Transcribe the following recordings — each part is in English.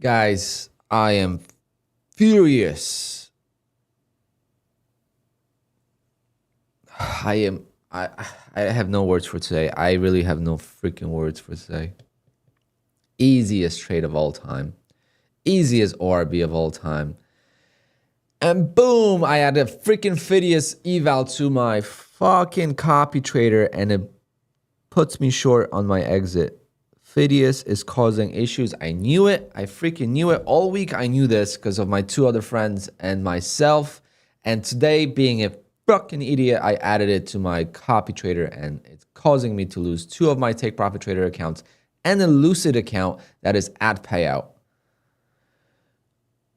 Guys, I am furious. I have no words for today. I really have no freaking words for today. Easiest trade of all time. Easiest ORB of all time. And boom, I had a freaking Fidius eval to my fucking copy trader and it puts me short on my exit. Fidius is causing issues. I knew it. I freaking knew it. All week I knew this because of my two other friends and myself. And today, being a fucking idiot, I added it to my copy trader and it's causing me to lose two of my Take Profit Trader accounts and a Lucid account that is at payout.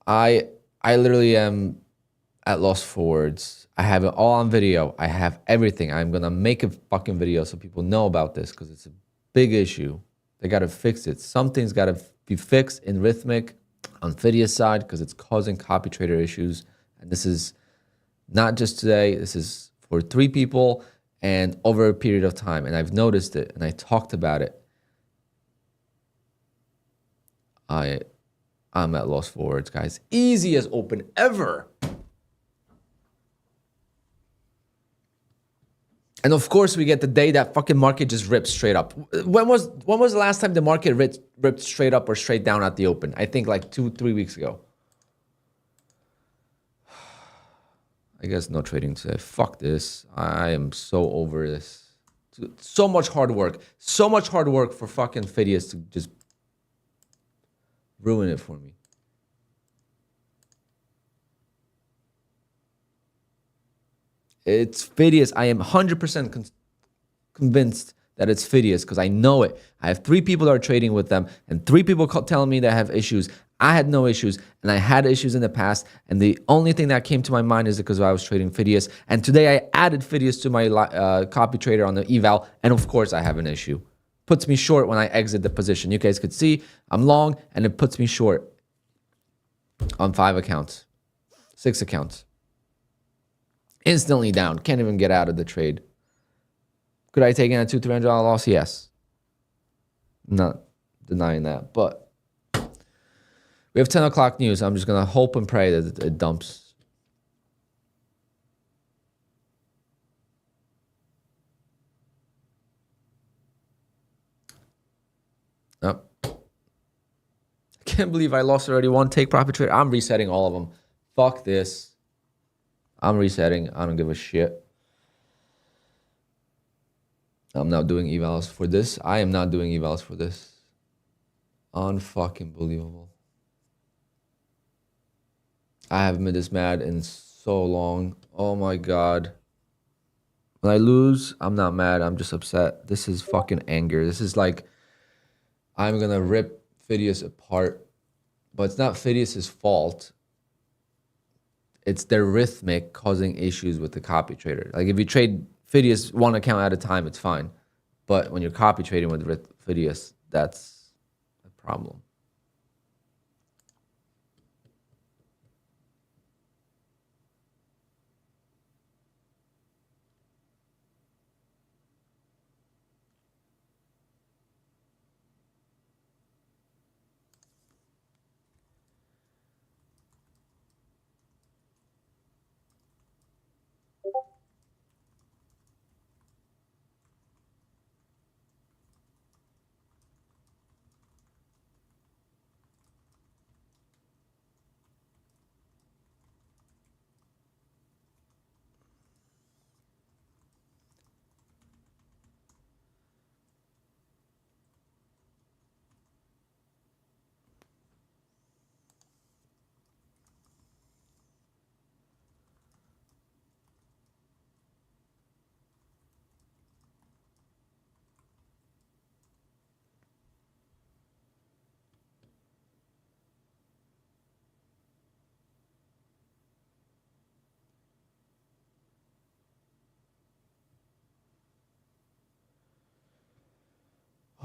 I literally am at loss for words. I have it all on video. I have everything. I'm going to make a fucking video so people know about this because it's a big issue. They got to fix it. Something's got to be fixed in Rhythmic on Fidius side because it's causing copy trader issues. And this is not just today. This is for 3 people and over a period of time. And I've noticed it and I talked about it. I'm at loss for words, guys. Easiest open ever. And of course, we get the day that fucking market just ripped straight up. When was the last time the market ripped straight up or straight down at the open? I think like 2-3 weeks ago. I guess no trading today. Fuck this. I am so over this. So much hard work. So much hard work for fucking Fidius to just ruin it for me. It's Fidius. I am 100% convinced that it's Fidius because I know it. I have 3 people that are trading with them and 3 people telling me they have issues. I had no issues and I had issues in the past. And the only thing that came to my mind is because I was trading Fidius. And today I added Fidius to my copy trader on the eval. And of course I have an issue. Puts me short when I exit the position. You guys could see I'm long and it puts me short on 5 accounts, 6 accounts. Instantly down. Can't even get out of the trade. Could I take in a $200-$300 loss? Yes. I'm not denying that. But we have 10 o'clock news. I'm just going to hope and pray that it dumps. Oh. I can't believe I lost already one Take Profit Trader. I'm resetting all of them. Fuck this. I'm resetting. I don't give a shit. I'm not doing evals for this. I am not doing evals for this. Unfucking believable. I haven't been this mad in so long. Oh my God. When I lose, I'm not mad. I'm just upset. This is fucking anger. This is like, I'm going to rip Fidius apart. But it's not Fidius's fault. It's their Rhythmic causing issues with the copy trader. Like if you trade Fidius one account at a time, it's fine. But when you're copy trading with Fidius, that's a problem.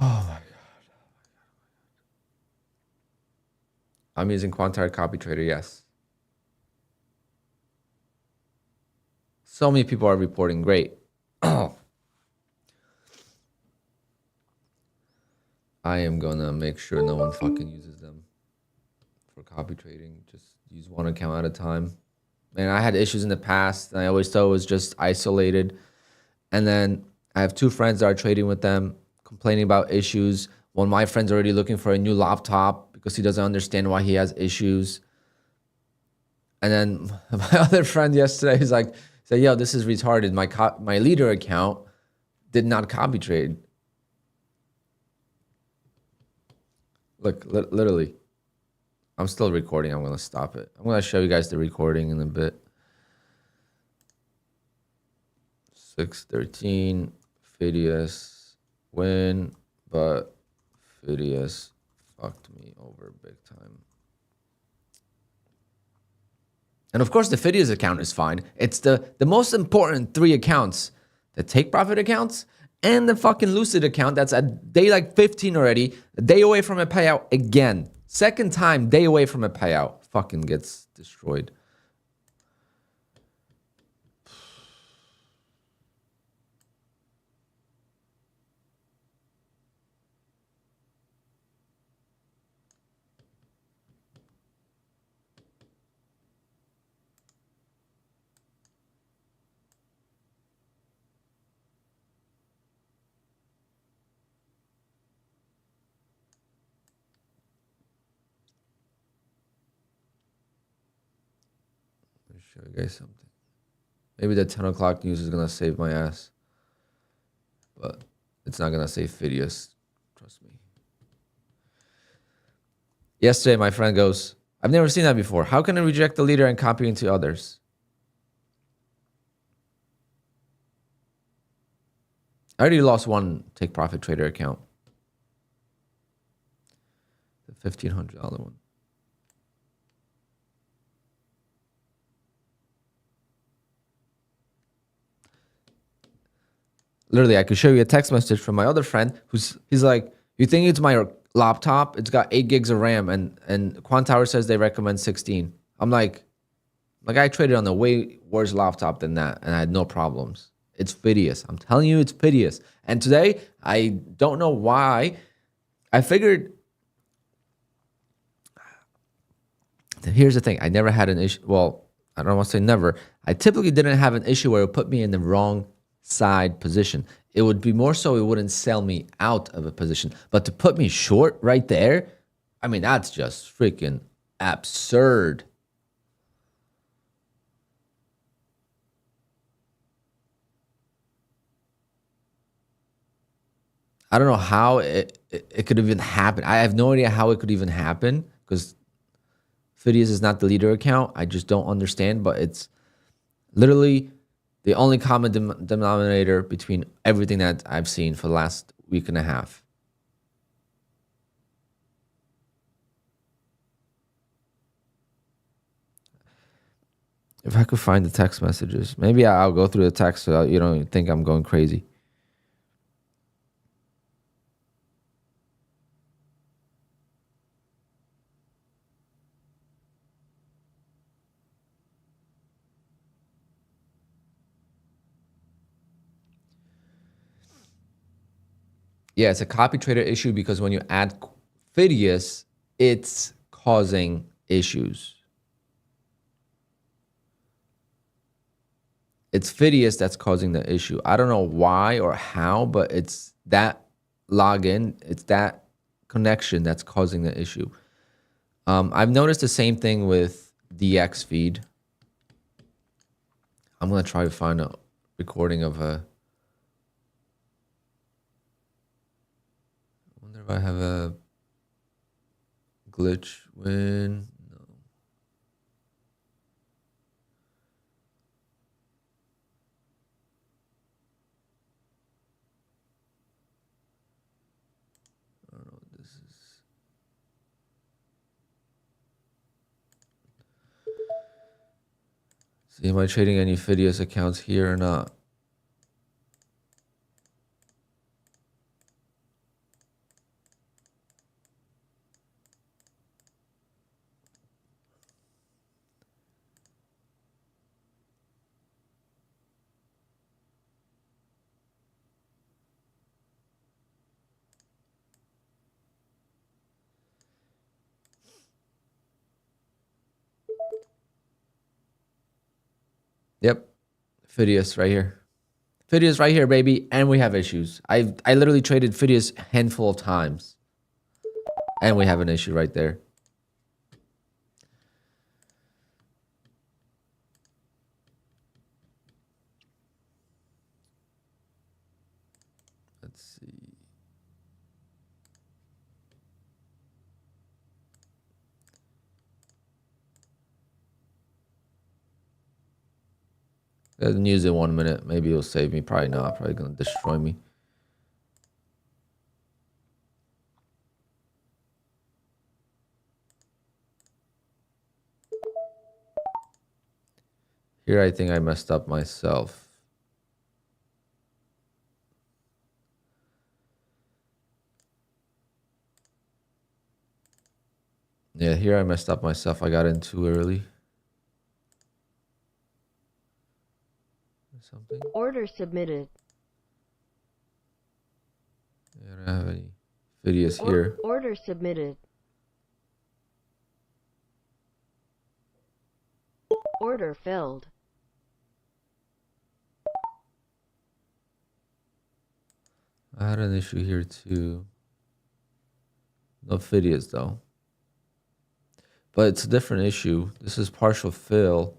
Oh my God. I'm using QUANTOWER copy trader, yes. So many people are reporting, great. I am gonna make sure no one fucking uses them. for copy trading. Just use one account at a time. And I had issues in the past, and I always thought it was just isolated. And then I have two friends that are trading with them, complaining about issues. One of my friends already looking for a new laptop because he doesn't understand why he has issues. And then my other friend yesterday is like, said, yo, this is retarded. My leader account did not copy trade. Look, literally. I'm still recording. I'm going to stop it. I'm going to show you guys the recording in a bit. 613, Fidius win, but Fidius fucked me over big time. And of course, the Fidius account is fine. It's the most important three accounts, the take profit accounts and the fucking Lucid account that's at day like 15 already, a day away from a payout again. Second time, day away from a payout. Fucking gets destroyed. Let me show you guys something. Maybe the 10 o'clock news is going to save my ass. But it's not going to save Fidius. Trust me. Yesterday, my friend goes, I've never seen that before. How can I reject the leader and copy into others? I already lost one take profit trader account. The $1,500 one. Literally, I could show you a text message from my other friend he's like, you think it's my laptop? It's got 8 gigs of RAM and QUANTOWER says they recommend 16. I'm like I traded on a way worse laptop than that and I had no problems. It's Fidius. I'm telling you, it's Fidius. And today, I don't know why. I figured, here's the thing. I never had an issue. Well, I don't want to say never. I typically didn't have an issue where it put me in the wrong side position. It would be more so it wouldn't sell me out of a position. But to put me short right there, I mean, that's just freaking absurd. I don't know how it could even happen. I have no idea how it could even happen because Fidius is not the leader account. I just don't understand, but it's literally the only common denominator between everything that I've seen for the last week and a half. If I could find the text messages, maybe I'll go through the text so you don't think I'm going crazy. Yeah, it's a copy trader issue because when you add Fidius, it's causing issues. It's Fidius that's causing the issue. I don't know why or how, but it's that login, it's that connection that's causing the issue. I've noticed the same thing with DX feed. I'm going to try to find a recording of a... I wonder if I have a glitch win. No. I don't know what this is. See, am I trading any Fidius accounts here or not? Yep. Fidius right here. Fidius right here, baby. And we have issues. I literally traded Fidius a handful of times. And we have an issue right there. Let's see. Doesn't use it 1 minute. Maybe it'll save me. Probably not. Probably gonna destroy me. Here I think I messed up myself. Yeah, here I messed up myself. I got in too early. Something. Order submitted. I don't have any videos here. Order submitted. Order filled. I had an issue here too. No Fidius though. But it's a different issue. This is partial fill.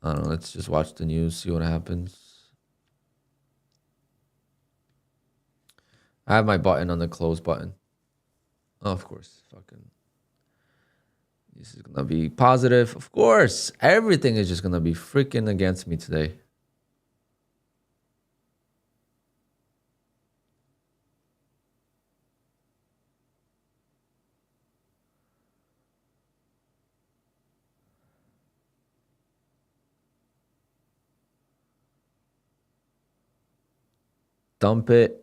I don't know. Let's just watch the news, see what happens. I have my button on the close button. Oh, of course. Fucking. This is going to be positive. Of course. Everything is just going to be freaking against me today. Dump it.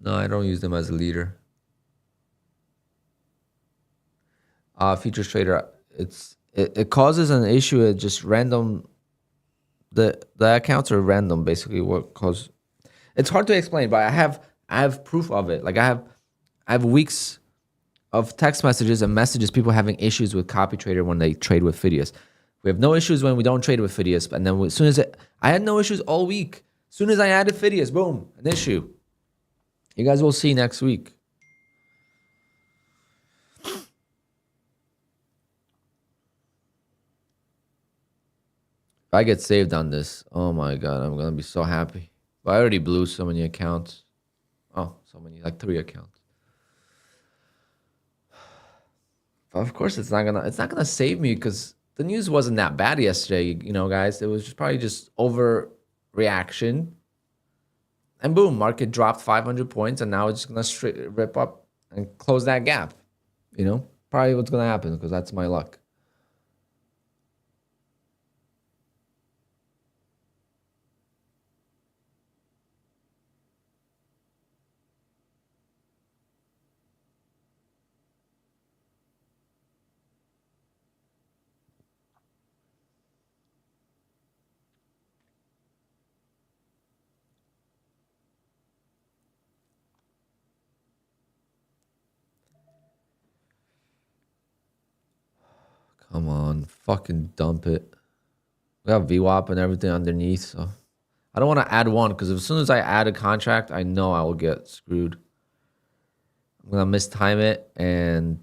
No, I don't use them as a leader. Features trader, it causes an issue. It just random. The accounts are random basically. What cause? It's hard to explain, but I have proof of it. Like I have weeks of text messages and messages, people having issues with copy trader when they trade with Fidius. We have no issues when we don't trade with Fidius, and then as soon as I had no issues all week. As soon as I added Fidius, boom, an issue. You guys will see next week. If I get saved on this, oh my God, I'm gonna be so happy. But I already blew so many accounts. Oh, so many, like 3 accounts. But of course, it's not gonna save me because the news wasn't that bad yesterday. You know, guys, it was just probably just overreaction. And boom, market dropped 500 points, and now it's gonna straight rip up and close that gap. You know, probably what's gonna happen because that's my luck. Come on, fucking dump it. We have VWAP and everything underneath, so I don't want to add one because as soon as I add a contract, I know I will get screwed. I'm gonna mistime it, and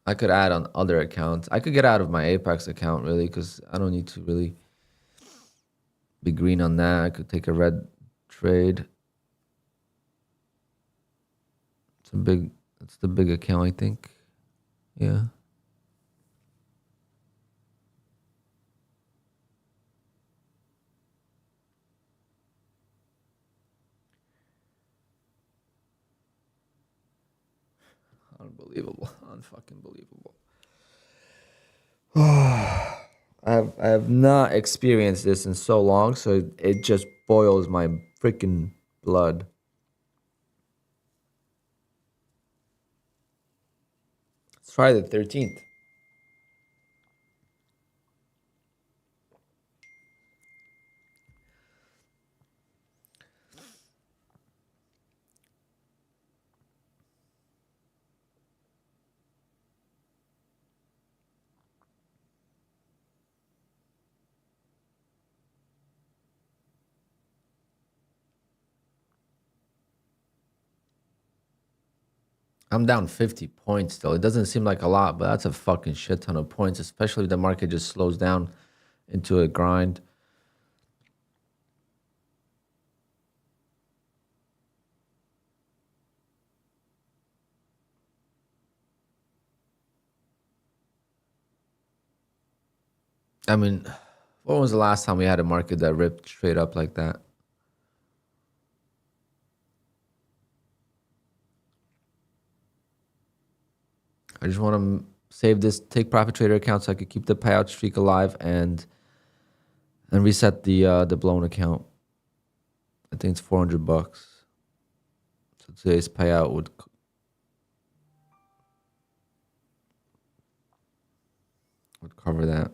I could add on other accounts. I could get out of my Apex account really because I don't need to really be green on that. I could take a red trade. It's the big account, I think. Yeah. Unbelievable. Unfucking believable. I have not experienced this in so long, so it just boils my freaking blood. Let's try the 13th. I'm down 50 points still. It doesn't seem like a lot, but that's a fucking shit ton of points, especially if the market just slows down into a grind. I mean, when was the last time we had a market that ripped straight up like that? I just want to save this Take Profit Trader account so I could keep the payout streak alive and reset the blown account. I think it's $400. So today's payout would cover that.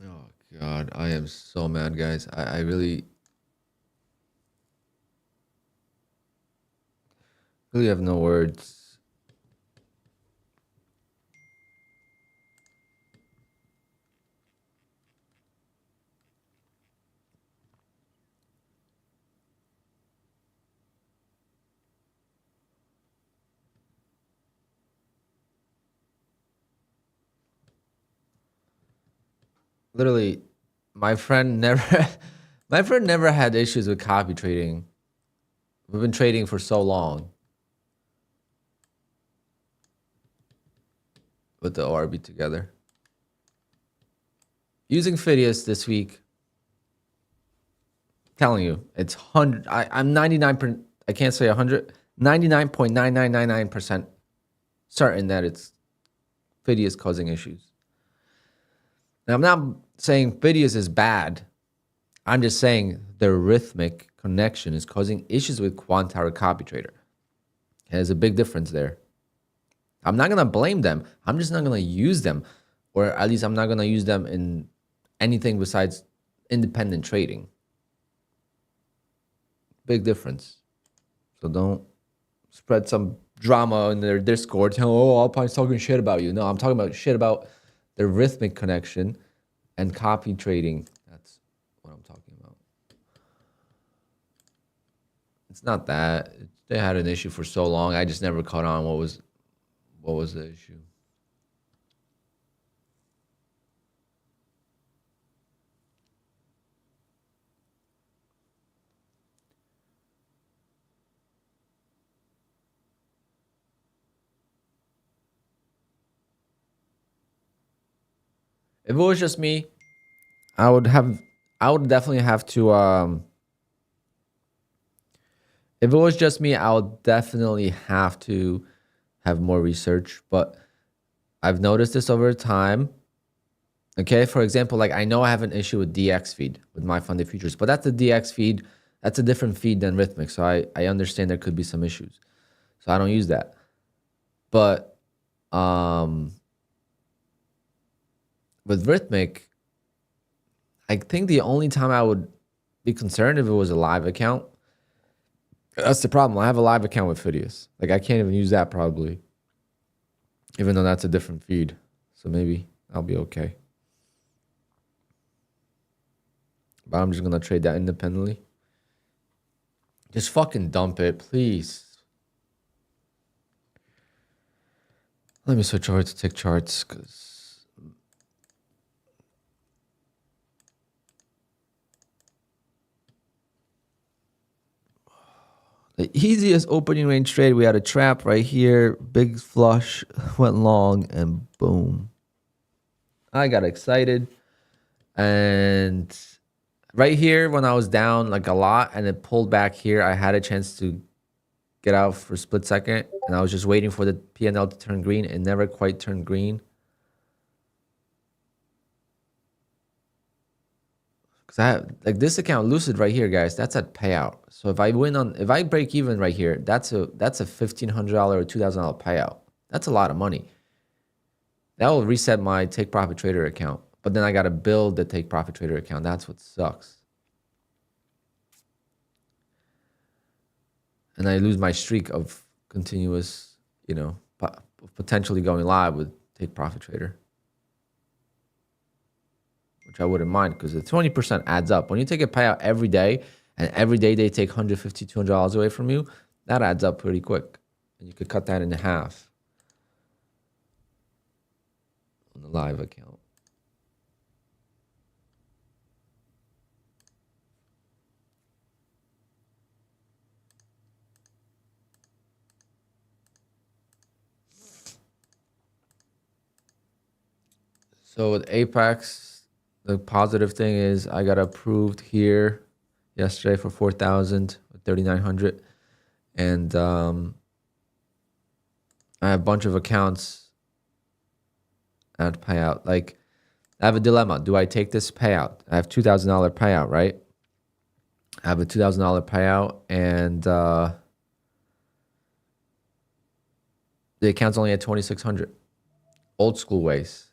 Oh God, I am so mad, guys. I really have no words. Literally, my friend never my friend never had issues with copy trading. We've been trading for so long with the ORB together. Using Fidius this week. Telling you, it's 100. I'm 99%. I can't say 100. 99.9999% certain that it's Fidius causing issues. Now, I'm not saying Fidius is bad. I'm just saying the rhythmic connection is causing issues with QUANTOWER copy trader. There's a big difference there. I'm not going to blame them. I'm just not going to use them, or at least I'm not going to use them in anything besides independent trading. Big difference. So don't spread some drama in their Discord. Oh, Alpine's talking shit about you. No, I'm talking about shit about the rhythmic connection and copy trading. That's what I'm talking about. It's not that. They had an issue for so long. I just never caught on what was the issue. If it was just me, I would definitely have to if it was just me, I would definitely have to have more research, but I've noticed this over time. Okay, for example, like I know I have an issue with DX feed with my funded futures, but that's the DX feed. That's a different feed than Rhythmic. So I understand there could be some issues. So I don't use that. But with Rhythmic, I think the only time I would be concerned if it was a live account. That's the problem. I have a live account with Fidius. Like I can't even use that probably. Even though that's a different feed. So maybe I'll be okay. But I'm just going to trade that independently. Just fucking dump it, please. Let me switch over to tick charts because the easiest opening range trade, we had a trap right here, big flush, went long, and boom. I got excited. And right here, when I was down like a lot and it pulled back here, I had a chance to get out for a split second. And I was just waiting for the P&L to turn green. It never quite turned green. Because I have, like this account, Lucid right here, guys, that's at payout. So if I if I break even right here, that's a $1,500 or $2,000 payout. That's a lot of money. That will reset my Take Profit Trader account. But then I got to build the Take Profit Trader account. That's what sucks. And I lose my streak of continuous, you know, potentially going live with Take Profit Trader, which I wouldn't mind because the 20% adds up. When you take a payout every day and every day they take $150, $200 away from you, that adds up pretty quick. And you could cut that in half on the live account. So with Apex, the positive thing is I got approved here yesterday for 4,000, 3,900, and I have a bunch of accounts at payout. Like I have a dilemma: do I take this payout? I have $2,000 payout, right? I have a $2,000 payout, and the account's only at 2,600. Old school ways.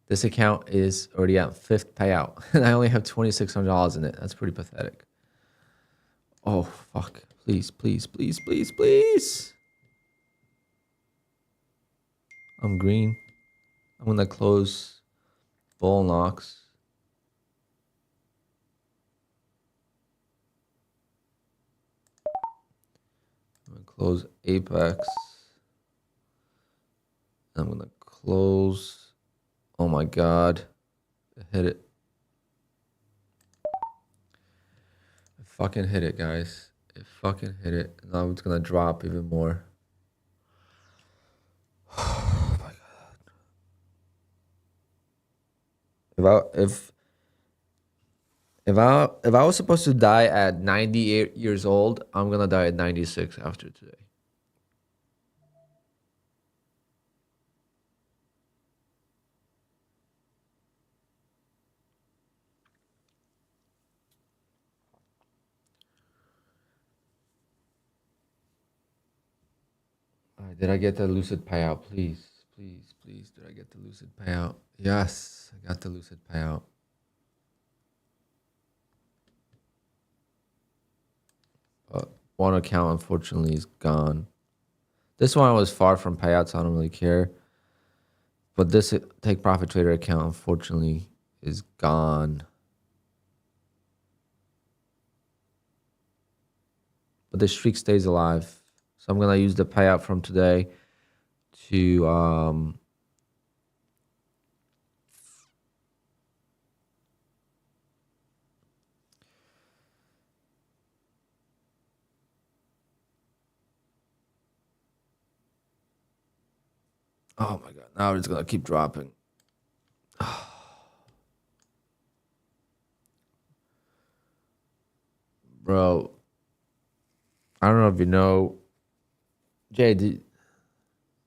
This account is already at 5th payout, and I only have $2,600 in it. That's pretty pathetic. Oh, fuck. Please, please, please, please, please. I'm green. I'm going to close Bull Knox. I'm going to close Apex. I'm going to close... Oh my God. It hit it. It fucking hit it, guys. It fucking hit it. Now it's gonna drop even more. Oh my God. If I was supposed to die at 98 years old, I'm gonna die at 96 after today. All right, did I get the Lucid payout? Please, please, please. Did I get the Lucid payout? Yes, I got the Lucid payout. One account, unfortunately, is gone. This one was far from payouts, so I don't really care. But this Take Profit Trader account, unfortunately, is gone. But the streak stays alive. So I'm going to use the payout from today to... Oh my God, now it's going to keep dropping. Bro, I don't know if you know. Jay, did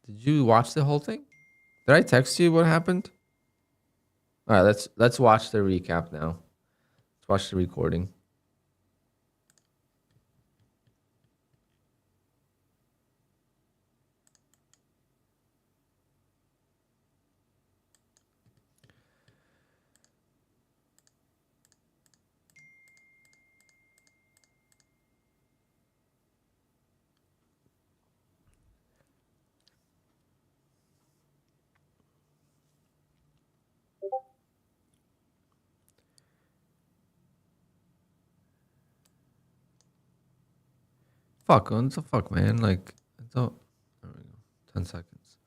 you watch the whole thing? Did I text you what happened? All right, let's watch the recap now. Let's watch the recording. Fuck, what the fuck, man? Like, it's all... There we go. 10 seconds.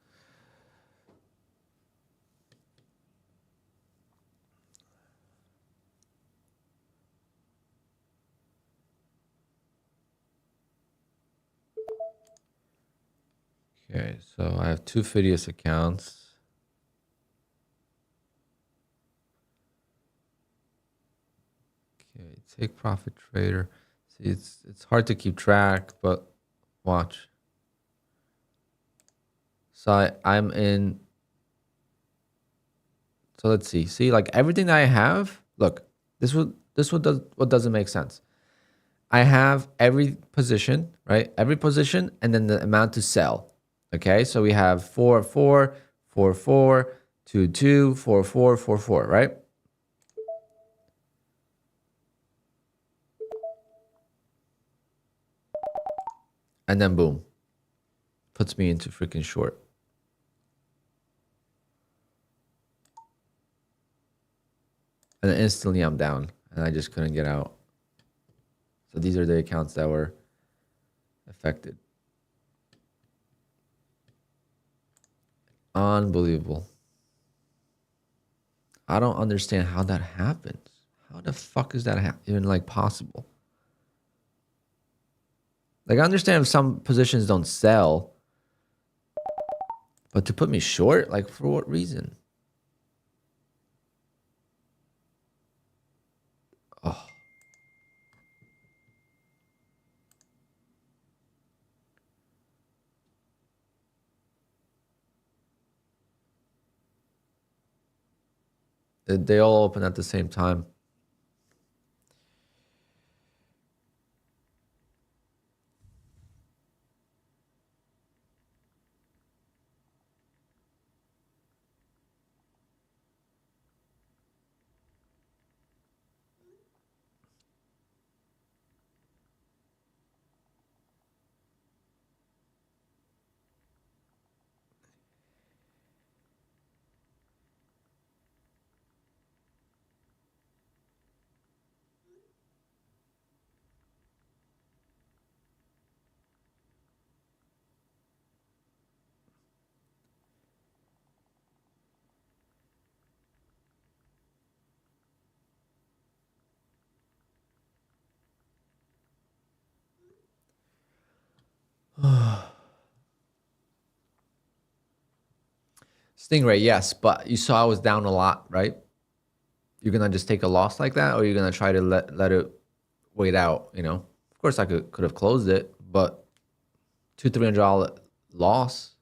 Okay, so I have 2 Fidius accounts. Okay, take profit trader. See, it's hard to keep track, but watch. So I'm in. So let's see. See, like everything that I have. Look, what doesn't make sense. I have every position, right? Every position, and then the amount to sell. Okay, so we have 4 4 4 4 2 2 4 4 4 4, right? And then boom, puts me into freaking short. And then instantly I'm down, and I just couldn't get out. So these are the accounts that were affected. Unbelievable. I don't understand how that happens. How the fuck is that even like possible? Like I understand if some positions don't sell, but to put me short, like for what reason? Oh. They all open at the same time. Stingray, yes, but you saw I was down a lot, right? You're gonna just take a loss like that, or you're gonna try to let it wait out, you know? Of course I could have closed it, but $200-300 loss.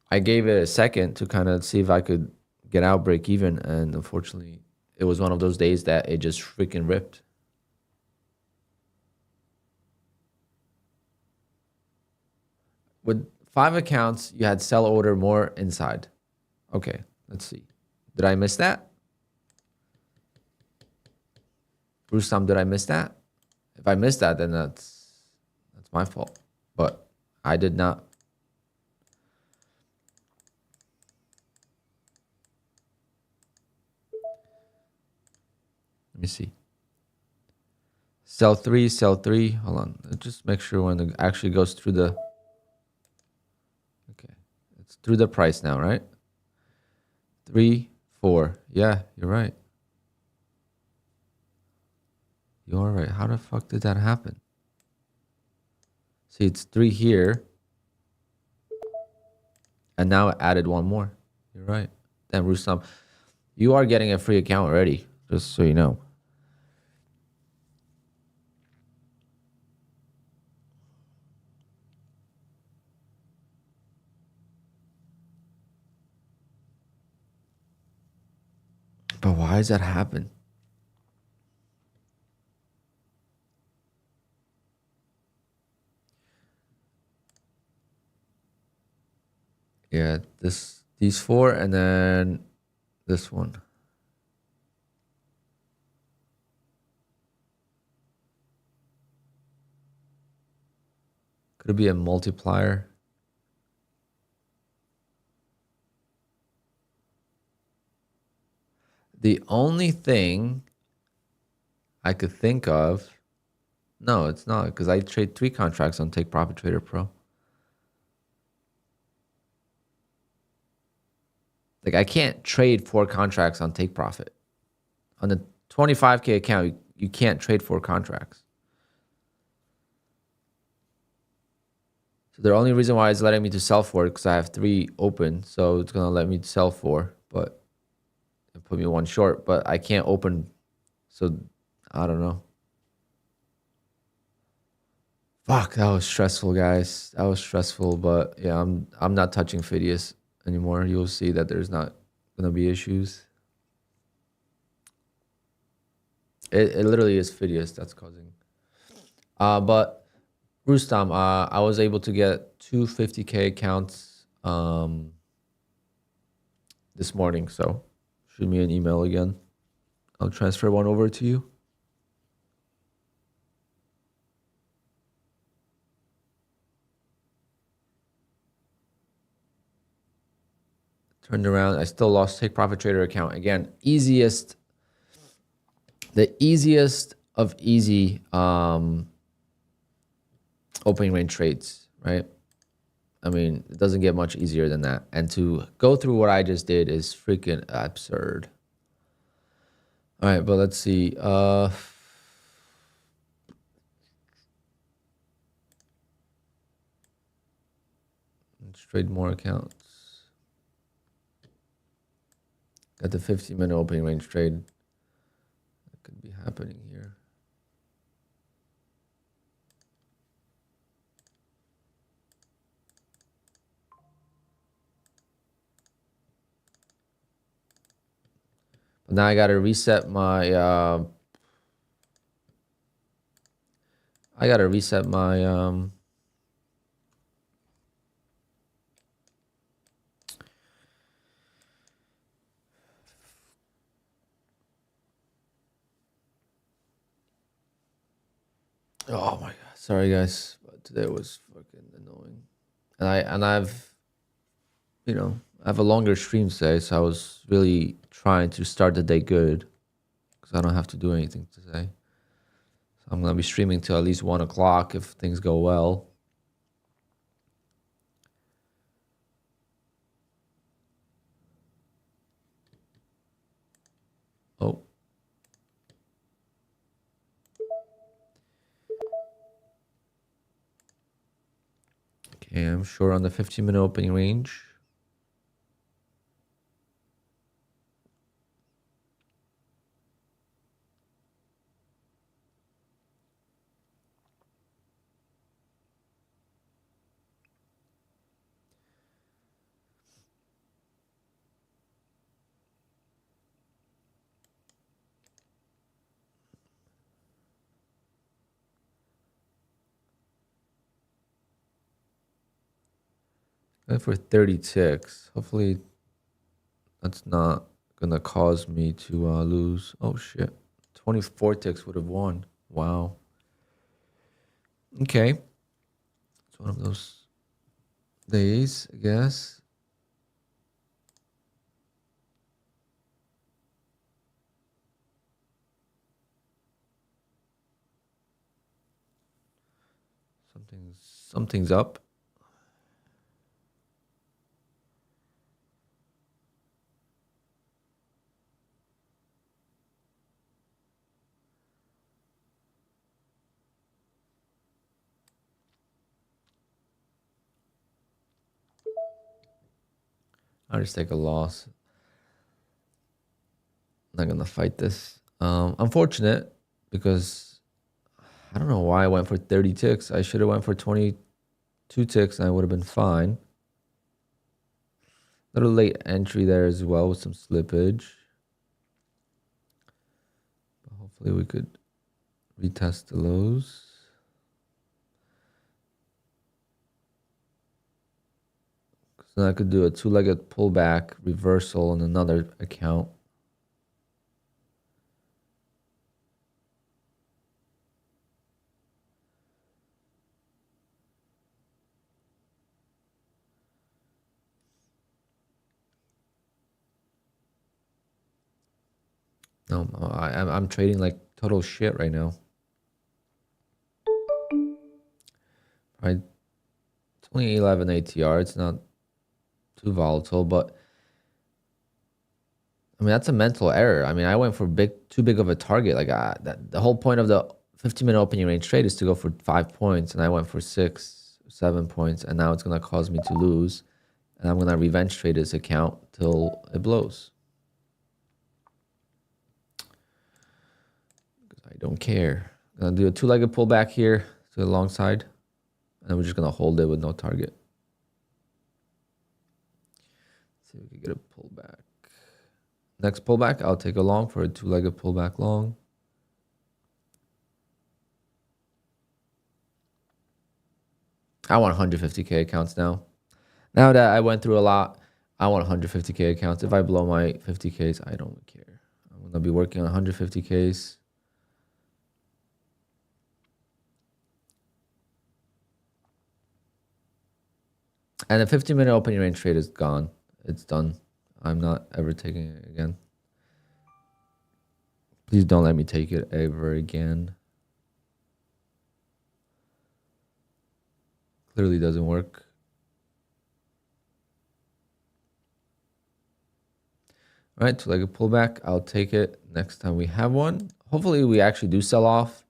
I gave it a second to kind of see if I could get out, break even, and unfortunately it was one of those days that it just freaking ripped. With 5 accounts, you had sell order more inside. Okay, let's see. Did I miss that? Rustam, did I miss that? If I missed that, then that's my fault. But I did not. Let me see. Sell 3, sell 3. Hold on. Let's just make sure when it actually goes through the... Okay. It's through the price now, right? 3, 4. Yeah, you're right. You're right. How the fuck did that happen? See, it's 3 here. And now it added 1 more. You're right. Then Rustam, you are getting a free account already, just so you know. But why does that happen? Yeah, these 4 and then this one. Could it be a multiplier? The only thing I could think of, no, it's not, because I trade 3 contracts on Take Profit Trader Pro. Like I can't trade 4 contracts on Take Profit. On the 25K account, you can't trade 4 contracts. So the only reason why it's letting me to sell for it because I have 3 open. So it's gonna let me sell for, but it put me 1 short. But I can't open. So I don't know. Fuck, that was stressful, guys. That was stressful. But yeah, I'm not touching Fidius anymore. You'll see that there's not gonna be issues. It literally is Fidius that's causing. But Rustam, I was able to get 2 50K accounts this morning. So shoot me an email again. I'll transfer one over to you. Turned around. I still lost Take Profit Trader account. Again, the easiest of easy opening range trades, right? I mean, it doesn't get much easier than that. And to go through what I just did is freaking absurd. All right, but let's see. Let's trade more accounts. Got the 15-minute opening range trade. That could be happening here. But now I got to reset my oh my god, sorry guys, but today was fucking annoying. And I've you know, I have a longer stream today, so I was really trying to start the day good because I don't have to do anything today. So I'm gonna be streaming till at least 1 o'clock if things go well. Oh. Okay, I'm short on the 15-minute opening range. Going for 30 ticks. Hopefully that's not gonna cause me to lose. Oh shit. 24 ticks would have won. Wow. Okay. It's one of those days, I guess. Something's up. I'll just take a loss. I'm not gonna fight this. Unfortunate because I don't know why I went for 30 ticks. I should have went for 22 ticks and I would have been fine. Little late entry there as well with some slippage. But hopefully we could retest the lows. So then I could do a 2-legged pullback reversal on another account. No, I'm trading like total shit right now. Right, it's only 11 ATR. It's not too volatile, but I mean that's a mental error. I mean I went for too big of a target. Like the whole point of the 15-minute opening range trade is to go for 5 points, and I went for 6. 7 points, and now it's gonna cause me to lose, and I'm gonna revenge trade this account till it blows. Because I don't care. I'm gonna do a two-legged pullback here to the long side, and we're just gonna hold it with no target. Let's see if we can get a pullback. Next pullback, I'll take a long for a two-legged pullback long. I want 150K accounts now. Now that I went through a lot, I want 150K accounts. If I blow my 50Ks, I don't care. I'm going to be working on 150Ks. And the 15-minute opening range trade is gone. It's done. I'm not ever taking it again. Please don't let me take it ever again. Clearly doesn't work. All right, two-legged pullback. I'll take it next time we have one. Hopefully we actually do sell off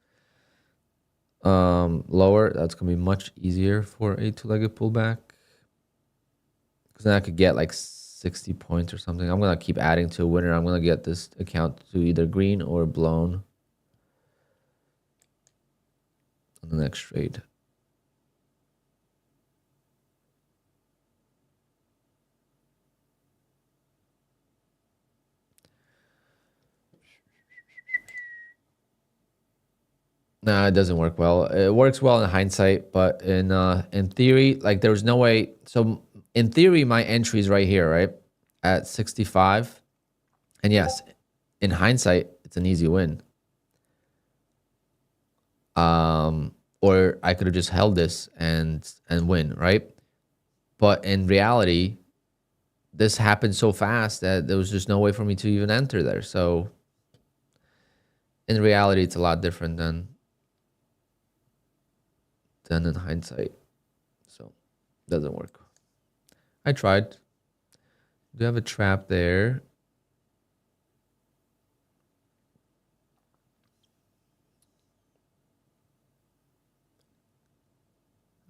lower. That's going to be much easier for a two-legged pullback. Because then I could get like 60 points or something. I'm going to keep adding to a winner. I'm going to get this account to either green or blown on the next trade. Nah, it doesn't work well. It works well in hindsight, but in theory, like there was no way. So in theory, my entry is right here, right? At 65. And yes, in hindsight, it's an easy win. Or I could have just held this and win, right? But in reality, this happened so fast that there was just no way for me to even enter there. So in reality, it's a lot different than in hindsight. So it doesn't work. I tried. Do have a trap there.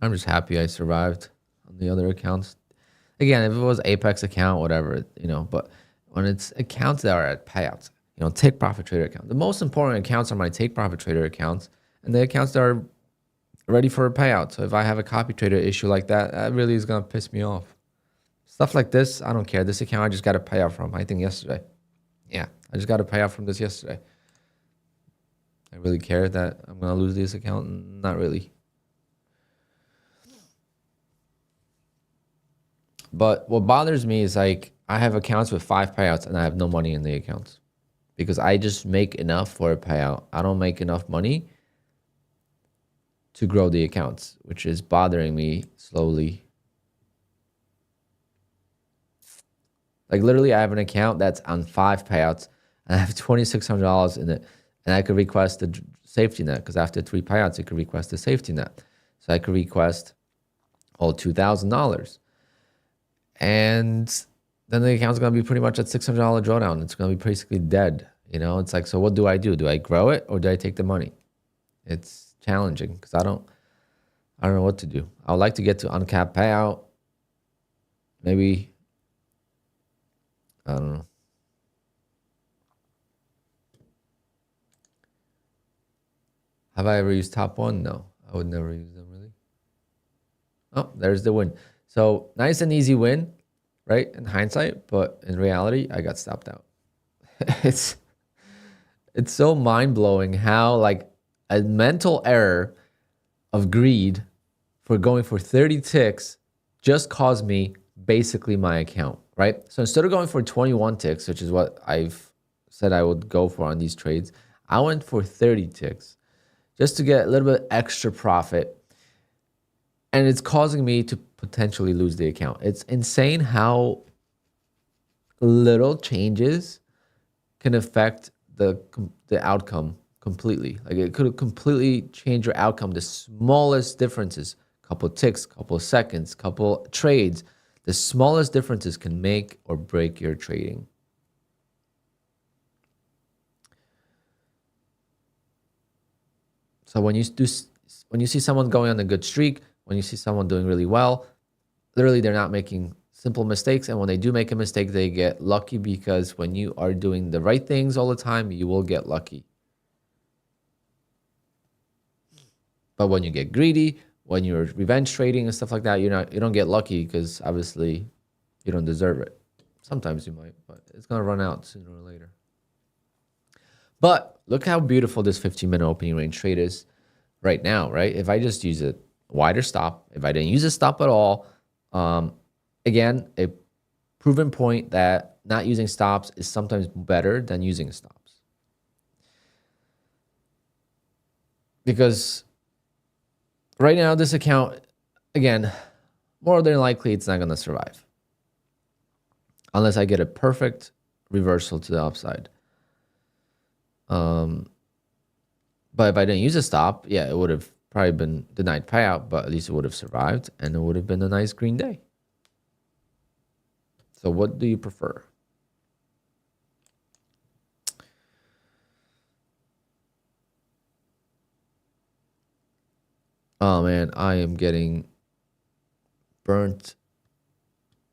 I'm just happy I survived on the other accounts. Again, if it was Apex account, whatever, you know, but when it's accounts that are at payouts, you know, take profit trader account. The most important accounts are my take profit trader accounts and the accounts that are ready for a payout. So if I have a copy trader issue like that, that really is going to piss me off. Stuff like this, I don't care. This account I just got a payout from, I think yesterday. Yeah, I just got a payout from this yesterday. I really care that I'm going to lose this account? Not really. But what bothers me is like I have accounts with 5 payouts and I have no money in the accounts because I just make enough for a payout. I don't make enough money to grow the accounts, which is bothering me slowly. Like literally I have an account that's on 5 payouts and I have $2,600 in it and I could request a safety net because after 3 payouts, you could request a safety net. So I could request all $2,000. And then the account's going to be pretty much at $600 drawdown. It's going to be basically dead. You know, it's like, so what do? Do I grow it or do I take the money? It's challenging because I don't know what to do. I would like to get to uncapped payout. Maybe, I don't know. Have I ever used top one? No, I would never use them really. Oh, there's the win. So nice and easy win, right? In hindsight, but in reality, I got stopped out. It's so mind-blowing how like a mental error of greed for going for 30 ticks just caused me basically my account, right? So instead of going for 21 ticks, which is what I've said I would go for on these trades, I went for 30 ticks just to get a little bit extra profit. And it's causing me to potentially lose the account. It's insane how little changes can affect the outcome completely. Like it could completely change your outcome. The smallest differences, couple ticks, couple seconds, couple trades, the smallest differences can make or break your trading. So when you see someone going on a good streak, when you see someone doing really well, literally they're not making simple mistakes. And when they do make a mistake, they get lucky, because when you are doing the right things all the time, you will get lucky. But when you get greedy, when you're revenge trading and stuff like that, you don't get lucky, because obviously you don't deserve it. Sometimes you might, but it's going to run out sooner or later. But look how beautiful this 15-minute opening range trade is right now, right? If I just use a wider stop, if I didn't use a stop at all, again, a proven point that not using stops is sometimes better than using stops. Because right now, this account, again, more than likely, it's not going to survive. Unless I get a perfect reversal to the upside. But if I didn't use a stop, yeah, it would have probably been denied payout, but at least it would have survived, and it would have been a nice green day. So what do you prefer? Oh man, I am getting burnt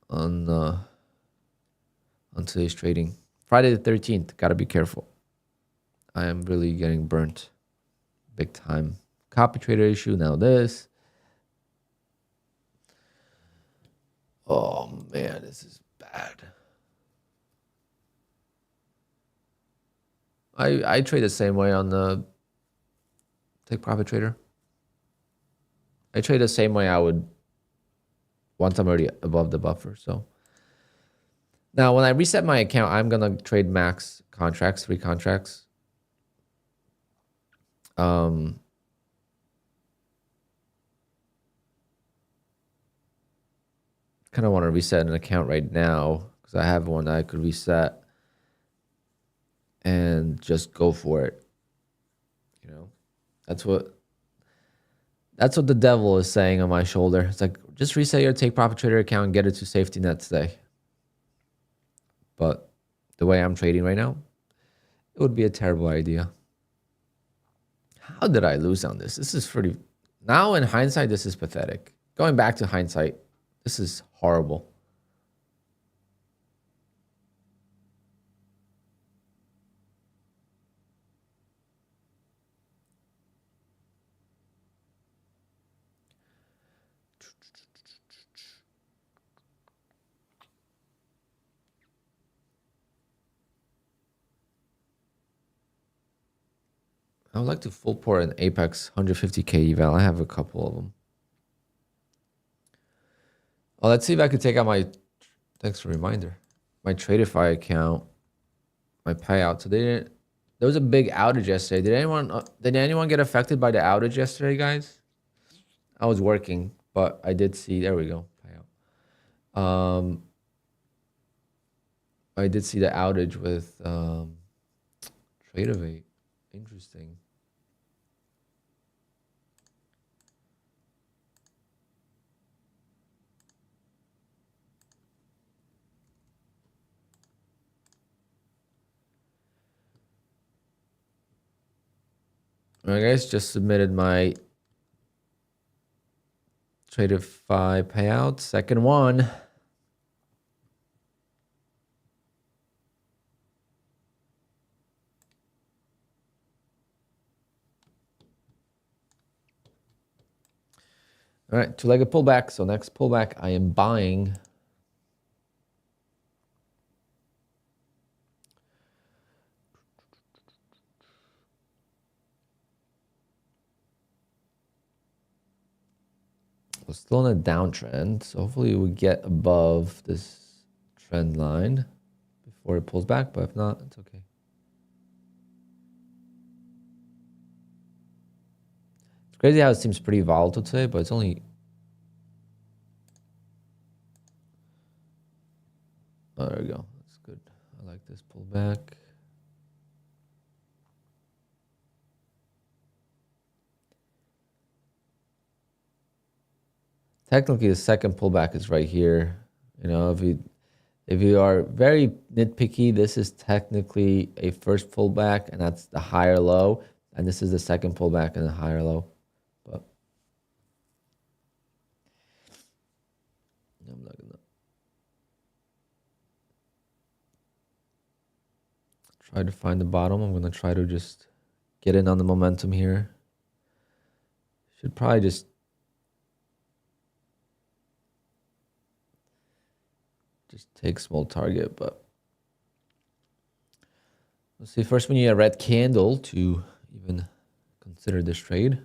on today's trading. Friday the 13th, gotta be careful. I am really getting burnt big time. Copy trader issue, now this. Oh man, this is bad. I trade the same way on the Take Profit Trader. I trade the same way I would once I'm already above the buffer. So now when I reset my account, I'm gonna trade max contracts, 3 contracts. Kind of want to reset an account right now, because I have one that I could reset and just go for it. You know, that's what the devil is saying on my shoulder. It's like, just reset your Take Profit Trader account and get it to safety net today. But the way I'm trading right now, it would be a terrible idea. How did I lose on this? This is pretty... Now in hindsight, this is pathetic. Going back to hindsight, this is horrible. I would like to full port an Apex 150K eval. I have a couple of them. Well, let's see if I could take out my... Thanks for the reminder. My Tradeify account, my payout. So there was a big outage yesterday. Did anyone get affected by the outage yesterday, guys? I was working, but I did see... There we go. Payout. I did see the outage with Tradeivate. Interesting. All right, guys, just submitted my Tradeify payout. Second one. All right, 2-legged pullback. So next pullback, I am buying. We're still in a downtrend, so hopefully we get above this trend line before it pulls back, but if not, it's okay. It's crazy how it seems pretty volatile today, but it's only... Oh, there we go. That's good. I like this pullback. Technically, the second pullback is right here. You know, if you are very nitpicky, this is technically a first pullback, and that's the higher low, and this is the second pullback and the higher low. But I'm not gonna try to find the bottom. I'm gonna try to just get in on the momentum here. Should probably just take small target, but let's see. First, we need a red candle to even consider this trade.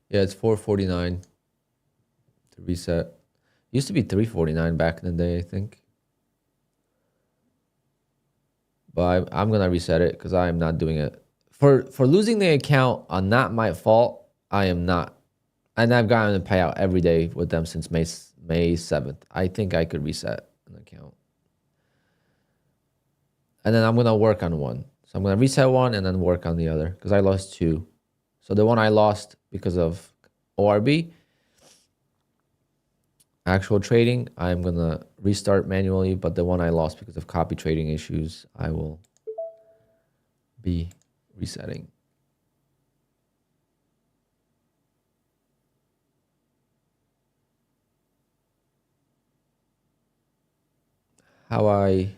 Yeah, it's 449 to reset. Used to be 349 back in the day, I think. But I'm gonna reset it because I am not doing it. For losing the account on not my fault, I am not. And I've gotten a payout every day with them since May 7th. I think I could reset an account. And then I'm gonna work on one. So I'm gonna reset one and then work on the other because I lost two. So the one I lost because of ORB, actual trading, I'm gonna restart manually, but the one I lost because of copy trading issues, I will be resetting. How I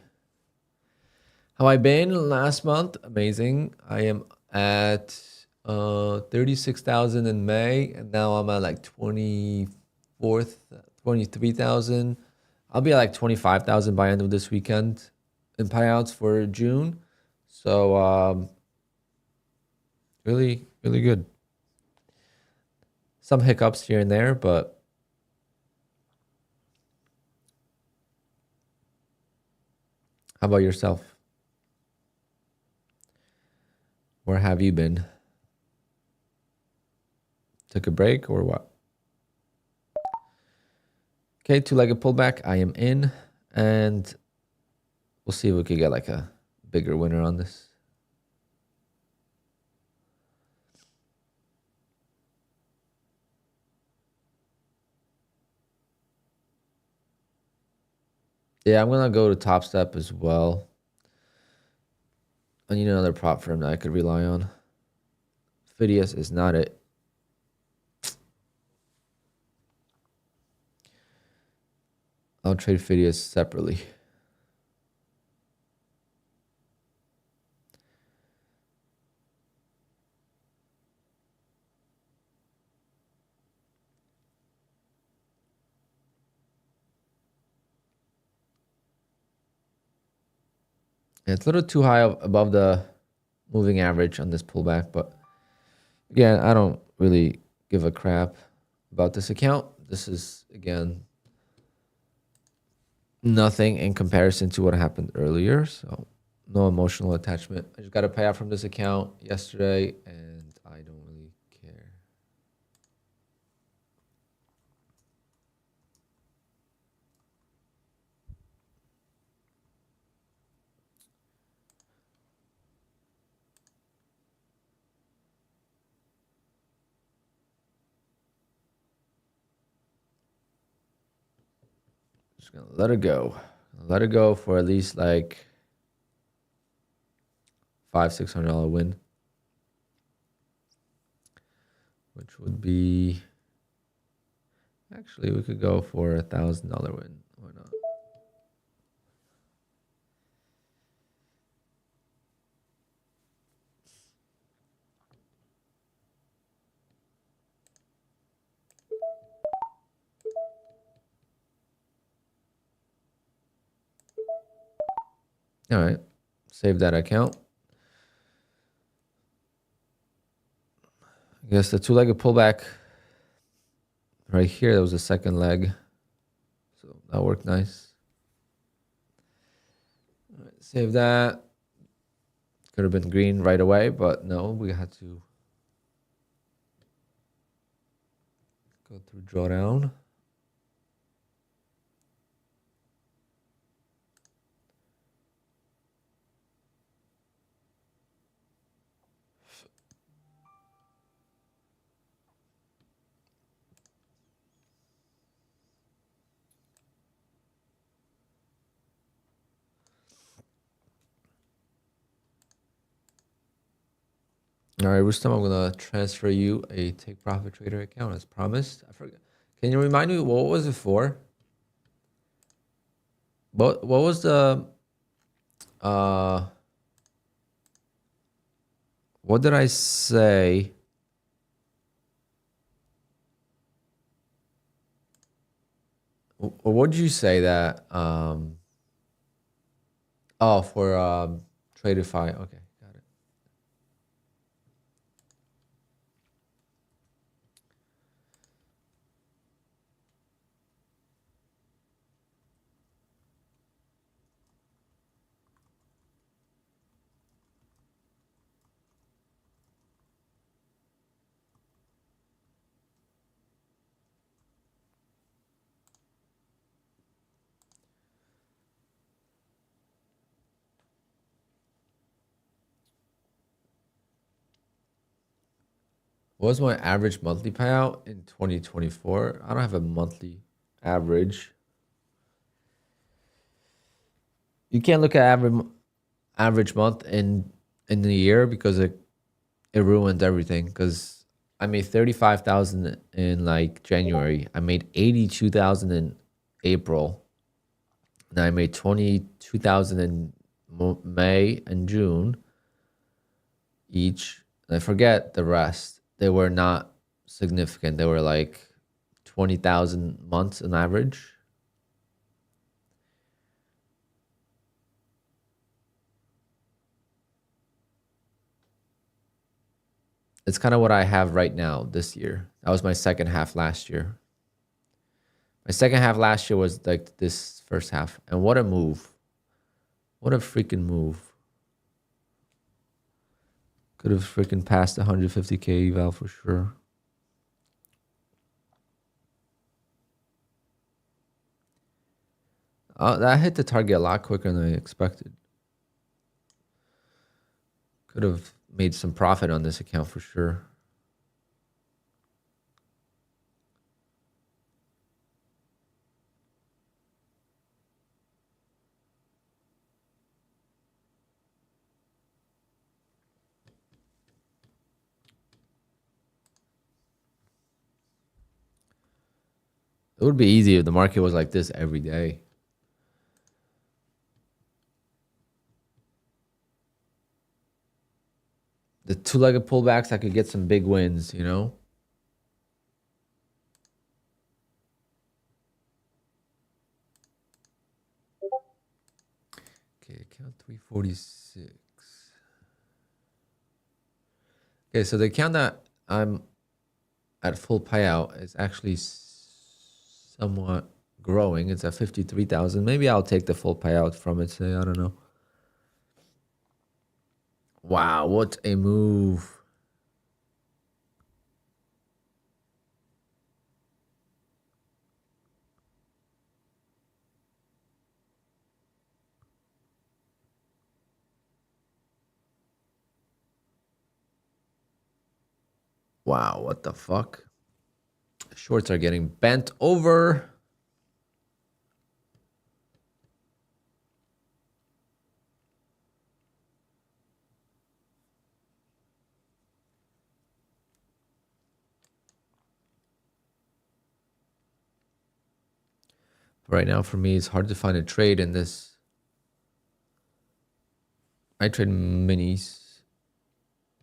been last month? Amazing. I am at 36,000 in May, and now I'm at like 23,000. I'll be at like 25,000 by end of this weekend in payouts for June. So really, really good. Some hiccups here and there, but how about yourself? Where have you been? Took a break or what? Okay, two-legged pullback. I am in, and we'll see if we could get like a bigger winner on this. Yeah, I'm gonna go to Top Step as well. I need another prop firm that I could rely on. Fidius is not it. I'll trade Fidius separately. Yeah, it's a little too high above the moving average on this pullback, but again, I don't really give a crap about this account. This is, again, nothing in comparison to what happened earlier, so no emotional attachment. I just got a payout from this account yesterday, and I don't really care. Just gonna let it go. Let it go for at least like $500-600 win, which would be, actually we could go for $1,000 win. Why not? All right, save that account. I guess the two-legged pullback right here, that was the second leg. So that worked nice. All right, save that. Could have been green right away, but no, we had to go through drawdown. All right, Rustam, I'm gonna transfer you a Take Profit Trader account as promised. I forgot. Can you remind me what was it for? What was the what did I say? What did you say that oh, for Tradeify. Okay, got it. What was my average monthly payout in 2024? I don't have a monthly average. You can't look at average month in the year because it ruins everything. Because I made 35,000 in like January. I made 82,000 in April. And I made 22,000 in May and June each. And I forget the rest. They were not significant. They were like 20,000 months on average. It's kind of what I have right now this year. That was my second half last year. My second half last year was like this first half. And what a move. What a freaking move. Could have freaking passed the 150K eval for sure. That hit the target a lot quicker than I expected. Could have made some profit on this account for sure. It would be easy if the market was like this every day. The two-legged pullbacks, I could get some big wins, you know? Okay, account 346. Okay, so the account that I'm at full payout is actually somewhat growing. It's at 53,000. Maybe I'll take the full payout from it today. I don't know. Wow, what a move. Wow, what the fuck? Shorts are getting bent over. Right now, for me, it's hard to find a trade in this. I trade minis.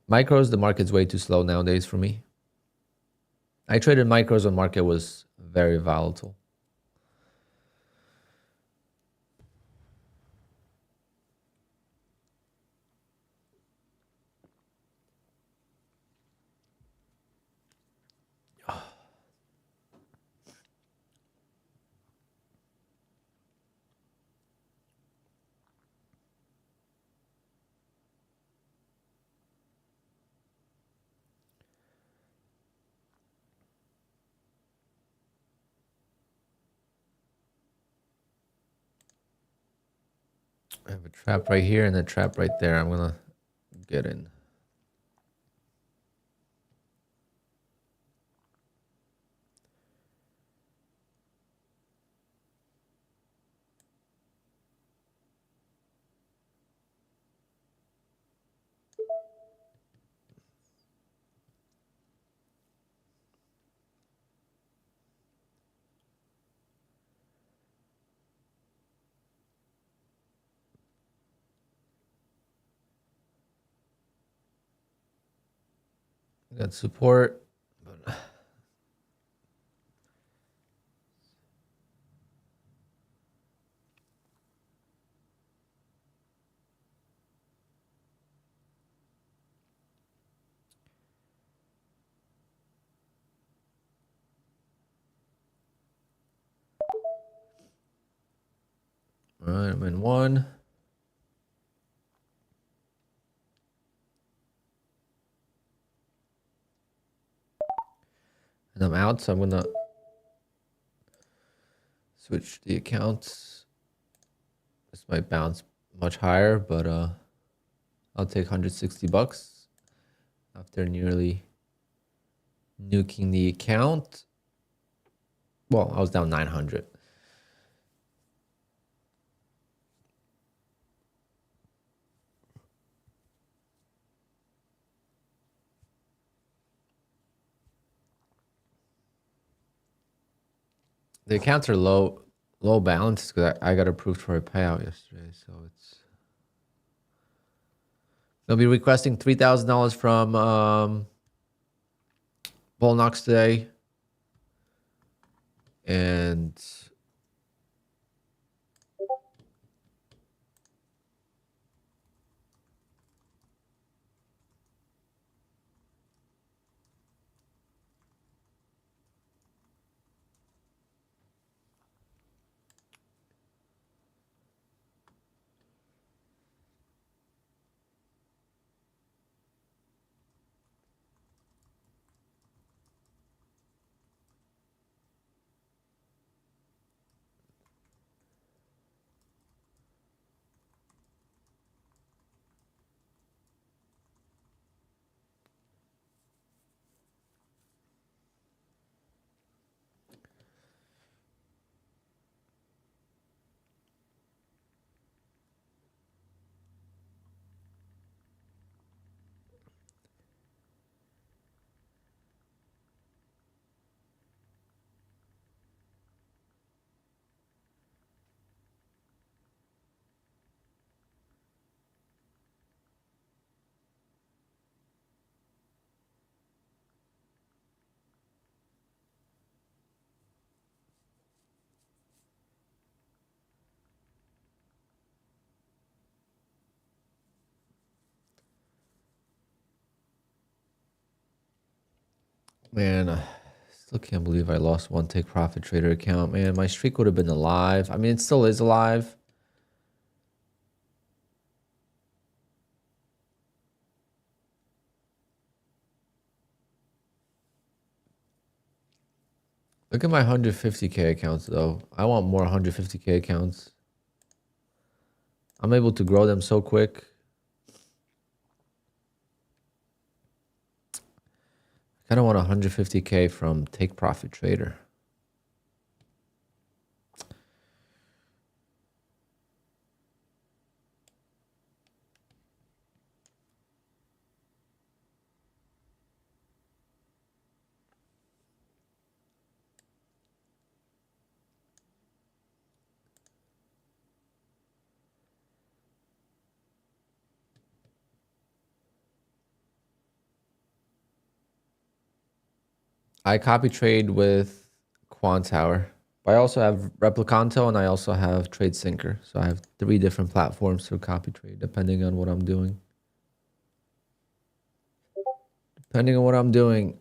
Micros, the market's way too slow nowadays for me. I traded micros when market was very volatile. I have a trap right here and a trap right there. I'm gonna get in. Got support. All right, I'm in one. And I'm out, so I'm gonna switch the accounts. This might bounce much higher, but I'll take $160 after nearly nuking the account. Well, I was down 900. The accounts are low balance because I got approved for a payout yesterday, so it's. They'll be requesting $3,000 from Bullnox today, and man, I still can't believe I lost one Take Profit Trader account. Man, my streak would have been alive. I mean, it still is alive. Look at my 150K accounts, though. I want more 150K accounts. I'm able to grow them so quick. I kind of want 150K from Take Profit Trader. I copy trade with QUANTOWER. But I also have Replicanto and I also have TradeSyncer. So I have 3 different platforms to copy trade depending on what I'm doing. Depending on what I'm doing.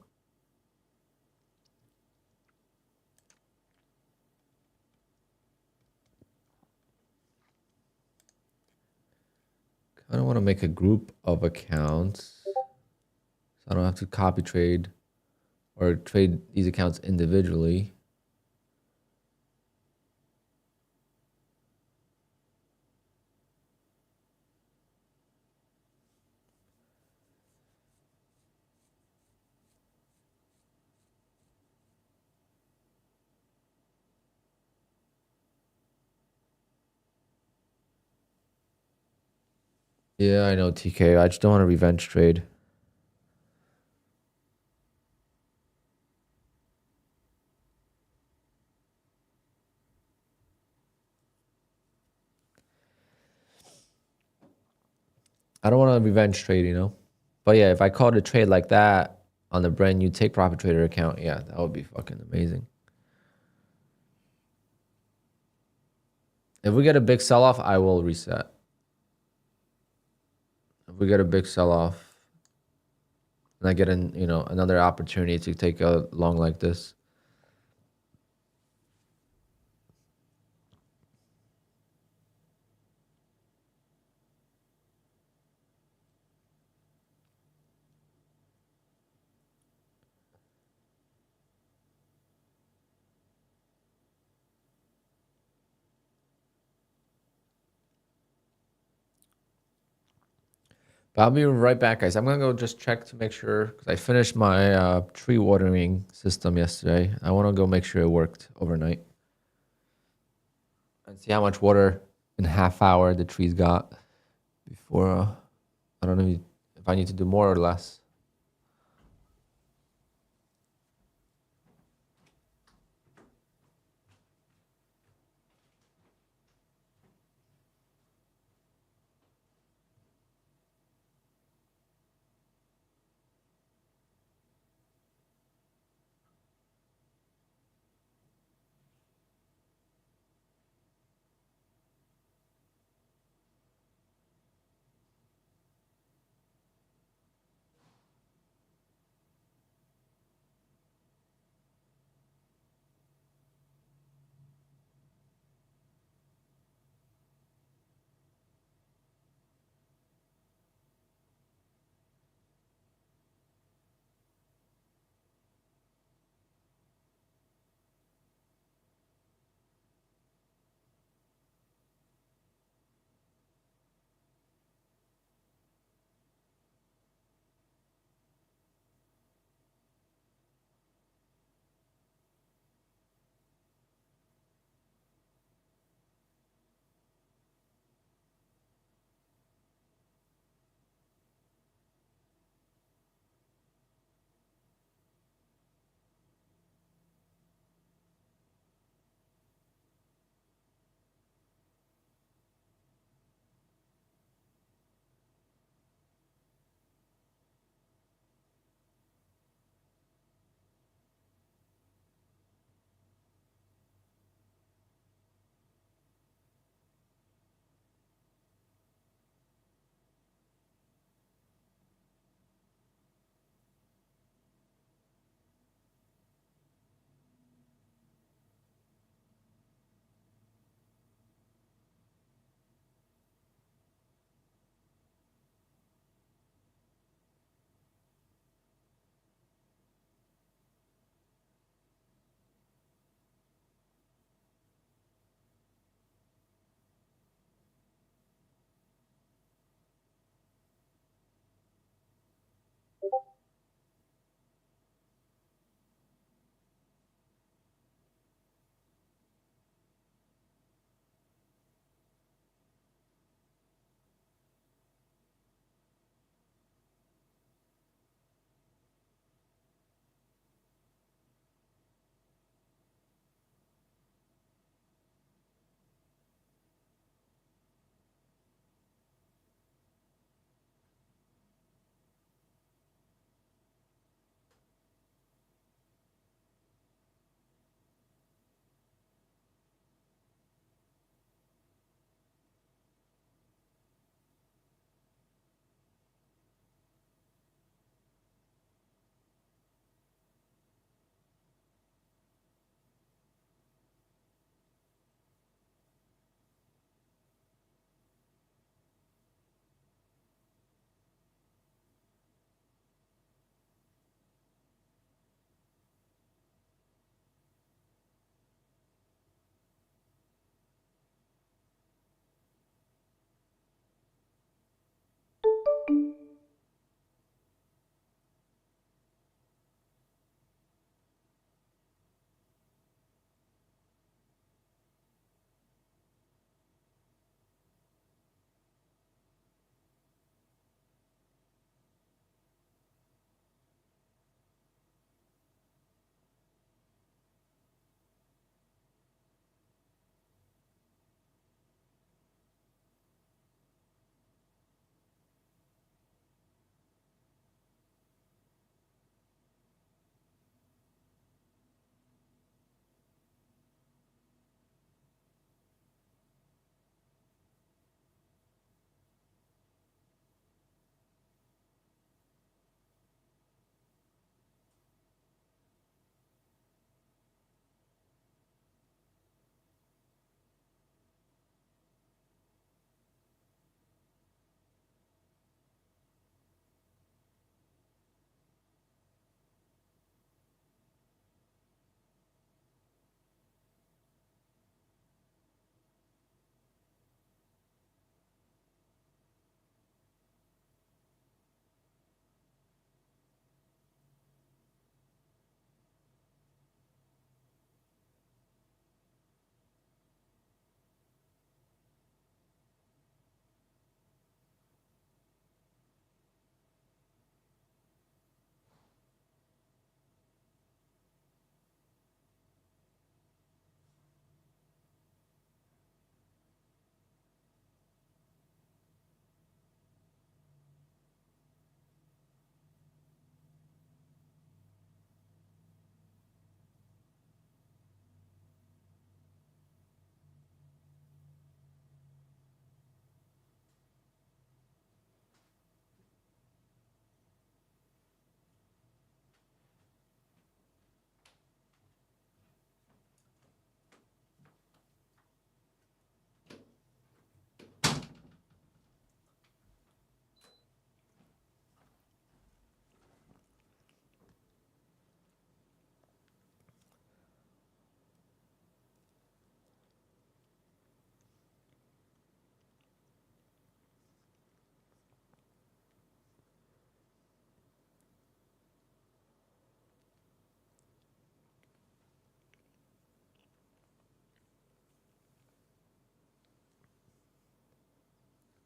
I don't want to make a group of accounts. So I don't have to copy trade or trade these accounts individually. Yeah, I know, TK. I just don't want to revenge trade. I don't want to revenge trade, you know? But yeah, if I called a trade like that, on a brand new Take Profit Trader account, yeah, that would be fucking amazing. If we get a big sell-off, I will reset. If we get a big sell-off and I get another opportunity to take a long like this. But I'll be right back, guys. I'm gonna go just check to make sure, because I finished my tree watering system yesterday. I want to go make sure it worked overnight and see how much water in a half hour the trees got before. I don't know if I need to do more or less.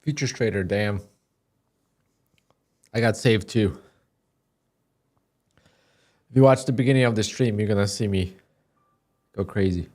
Futures trader, damn. I got saved too. If you watch the beginning of the stream, you're gonna see me go crazy.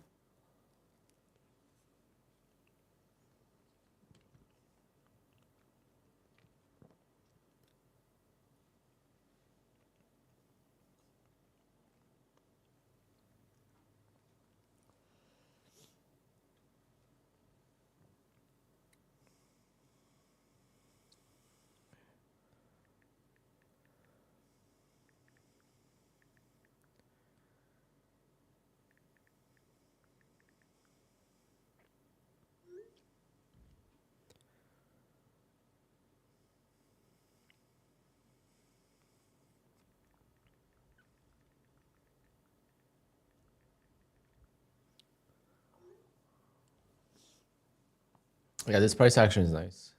Yeah, this price action is nice.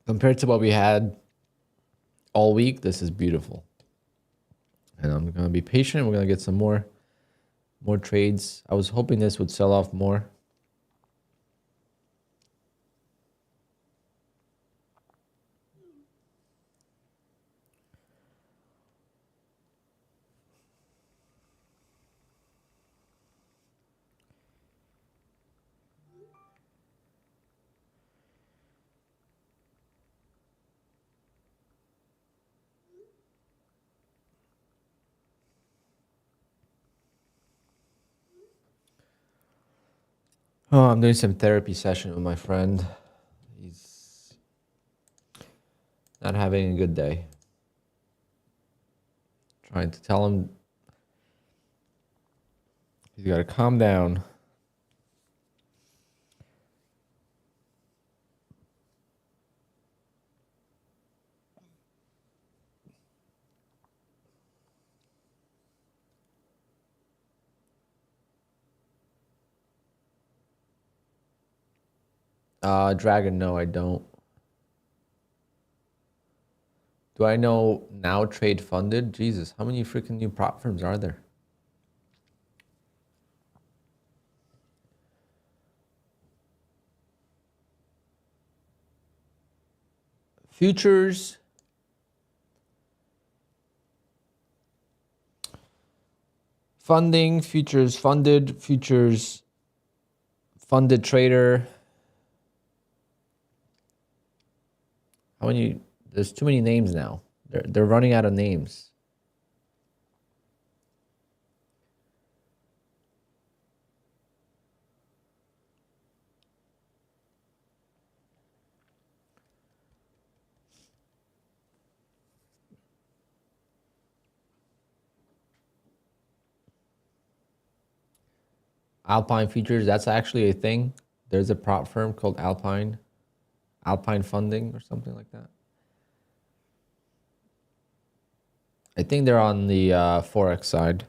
Compared to what we had all week, this is beautiful. And I'm gonna be patient. We're gonna get some more trades. I was hoping this would sell off more. Oh, I'm doing some therapy session with my friend. He's not having a good day. Trying to tell him he's got to calm down. Dragon, no, I don't. Do I know now trade funded? Jesus, how many freaking new prop firms are there? Futures. Funding, futures funded, futures funded trader. How many? There's too many names now. They're running out of names. Alpine futures, that's actually a thing. There's a prop firm called Alpine Funding or something like that. I think they're on the Forex side.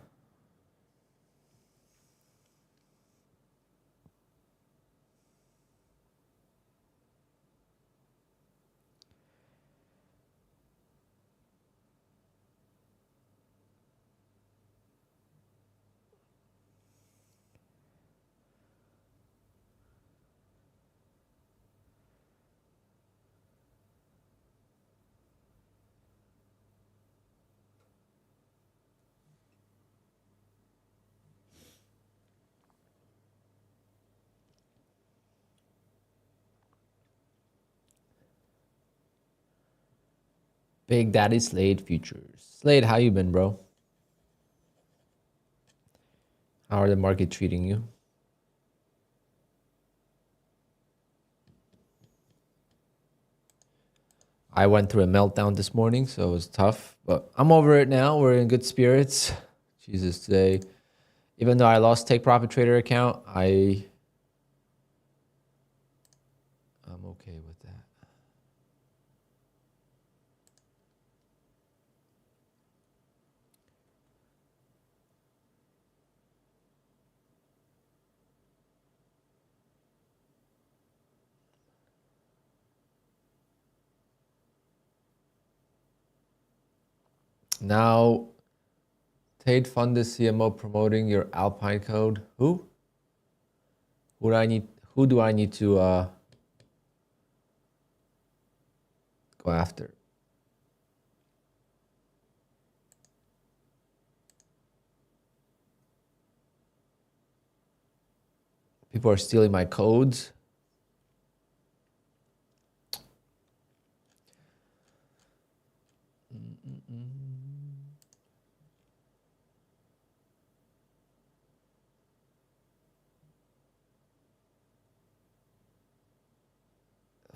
Big Daddy Slade futures. Slade, how you been, bro? How are the market treating you? I went through a meltdown this morning, so it was tough, but I'm over it now. We're in good spirits. Jesus, today, even though I lost Take Profit Trader account, I'm okay with that. Now, Tate Funded CMO promoting your Alpine code. Who? Who do I need? Who do I need to go after? People are stealing my codes.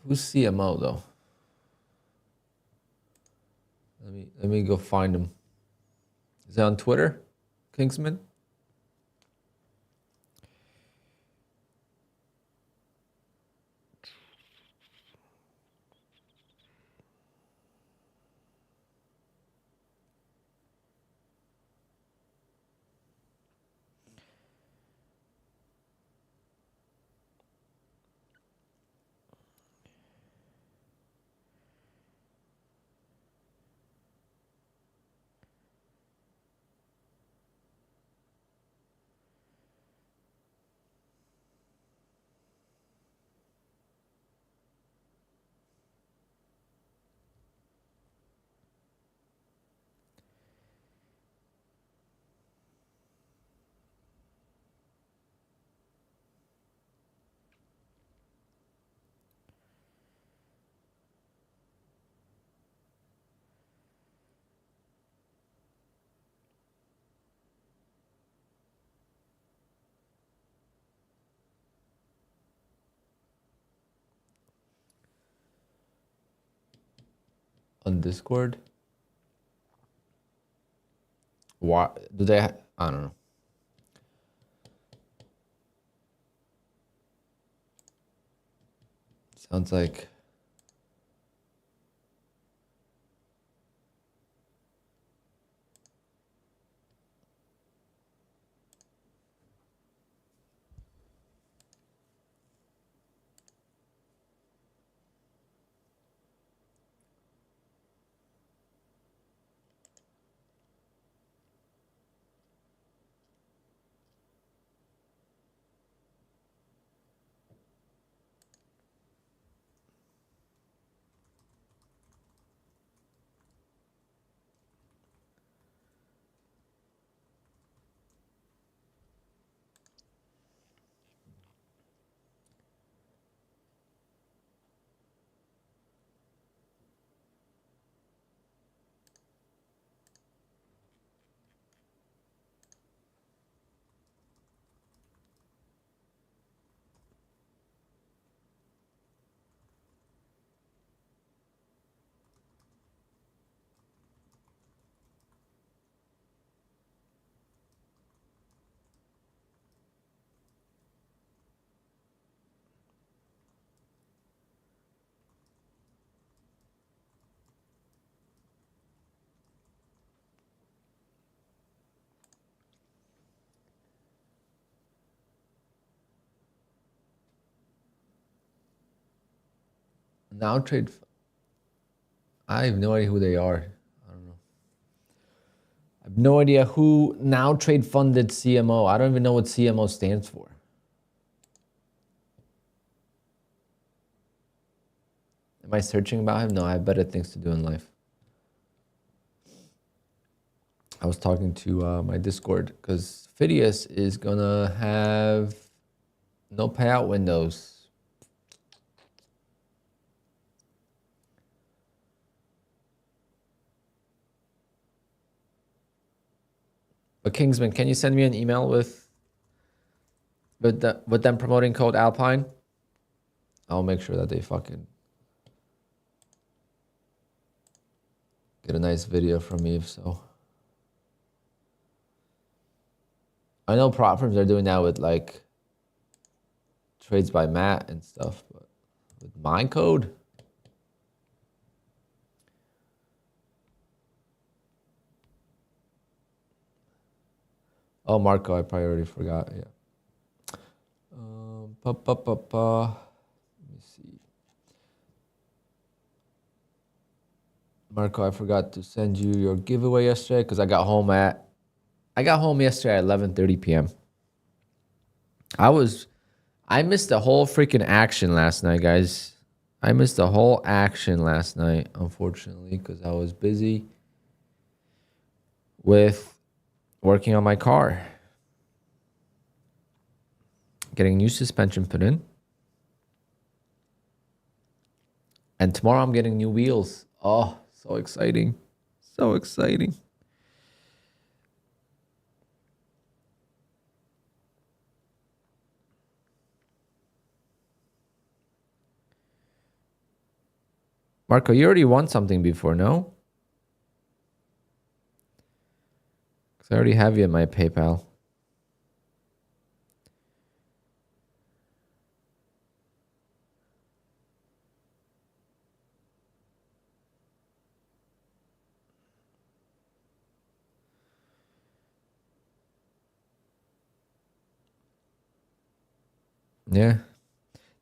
Who's CMO though? Let me go find him. Is it on Twitter, Kingsman? On Discord? Why do they? I don't know. Sounds like now trade. I have no idea who they are. I don't know. I have no idea who now trade funded CMO. I don't even know what CMO stands for. Am I searching about him? No, I have better things to do in life. I was talking to my Discord because Fidius is gonna have no payout windows. But Kingsman, can you send me an email with them promoting code Alpine? I'll make sure that they fucking get a nice video from me if so. I know prop firms are doing that with like trades by Matt and stuff, but with my code? Oh, Marco, I probably already forgot. Yeah. Let me see. Marco, I forgot to send you your giveaway yesterday because I got home yesterday at 11:30 p.m. I was I missed the whole freaking action last night, guys. I missed the whole action last night, unfortunately, because I was busy with working on my car. Getting new suspension put in. And tomorrow I'm getting new wheels. Oh, so exciting. So exciting. Marco, you already won something before, no? Because I already have you in my PayPal. Yeah.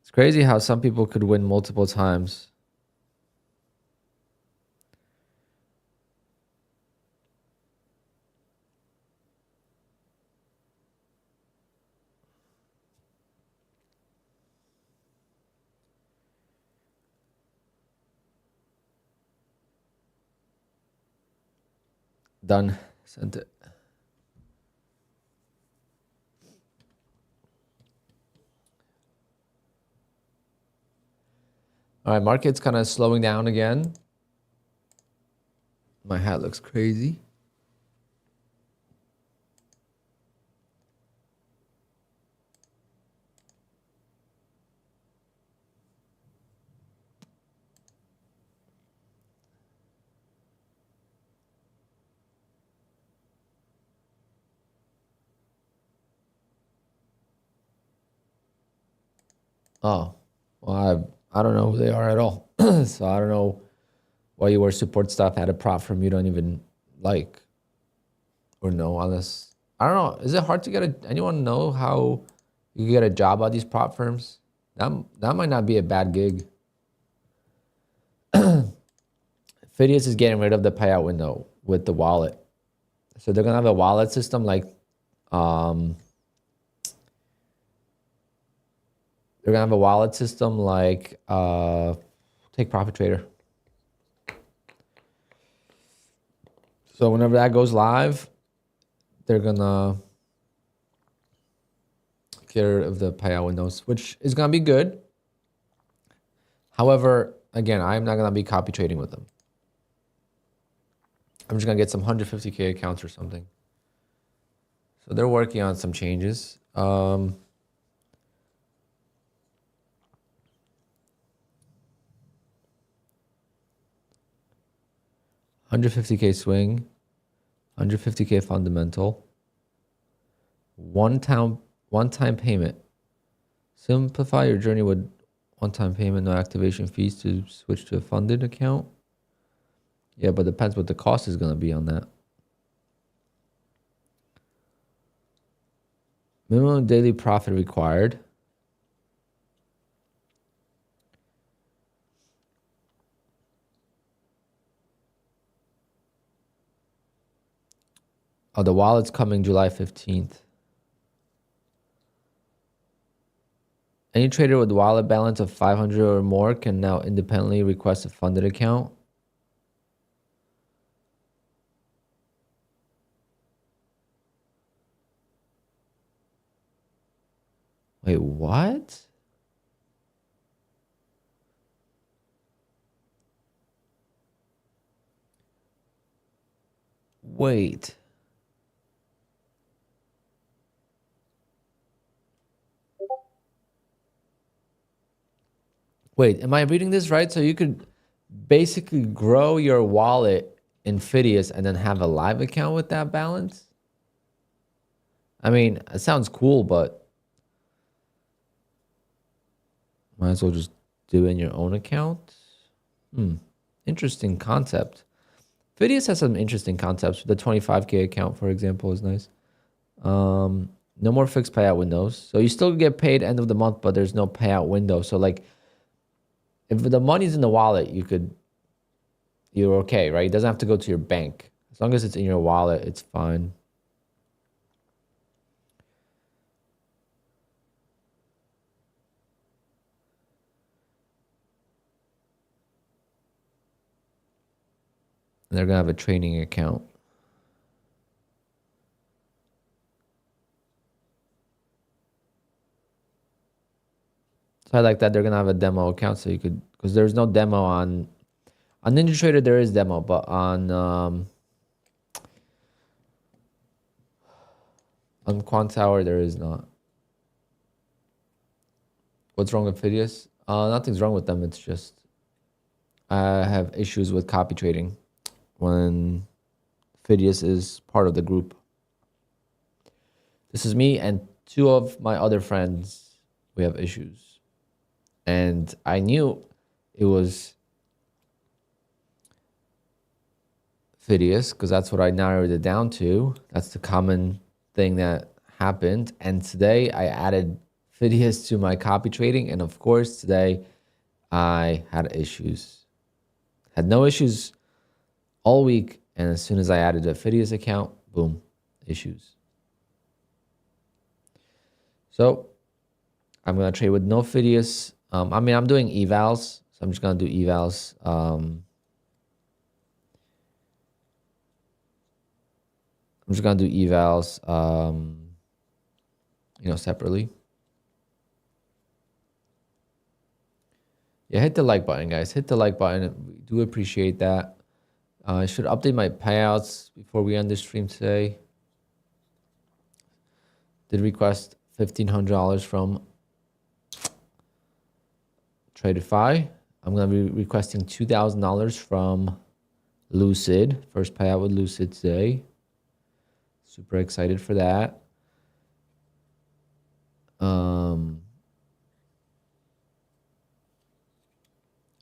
It's crazy how some people could win multiple times. Done. Sent it. All right, market's kind of slowing down again. My hat looks crazy. Oh, well, I don't know who they are at all. So I don't know why you wear support stuff at a prop firm you don't even like or know, unless, I don't know. Is it hard to get anyone know how you can get a job at these prop firms? That might not be a bad gig. Fidius is getting rid of the payout window with the wallet. So they're gonna have a wallet system like they're gonna have a wallet system like TakeProfitTrader. So whenever that goes live, they're gonna get rid of the payout windows, which is gonna be good. However, again, I'm not gonna be copy trading with them. I'm just gonna get some 150K accounts or something. So they're working on some changes. 150K swing, 150K fundamental, one-time payment. Simplify your journey with one-time payment, no activation fees to switch to a funded account. Yeah, but depends what the cost is going to be on that. Minimum daily profit required. Oh, the wallet's coming July 15th. Any trader with wallet balance of 500 or more can now independently request a funded account. Wait, what? Wait. Wait, am I reading this right? So you could basically grow your wallet in Fidius and then have a live account with that balance? I mean, it sounds cool, but might as well just do it in your own account. Interesting concept. Fidius has some interesting concepts. The 25K account, for example, is nice. No more fixed payout windows. So you still get paid end of the month, but there's no payout window. So like if the money's in the wallet, you're okay, right? It doesn't have to go to your bank. As long as it's in your wallet, it's fine. And they're gonna have a training account. So I like that they're gonna have a demo account, so you could, because there's no demo on NinjaTrader. There is demo, but on QUANTOWER there is not. What's wrong with Fidius? Nothing's wrong with them. It's just I have issues with copy trading when Fidius is part of the group. This is me and two of my other friends. We have issues. And I knew it was Fidius because that's what I narrowed it down to. That's the common thing that happened. And today I added Fidius to my copy trading. And of course, today I had issues. Had no issues all week. And as soon as I added a Fidius account, boom, issues. So I'm going to trade with no Fidius. I mean, I'm doing evals. So I'm just going to do evals. I'm just going to do evals, separately. Yeah, hit the like button, guys. Hit the like button. We do appreciate that. I should update my payouts before we end the stream today. Did request $1,500 from Tradeify. I'm going to be requesting $2,000 from Lucid. First payout with Lucid today. Super excited for that.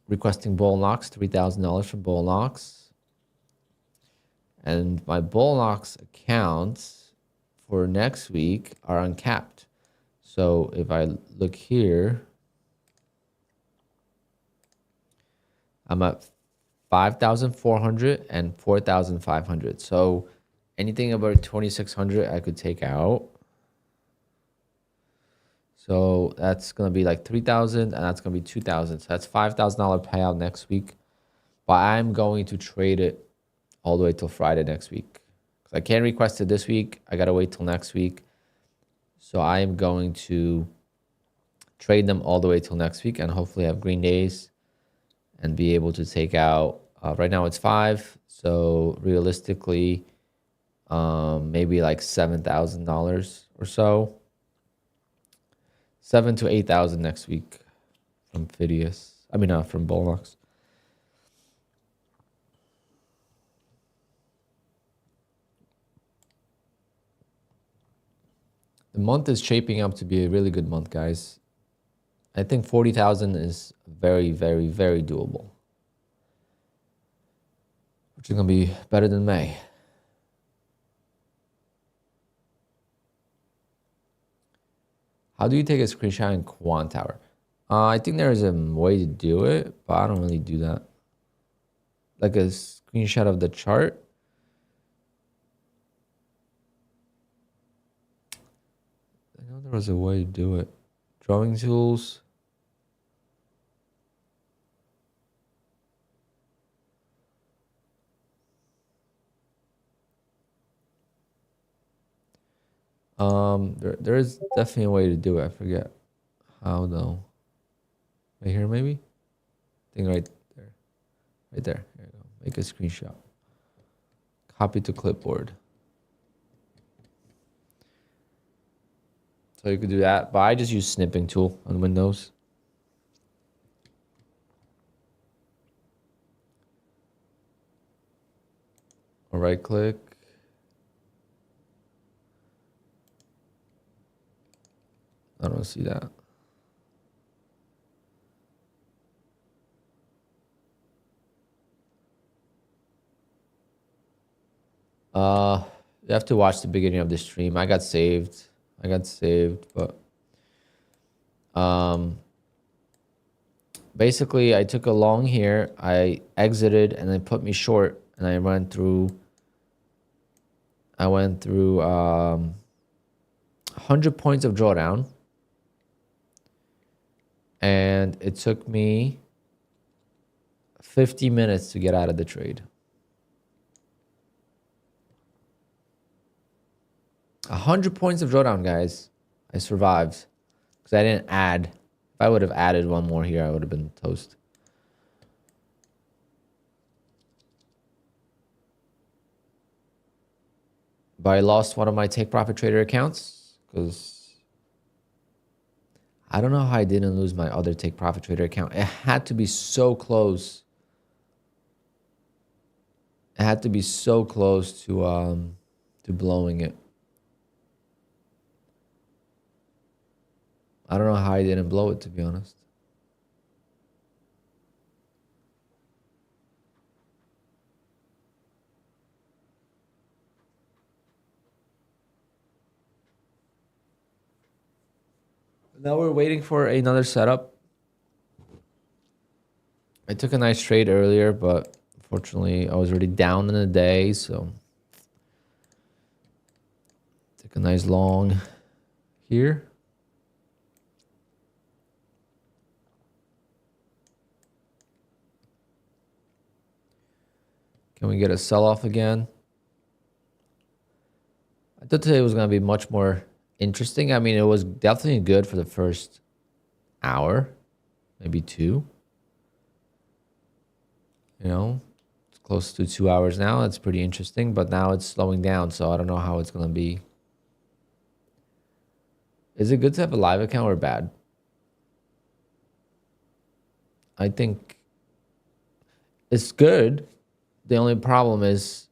Requesting Bull Knox, $3,000 from Bull Knox. And my Bull Knox accounts for next week are uncapped. So if I look here, I'm at 5,400 and 4,500. So anything about 2,600 I could take out. So that's going to be like 3,000 and that's going to be 2,000. So that's $5,000 payout next week. But I'm going to trade it all the way till Friday next week. Because I can't request it this week. I got to wait till next week. So I am going to trade them all the way till next week and hopefully have green days and be able to take out. Right now it's 5. So realistically, maybe like $7,000 or so. 7,000 to 8,000 next week from Fidius. I mean, from Bull Knox. The month is shaping up to be a really good month, guys. I think 40,000 is very, very, very doable. Which is going to be better than May. How do you take a screenshot in QUANTOWER? I think there is a way to do it, but I don't really do that. Like a screenshot of the chart. I know there was a way to do it. Drawing tools. There is definitely a way to do it. I forget how though. Right here, maybe. I think right there. Right there. There you go. Make a screenshot. Copy to clipboard. So you could do that, but I just use snipping tool on Windows. Or right click. I don't see that. You have to watch the beginning of the stream. I got saved, but basically I took a long here, I exited and it put me short and I went through 100 points of drawdown. And it took me 50 minutes to get out of the trade. 100 points of drawdown, guys. I survived because I didn't add. If I would have added one more here, I would have been toast. But I lost one of my Take Profit Trader accounts because I don't know how I didn't lose my other Take Profit Trader account. It had to be so close. It had to be so close to blowing it. I don't know how I didn't blow it, to be honest. Now we're waiting for another setup. I took a nice trade earlier, but unfortunately I was already down in the day, so took a nice long here. Can we get a sell-off again? I thought today was going to be much more interesting. I mean, it was definitely good for the first hour, maybe two. You know, it's close to 2 hours now. That's pretty interesting, but now it's slowing down, so I don't know how it's going to be. Is it good to have a live account or bad? I think it's good. The only problem is,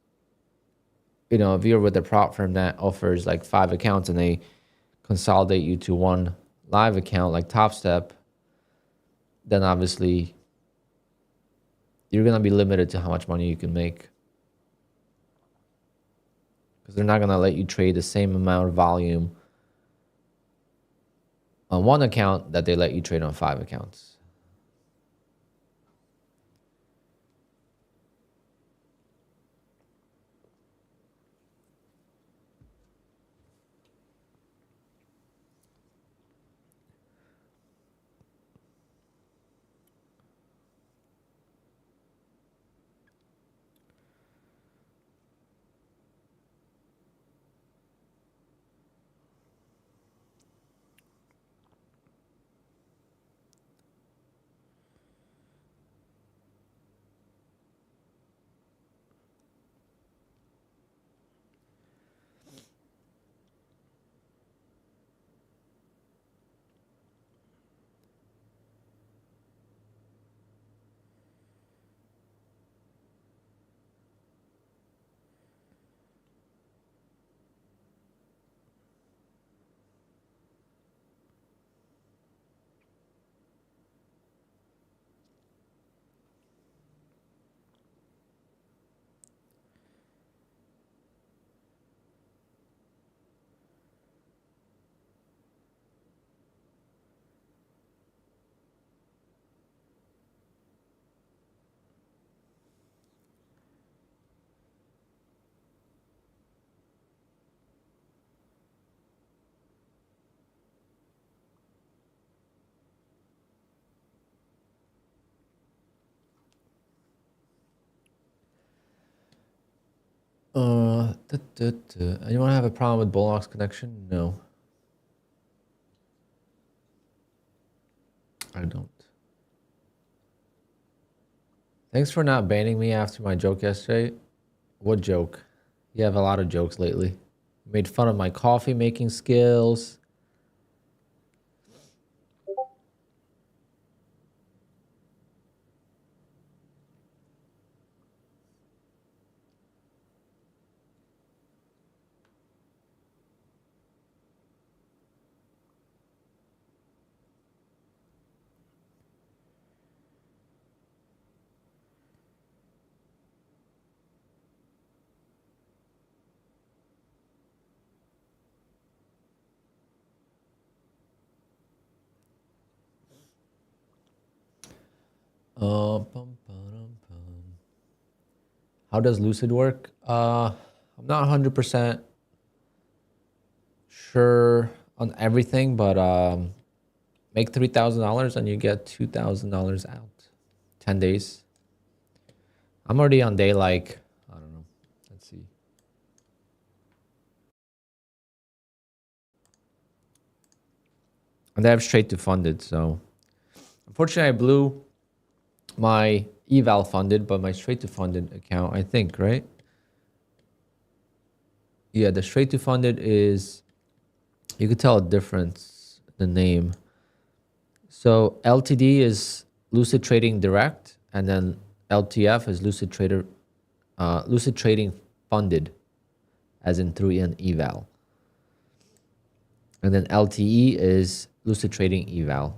you know, if you're with a prop firm that offers like 5 accounts and they consolidate you to one live account like Top Step, then obviously you're going to be limited to how much money you can make. Because they're not going to let you trade the same amount of volume on one account that they let you trade on 5 accounts. Anyone have a problem with Bullnox connection? No. I don't. Thanks for not banning me after my joke yesterday. What joke? You have a lot of jokes lately. You made fun of my coffee making skills. How does Lucid work? I'm not 100% sure on everything, but make $3,000 and you get $2,000 out. 10 days. I'm already on day like And they have straight to funded. So unfortunately, I blew my eval funded, but my straight to funded account, I think, right? Yeah, the straight to funded is, you could tell a difference, the name. So LTD is Lucid Trading Direct, and then LTF is Lucid Trading Funded, as in through an eval. And then LTE is Lucid Trading Eval.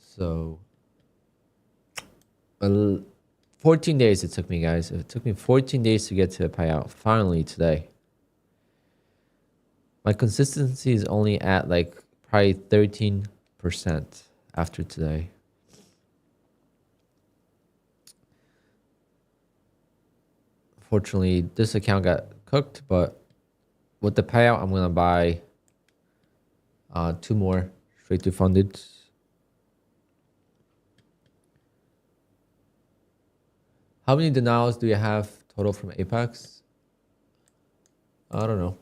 So 14 days it took me, guys. It took me 14 days to get to a payout. Finally today. My consistency is only at like probably 13% after today. Fortunately, this account got cooked, but with the payout, I'm going to buy 2 more straight to funded. How many denials do you have total from Apex? I don't know.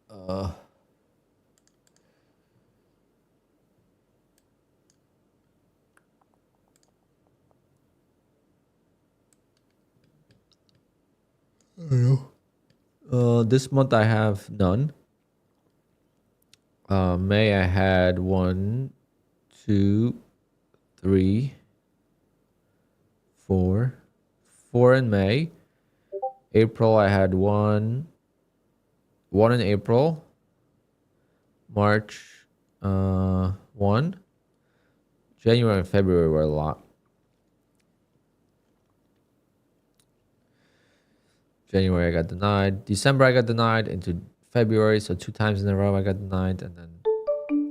I don't know. This month I have none. May I had 1, 2, 3, 4 in May. April I had one in April. March 1. January and February were a lot. January I got denied. December I got denied. Into February, so 2 times in a row I got denied, and then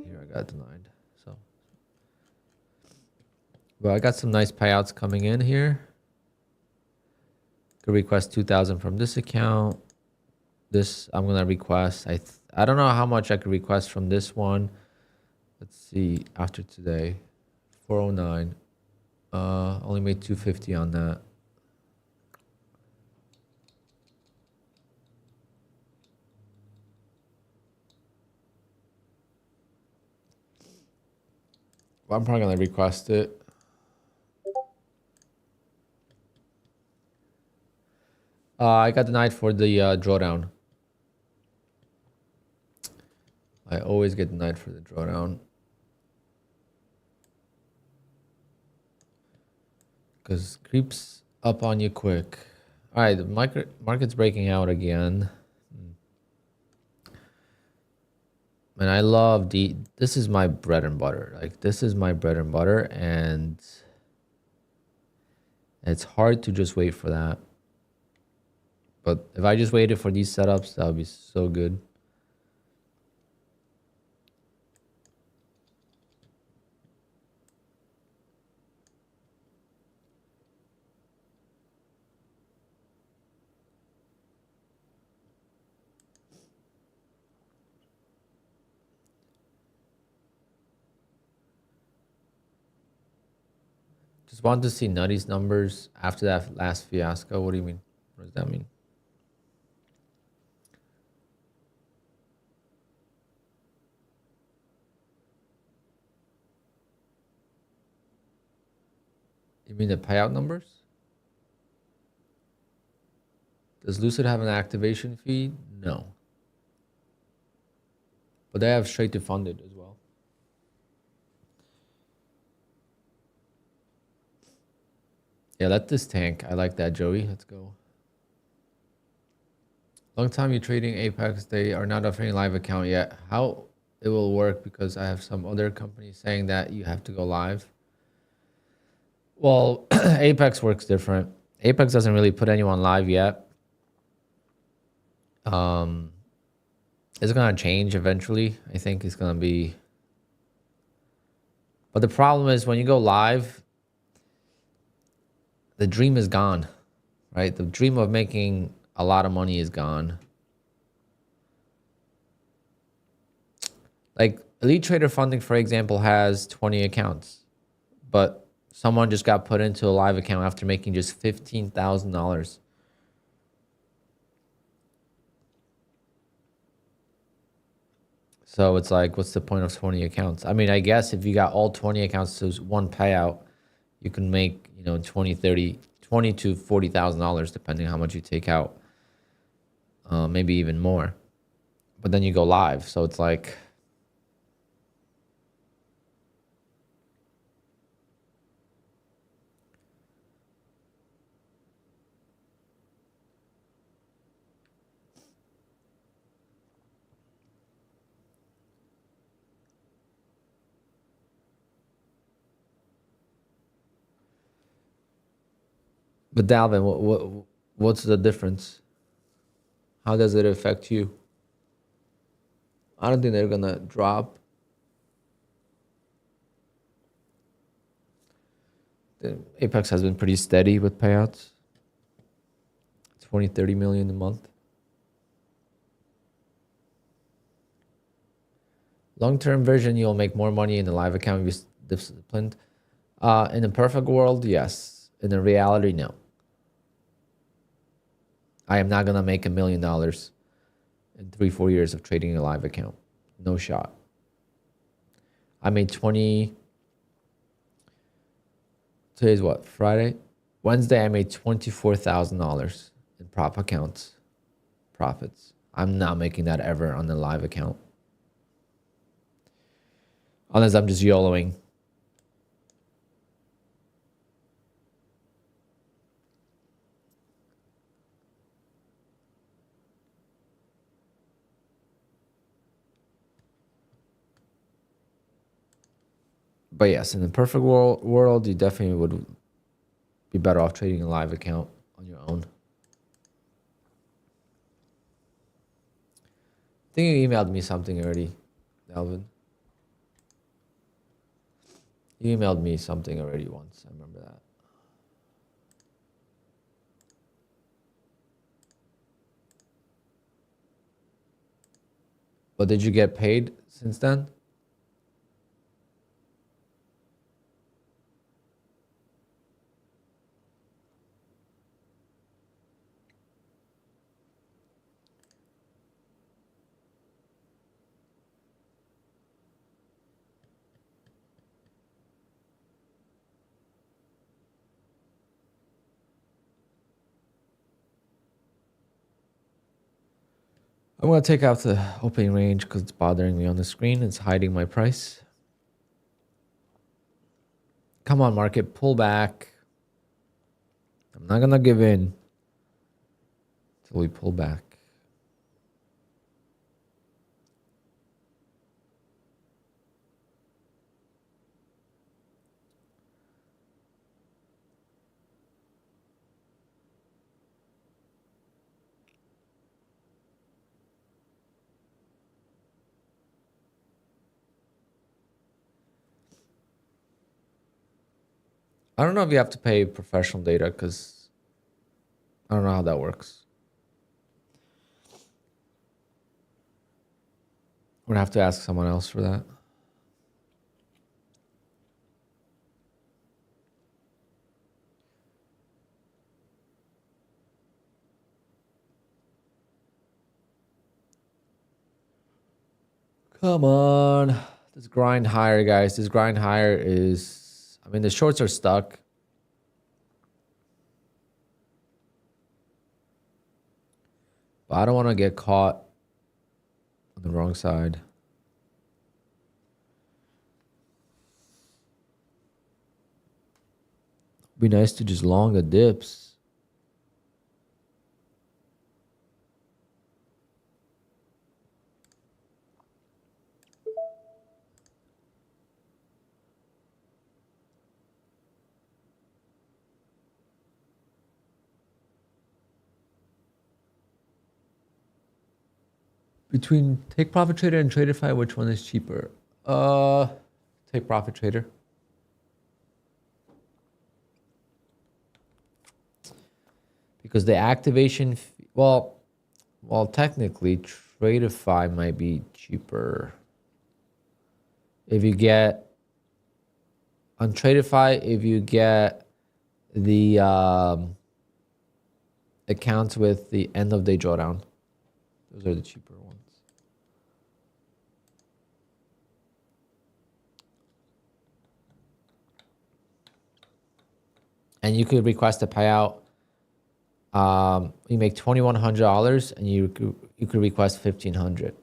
here I got denied. So, well, I got some nice payouts coming in here. Could request 2,000 from this account. This I'm gonna request. I don't know how much I could request from this one. Let's see. After today, 409. Only made 250 on that. Well, I'm probably gonna request it. I got denied for the drawdown. I always get denied for the drawdown. Because creeps up on you quick. All right, the market's breaking out again. And I love this is my bread and butter. Like, this is my bread and butter, and it's hard to just wait for that. But if I just waited for these setups, that would be so good. Just want to see Nutty's numbers after that last fiasco. What do you mean? What does that mean? You mean the payout numbers? Does Lucid have an activation fee? No. But they have straight to funded as well. Yeah, let this tank. I like that, Joey. Let's go. Long time you trading Apex. They are not offering live account yet. How it will work, because I have some other companies saying that you have to go live. Well, Apex works different. Apex doesn't really put anyone live yet. It's gonna change eventually. I think it's gonna be. But the problem is, when you go live, the dream is gone, right? The dream of making a lot of money is gone. Like Elite Trader Funding, for example, has 20 accounts, but someone just got put into a live account after making just $15,000. So it's like, what's the point of 20 accounts? I mean, I guess if you got all 20 accounts to one payout, you can make, you know, 20, 30, 20 to $40,000, depending how much you take out. Maybe even more. But then you go live. So it's like, but Dalvin, what's the difference? How does it affect you? I don't think they're gonna drop. The Apex has been pretty steady with payouts. 20, 30 million a month. Long-term version, you'll make more money in the live account if you're disciplined. In a perfect world, yes. In the reality, no. I am not gonna make $1 million in 3-4 years of trading a live account. No shot. I made 20. Today's what? Friday? Wednesday, I made $24,000 in prop accounts profits. I'm not making that ever on the live account. Unless I'm just YOLOing. But yes, in the perfect world, you definitely would be better off trading a live account on your own. I think you emailed me something already, Alvin. You emailed me something already once. I remember that. But did you get paid since then? I'm going to take out the opening range because it's bothering me on the screen. It's hiding my price. Come on, market, pull back. I'm not going to give in until we pull back. I don't know if you have to pay professional data because I don't know how that works. We're going to have to ask someone else for that. Come on. This grind higher, guys. This grind higher is... I mean, the shorts are stuck. But I don't want to get caught on the wrong side. Be nice to just long the dips. Between Take Profit Trader and Traderify, which one is cheaper? Take Profit Trader. Because the activation, well, technically Traderify might be cheaper. If you get on Traderify, if you get the accounts with the end of day drawdown, those are the cheaper ones. and you could request a payout. You make $2,100 and you could request $1,500.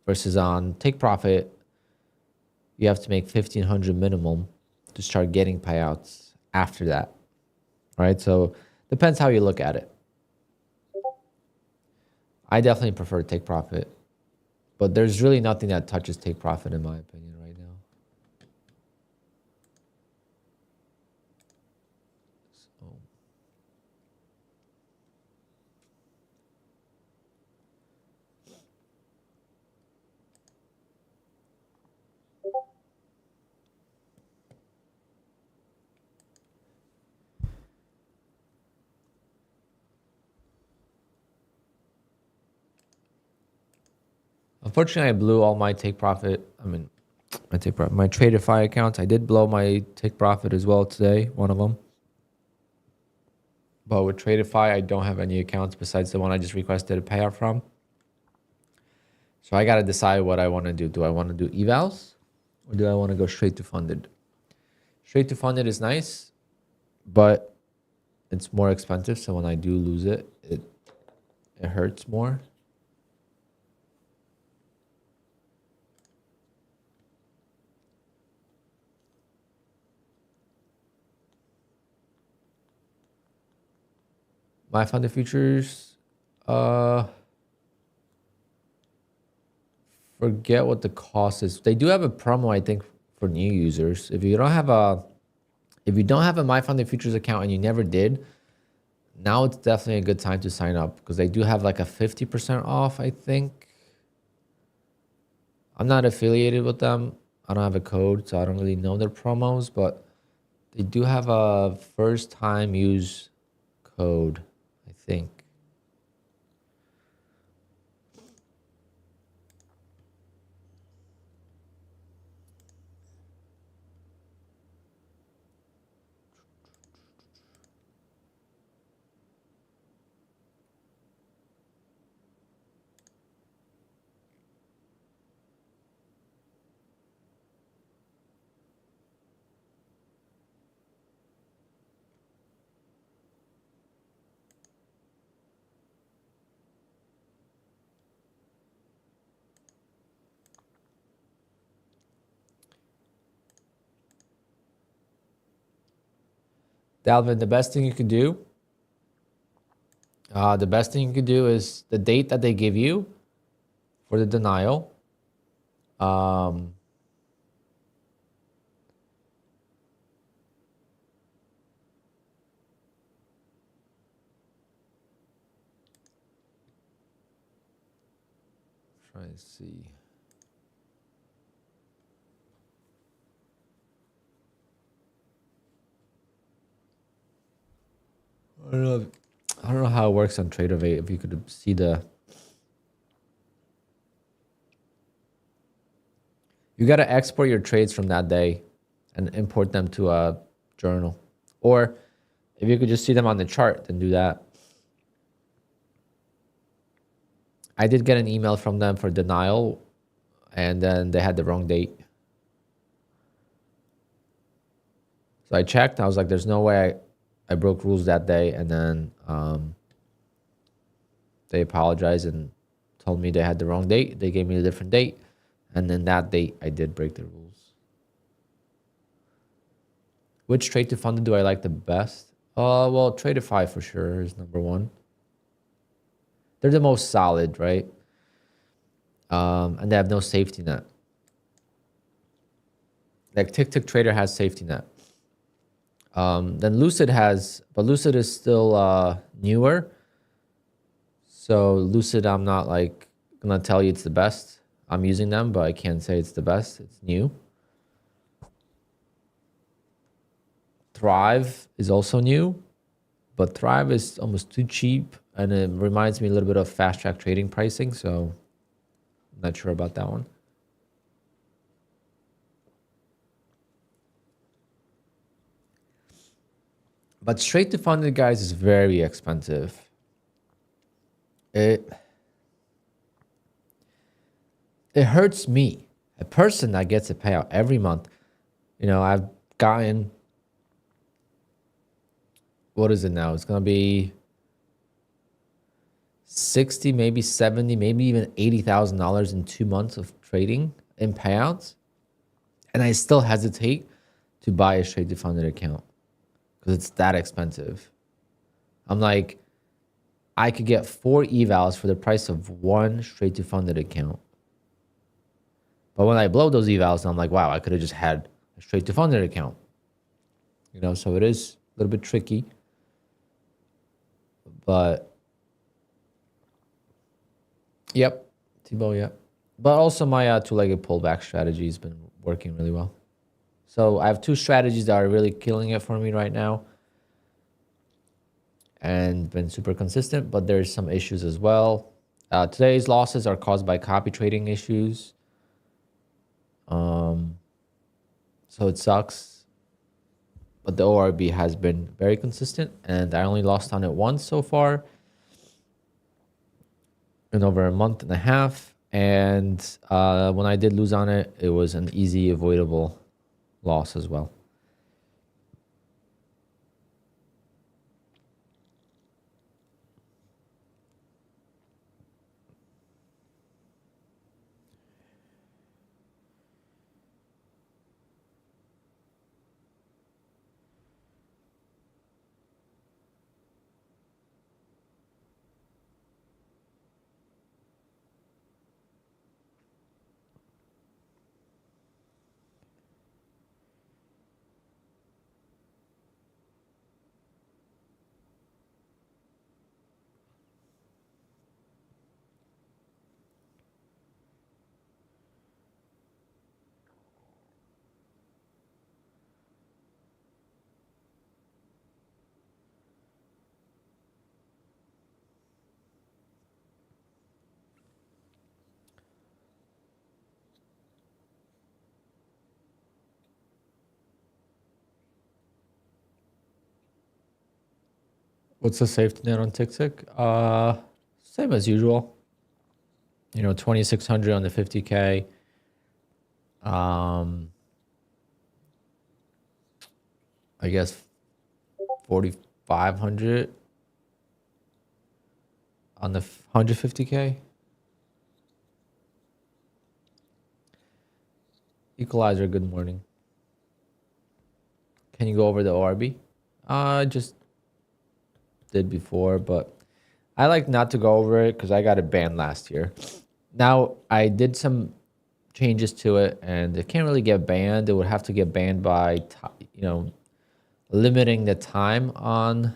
Versus on Take Profit, you have to make $1,500 minimum to start getting payouts after that, right? So depends how you look at it. I definitely prefer Take Profit, but there's really nothing that touches Take Profit in my opinion right now. So. Unfortunately, I blew all my Take Profit. My Tradeify accounts. I did blow my Take Profit as well today, one of them. But with Tradeify, I don't have any accounts besides the one I just requested a payout from. So I got to decide what I want to do. Do I want to do evals or do I want to go straight to funded? Straight to funded is nice, but it's more expensive. So when I do lose it, it hurts more. My funded futures, forget what the cost is. They do have a promo, I think, for new users. If you don't have a My Funded Futures account and you never did, now it's definitely a good time to sign up because they do have like a 50% off, I think. I'm not affiliated with them. I don't have a code, so I don't really know their promos, but they do have a first time use code, I think. Dalvin, the best thing you could do is the date that they give you for the denial. Try to see. I don't know how it works on Tradeovate. If you could see you got to export your trades from that day and import them to a journal. Or if you could just see them on the chart, then do that. I did get an email from them for denial, and then they had the wrong date. So I checked. I was like, there's no way I broke rules that day. And then they apologized and told me they had the wrong date. They gave me a different date. And then that date, I did break the rules. Which trade to funded do I like the best? Well, Tradeify for sure is number one. They're the most solid, right? And they have no safety net. Like Tick Trader has safety net. Then Lucid has, but Lucid is still newer. So Lucid, I'm not like gonna tell you it's the best. I'm using them, but I can't say it's the best. It's new. Thrive is also new, but Thrive is almost too cheap, and it reminds me a little bit of fast track trading pricing. So I'm not sure about that one. But straight to funded, guys, is very expensive. It hurts me, a person that gets a payout every month. You know, I've gotten what is it now? It's gonna be 60, maybe 70, maybe even $80,000 in 2 months of trading in payouts. And I still hesitate to buy a straight to funded account because it's that expensive. I'm like, I could get 4 evals for the price of 1 straight to funded account. But when I blow those evals, I'm like, wow, I could have just had a straight to funded account. You know, so it is a little bit tricky. But yep, Thibaut, yep. But also my two-legged pullback strategy has been working really well. So I have 2 strategies that are really killing it for me right now and been super consistent, but there's some issues as well. Today's losses are caused by copy trading issues. So it sucks. But the ORB has been very consistent, and I only lost on it once so far in over a month and a half. And when I did lose on it, it was an easy, avoidable loss as well. What's the safety net on TickTick? Same as usual. You know, 2,600 on the 50K. I guess 4,500 on the 150K. Equalizer, good morning. Can you go over the ORB? I just did before, but I like not to go over it because I got it banned last year. Now, I did some changes to it, and it can't really get banned. It would have to get banned by, you know, limiting the time on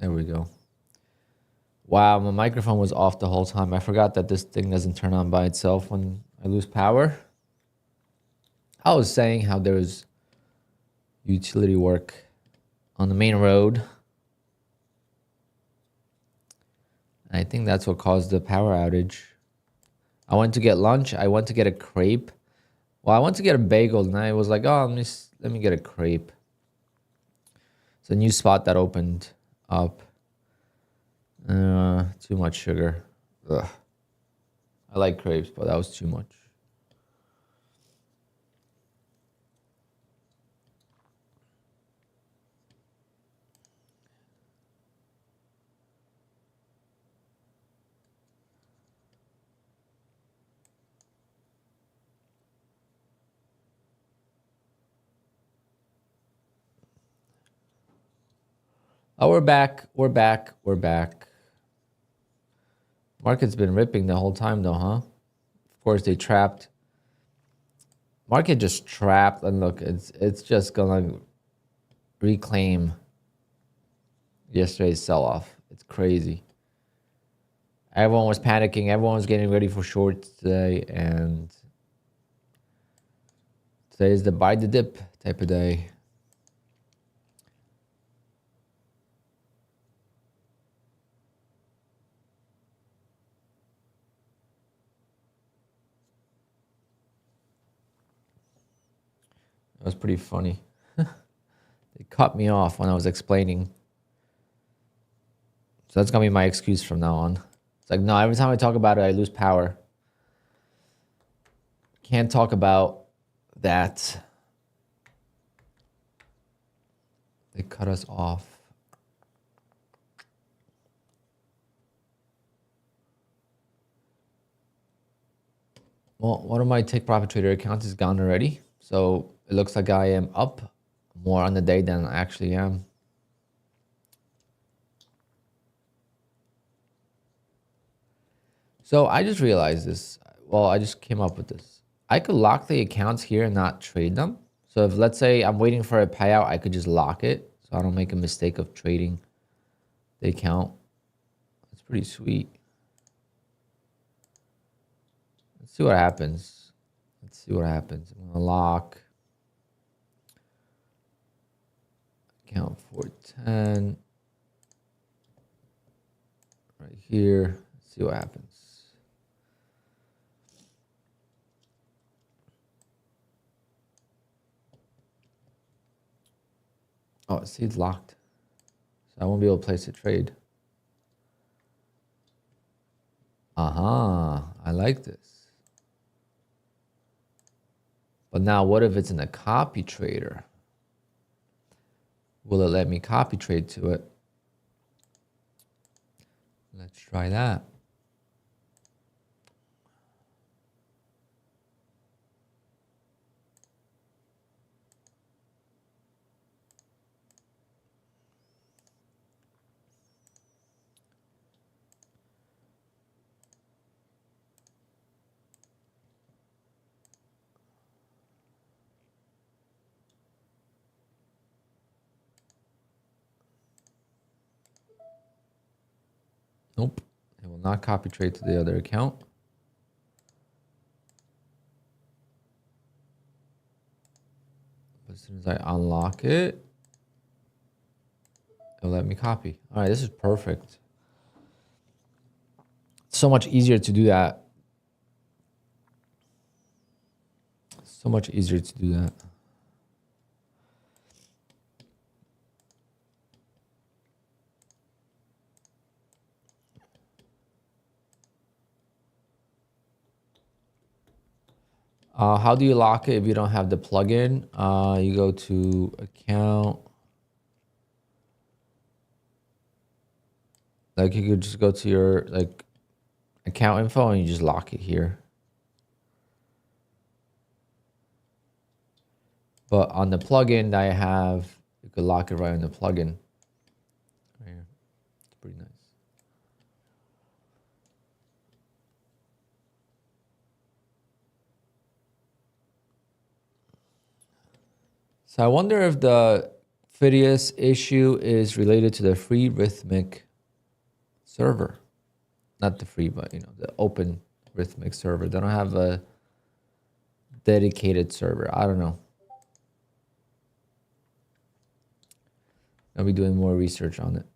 There we go. Wow, my microphone was off the whole time. I forgot that this thing doesn't turn on by itself when I lose power. I was saying how there's utility work on the main road. I think that's what caused the power outage. I went to get lunch. I went to get a crepe. Well, I went to get a bagel, and I was like, oh, let me get a crepe. It's a new spot that opened up. Too much sugar. Ugh. I like crepes, but that was too much. Oh, we're back. We're back. We're back. Market's been ripping the whole time though, huh? Of course, they trapped. Market just trapped, and look, it's just gonna reclaim yesterday's sell-off. It's crazy. Everyone was panicking. Everyone was getting ready for shorts today, and today is the buy the dip type of day. That was pretty funny. They cut me off when I was explaining. So that's going to be my excuse from now on. It's like, no, every time I talk about it, I lose power. Can't talk about that. They cut us off. Well, one of my Take Profit Trader accounts is gone already. So it looks like I am up more on the day than I actually am. So I just realized this. Well, I just came up with this. I could lock the accounts here and not trade them. So if, let's say, I'm waiting for a payout, I could just lock it so I don't make a mistake of trading the account. That's pretty sweet. Let's see what happens. Let's see what happens. I'm gonna lock account 410 right here. Let's see what happens. Oh, see, it's locked. So I won't be able to place a trade. Uh-huh. I like this. But now what if it's in a copy trader? Will it let me copy trade to it? Let's try that. Nope. It will not copy trade to the other account. But as soon as I unlock it, it'll let me copy. All right, this is perfect. It's so much easier to do that. So much easier to do that. How do you lock it if you don't have the plugin? You go to account. Like you could just go to your like account info and you just lock it here. But on the plugin that I have, you could lock it right on the plugin. Right here. It's pretty nice. So I wonder if the Fidius issue is related to the free Rhythmic server. Not the free, but you know, the open Rhythmic server. They don't have a dedicated server. I don't know. I'll be doing more research on it.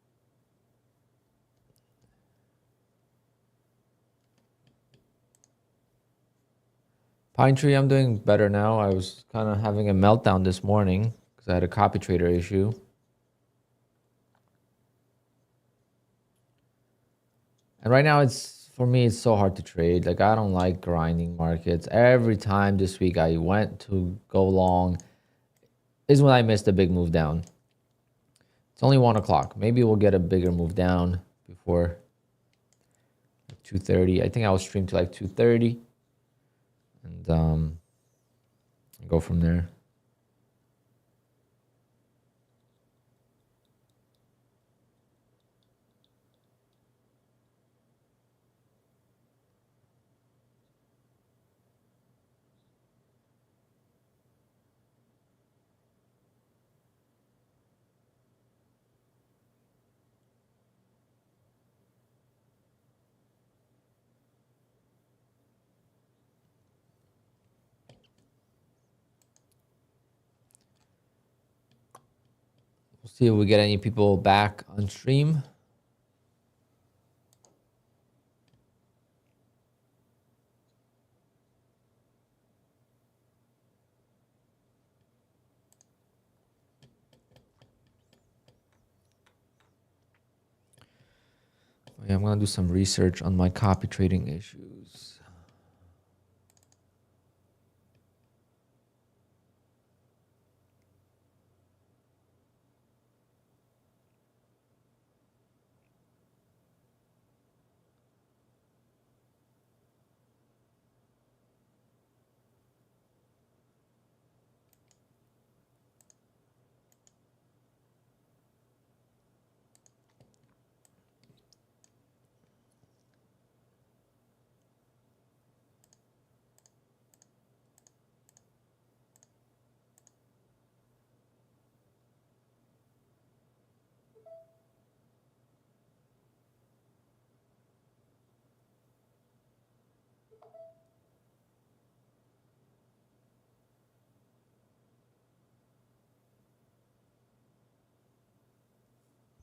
Pine Tree, I'm doing better now. I was kind of having a meltdown this morning because I had a copy trader issue. And right now, for me, it's so hard to trade. Like, I don't like grinding markets. Every time this week I went to go long is when I missed a big move down. It's only 1 o'clock. Maybe we'll get a bigger move down before 2:30. I think I'll stream to like 2:30 and go from there. We'll see if we get any people back on stream. Yeah, I'm gonna do some research on my copy trading issues.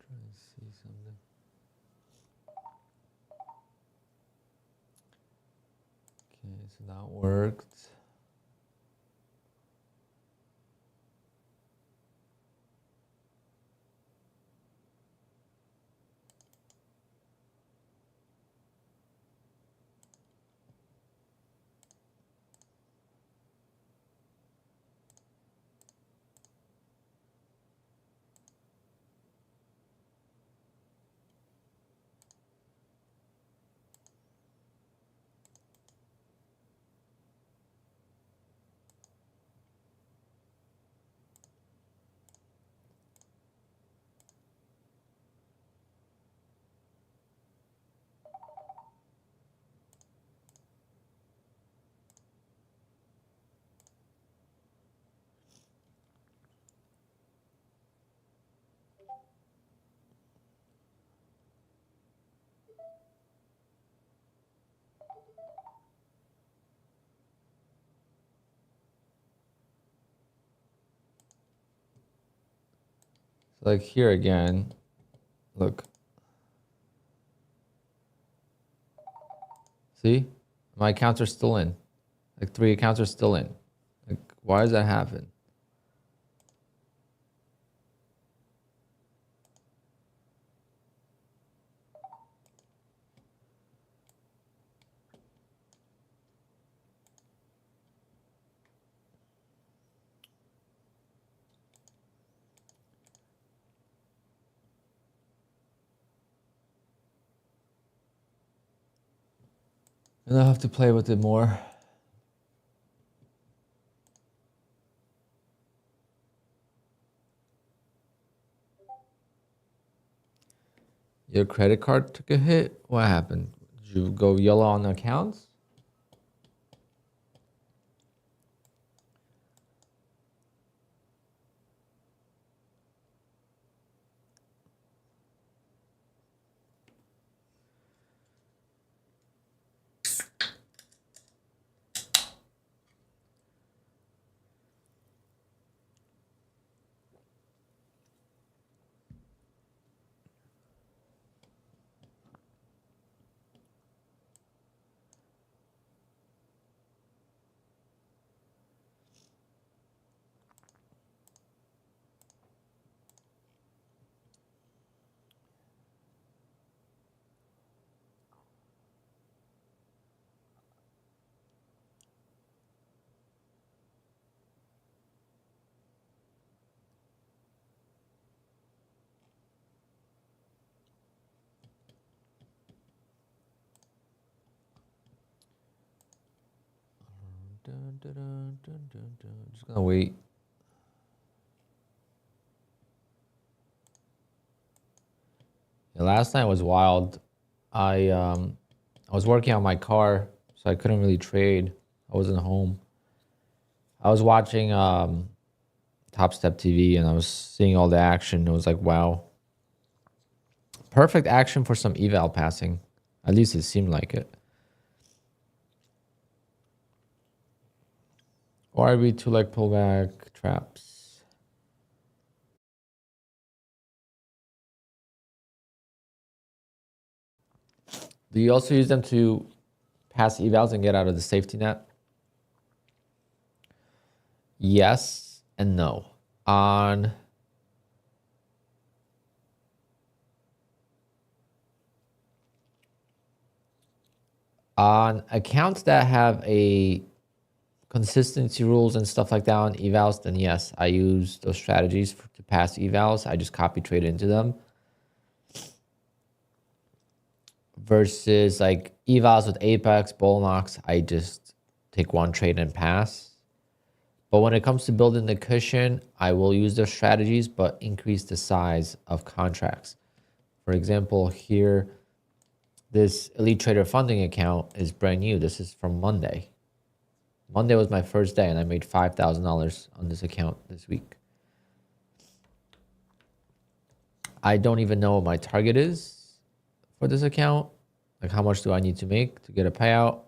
Trying to see something. Okay, so that worked. So like here again, look. See? My accounts are still in. Like 3 accounts are still in. Like, why does that happen? And I'll have to play with it more. Your credit card took a hit? What happened? Did you go yellow on the accounts? Just gonna wait. Yeah, last night was wild. I was working on my car, so I couldn't really trade. I wasn't home. I was watching Top Step TV, and I was seeing all the action. It was like, wow. Perfect action for some eval passing. At least it seemed like it. Or RB 2-leg pullback traps. Do you also use them to pass evals and get out of the safety net? Yes and no. On accounts that have a consistency rules and stuff like that on evals, then yes, I use those strategies to pass evals. I just copy trade into them. Versus like evals with Apex, Bull Knox, I just take one trade and pass. But when it comes to building the cushion, I will use those strategies, but increase the size of contracts. For example, here, this Elite Trader funding account is brand new. This is from Monday. Monday was my first day, and I made $5,000 on this account this week. I don't even know what my target is for this account. Like, how much do I need to make to get a payout?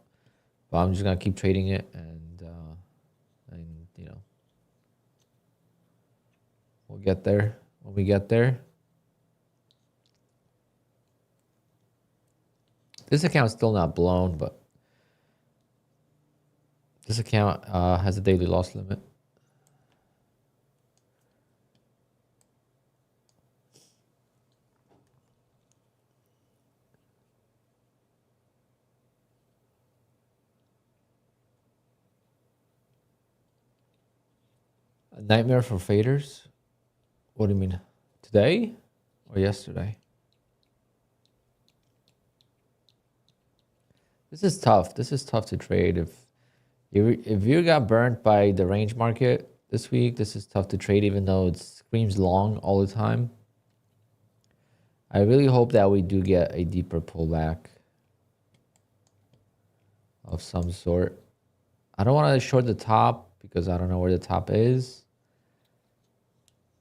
But I'm just gonna keep trading it, and you know, we'll get there when we get there. This account's still not blown, but this account has a daily loss limit. A nightmare for faders? What do you mean? Today or yesterday? This is tough. This is tough to trade. If you got burnt by the range market this week, this is tough to trade, even though it screams long all the time. I really hope that we do get a deeper pullback of some sort. I don't want to short the top because I don't know where the top is.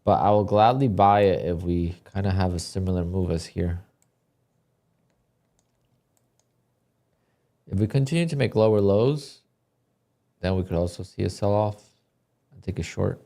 But I will gladly buy it if we kind of have a similar move as here. If we continue to make lower lows, then we could also see a sell-off and take a short.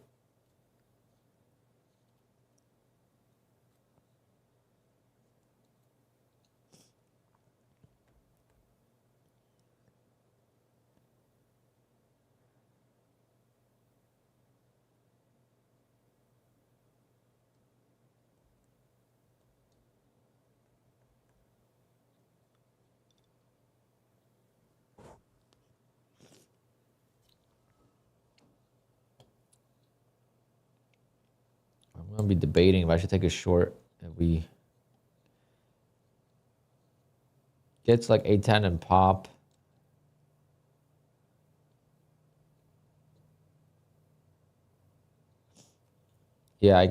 I'm going to be debating if I should take a short if we get to like 810 and pop. Yeah,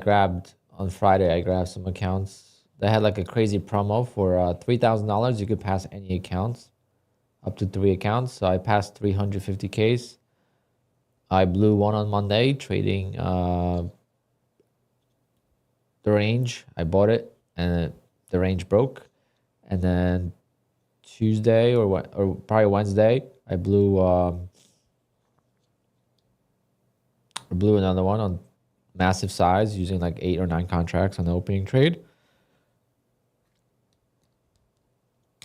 on Friday, I grabbed some accounts. They had like a crazy promo for $3,000. You could pass any accounts, up to 3 accounts. So I passed 350Ks. I blew one on Monday trading the range. I bought it and the range broke. And then Tuesday or probably Wednesday, I blew another one on massive size using like 8 or 9 contracts on the opening trade.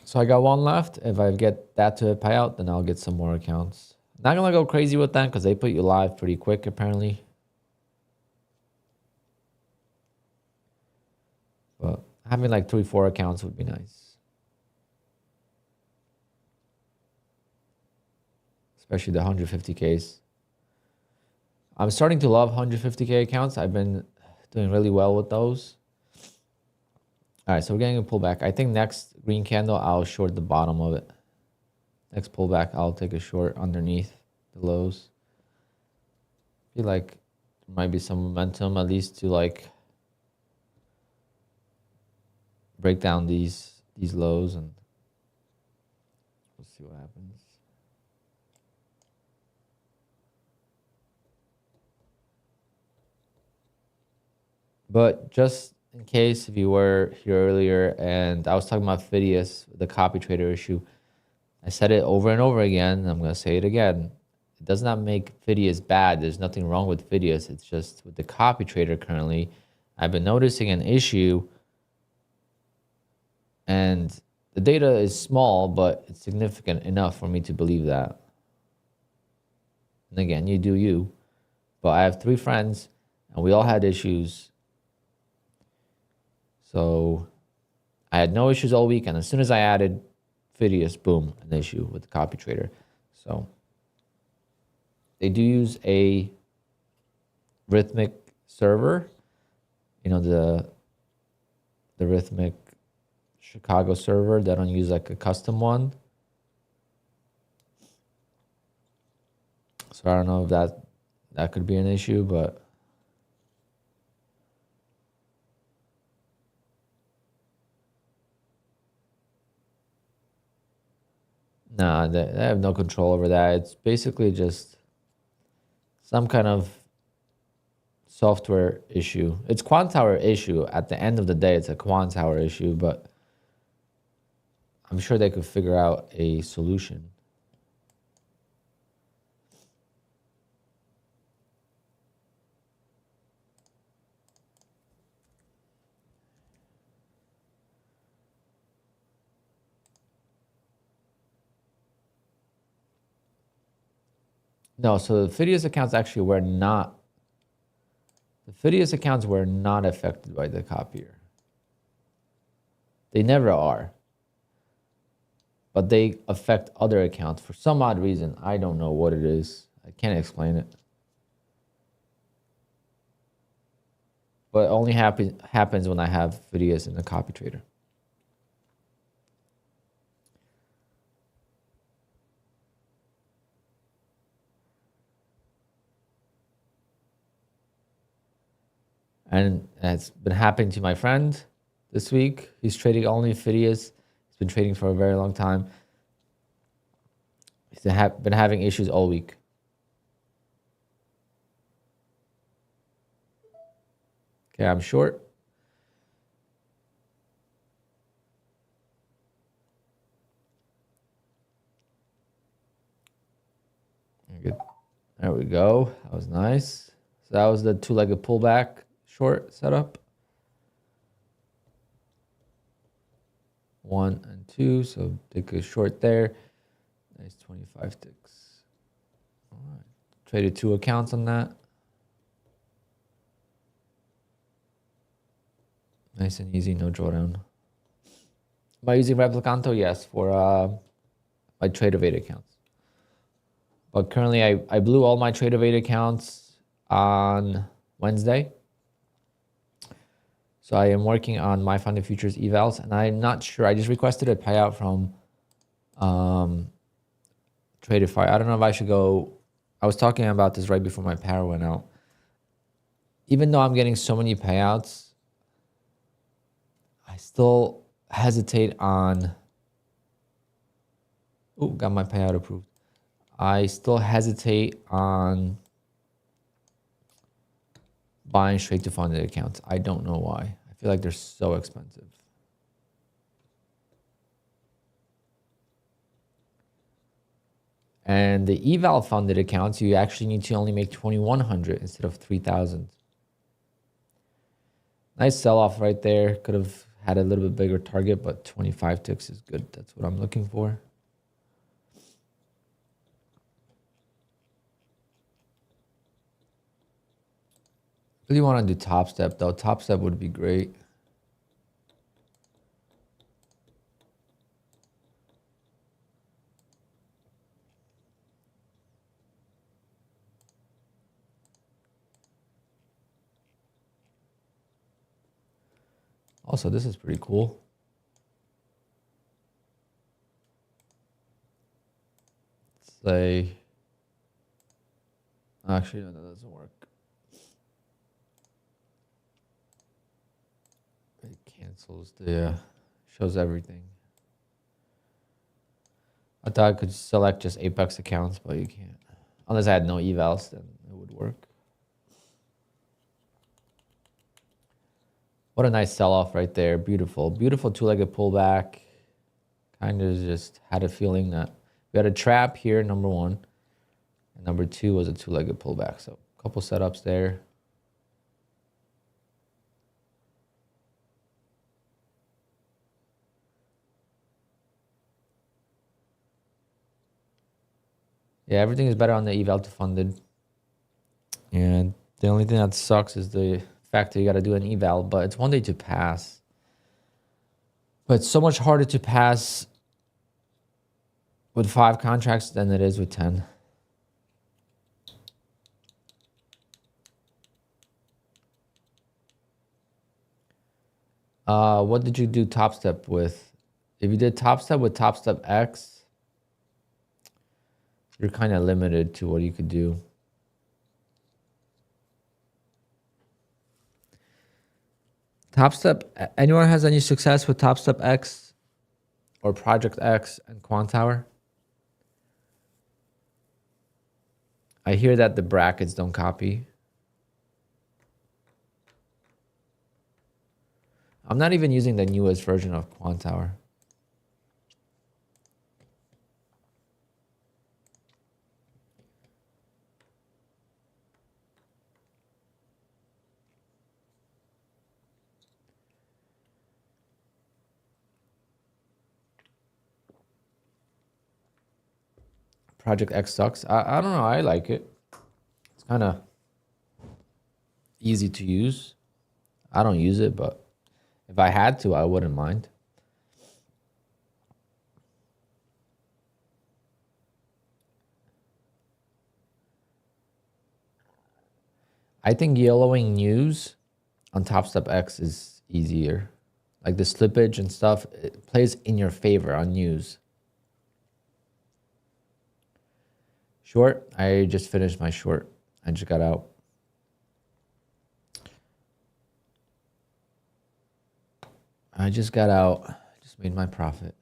So I got one left. If I get that to a payout, then I'll get some more accounts. Not gonna go crazy with them because they put you live pretty quick apparently. But having like 3-4 accounts would be nice. Especially the 150Ks. I'm starting to love 150K accounts. I've been doing really well with those. All right, so we're getting a pullback. I think next green candle, I'll short the bottom of it. Next pullback, I'll take a short underneath the lows. feel like there might be some momentum at least to like break down these lows, and we'll see what happens. But just in case if you were here earlier and I was talking about Fidius, the copy trader issue, I said it over and over again, and I'm going to say it again. It does not make Fidius bad. There's nothing wrong with Fidius. It's just with the copy trader currently, I've been noticing an issue, and the data is small, but it's significant enough for me to believe that. And again, you do you. But I have 3 friends, and we all had issues. So I had no issues all week, and as soon as I added Fidius, boom, an issue with the copy trader. So they do use a Rhythmic server, you know, the Rhythmic Chicago server. They don't use like a custom one. So I don't know if that could be an issue, but nah, they have no control over that. It's basically just some kind of software issue. It's QUANTOWER issue. At the end of the day, it's a QUANTOWER issue, but I'm sure they could figure out a solution. No, so the Fidius accounts actually were not. The Fidius accounts were not affected by the copier. They never are. But they affect other accounts for some odd reason. I don't know what it is. I can't explain it. But it only happens when I have Fidius in the copy trader. And it's been happening to my friend this week. He's trading only Fidius. He's been trading for a very long time. He's been having issues all week. Okay, I'm short. Good. There we go. That was nice. So that was the 2-legged pullback short setup. 1 and 2. So take a short there. Nice 25 ticks. All right. Traded 2 accounts on that. Nice and easy, no drawdown. Am I using Replicanto? Yes, for my TradeOvate accounts. But currently, I blew all my TradeOvate accounts on Wednesday. So I am working on my funded futures evals, and I'm not sure. I just requested a payout from Tradify. I don't know if I should go. I was talking about this right before my power went out. Even though I'm getting so many payouts, I still hesitate on. Oh, got my payout approved. I still hesitate on buying straight to funded accounts. I don't know why. I feel like they're so expensive. And the eval funded accounts, you actually need to only make 2,100 instead of 3,000. Nice sell-off right there. Could have had a little bit bigger target, but 25 ticks is good. That's what I'm looking for. Really want to do top step though. Top step would be great. Also, this is pretty cool. Let's say Actually, no, that doesn't work. It cancels the, shows everything. I thought I could select just Apex accounts, but you can't. Unless I had no evals, then it would work. What a nice sell-off right there. Beautiful. Beautiful two-legged pullback. Kind of just had a feeling that we had a trap here, number one. And number two was a two-legged pullback. So a couple setups there. Yeah, everything is better on the eval to funded. And the only thing that sucks is the fact that you got to do an eval, but it's one day to pass. But it's so much harder to pass with 5 contracts than it is with 10. What did you do top step with? If you did top step with top step X, you're kind of limited to what you could do. Top step, anyone has any success with top step X or project X and QUANTOWER? I hear that the brackets don't copy. I'm not even using the newest version of QUANTOWER. Project X sucks. I don't know. I like it. It's kind of easy to use. I don't use it, but if I had to, I wouldn't mind. I think yellowing news on Top Step X is easier. Like the slippage and stuff, it plays in your favor on news. Short, I just finished my short. I just got out. I just got out. Just made my profit.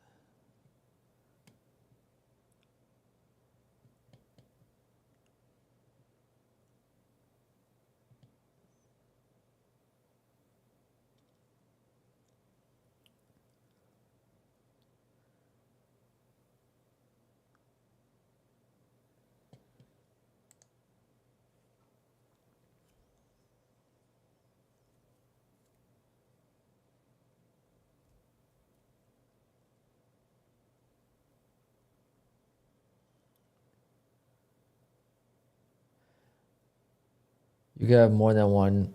You can have more than one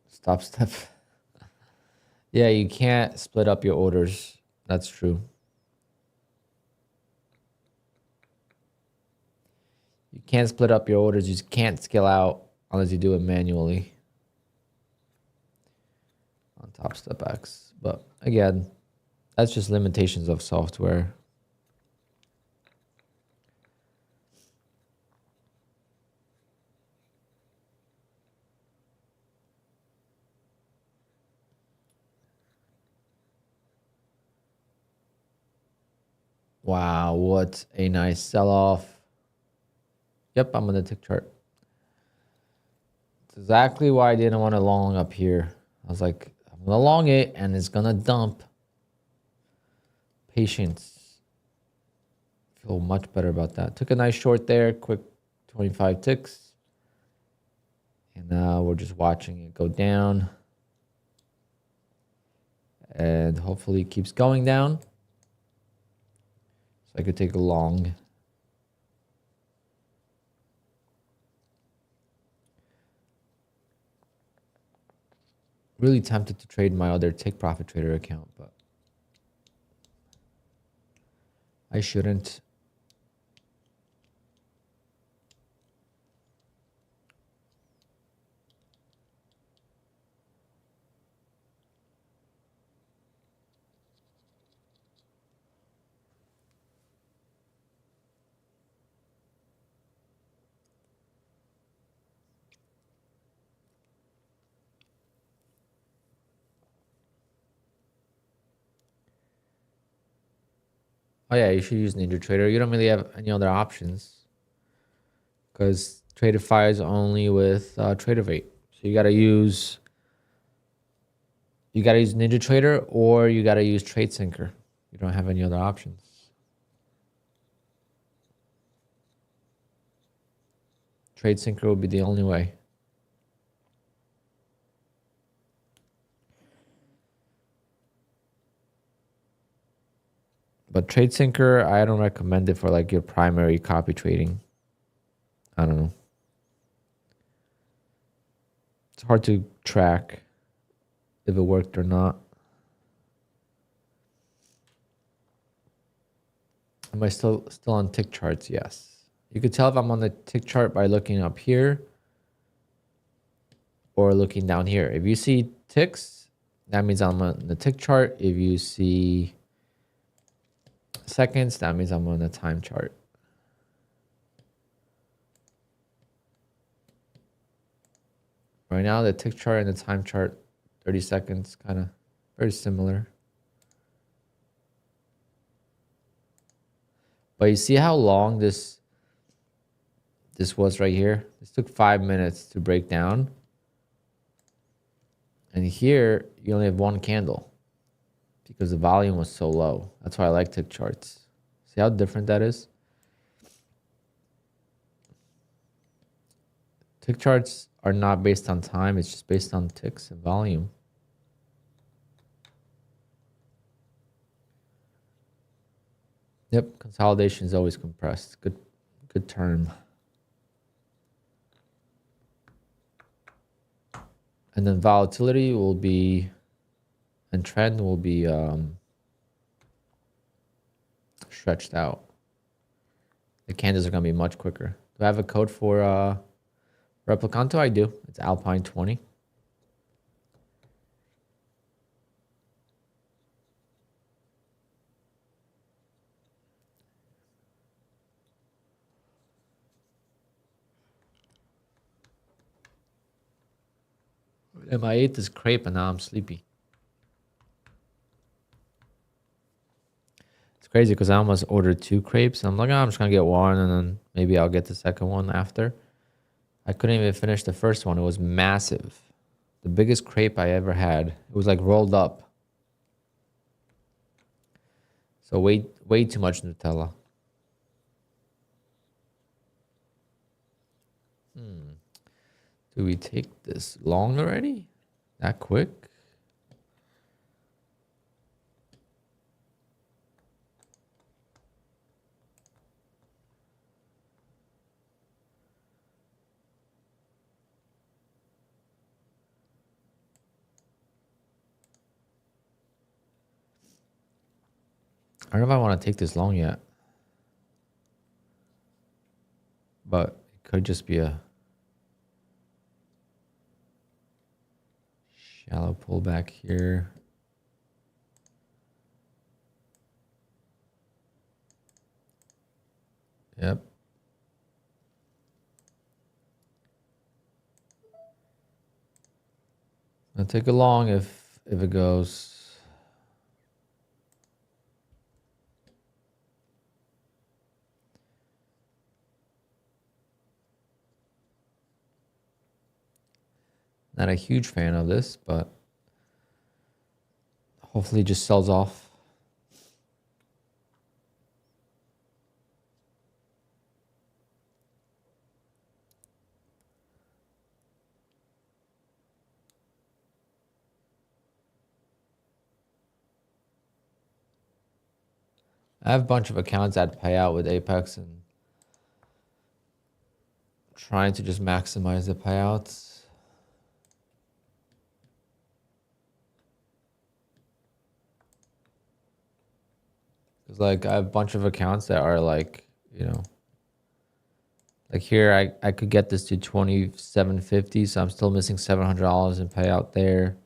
stop step. Yeah, you can't split up your orders. That's true. You can't split up your orders. You just can't scale out unless you do it manually on Top Step X. But again, that's just limitations of software. Wow, what a nice sell-off. Yep, I'm on the tick chart. It's exactly why I didn't want to long up here. I was like, I'm going to long it and it's going to dump. Patience. Feel much better about that. Took a nice short there, quick 25 ticks. And now we're just watching it go down. And hopefully it keeps going down. So I could take a long. Really tempted to trade my other TakeProfitTrader account, but I shouldn't. Oh yeah, you should use NinjaTrader. You don't really have any other options because Tradeify is only with Tradeovate. So you gotta use NinjaTrader or you gotta use TradeSyncer. You don't have any other options. TradeSyncer will be the only way. But TradeSyncer, I don't recommend it for like your primary copy trading. I don't know. It's hard to track if it worked or not. Am I still on tick charts? Yes. You could tell if I'm on the tick chart by looking up here or looking down here. If you see ticks, that means I'm on the tick chart. If you see seconds, that means I'm on the time chart. Right now, the tick chart and the time chart, 30 seconds, kind of very similar. But you see how long this was right here? This took 5 minutes to break down. And here, you only have one candle because the volume was so low. That's why I like tick charts. See how different that is? Tick charts are not based on time. It's just based on ticks and volume. Yep, consolidation is always compressed. Good term. And then volatility will be, and trend will be stretched out. The candles are going to be much quicker. Do I have a code for Replicanto? I do. It's Alpine 20. And I ate this crepe and now I'm sleepy. It's crazy because I almost ordered 2 crepes. I'm like, oh, I'm just going to get one and then maybe I'll get the second one after. I couldn't even finish the first one. It was massive. The biggest crepe I ever had. It was like rolled up. So way too much Nutella. Do we take this long already? That quick? I don't know if I want to take this long yet. But it could just be a shallow pullback here. Yep. I'll take it long if it goes. Not a huge fan of this, but hopefully it just sells off. I have a bunch of accounts at payout with Apex and trying to just maximize the payouts. Because like I have a bunch of accounts that are like, you know, like here I could get this to 27.50, so I'm still missing $700 in payout there.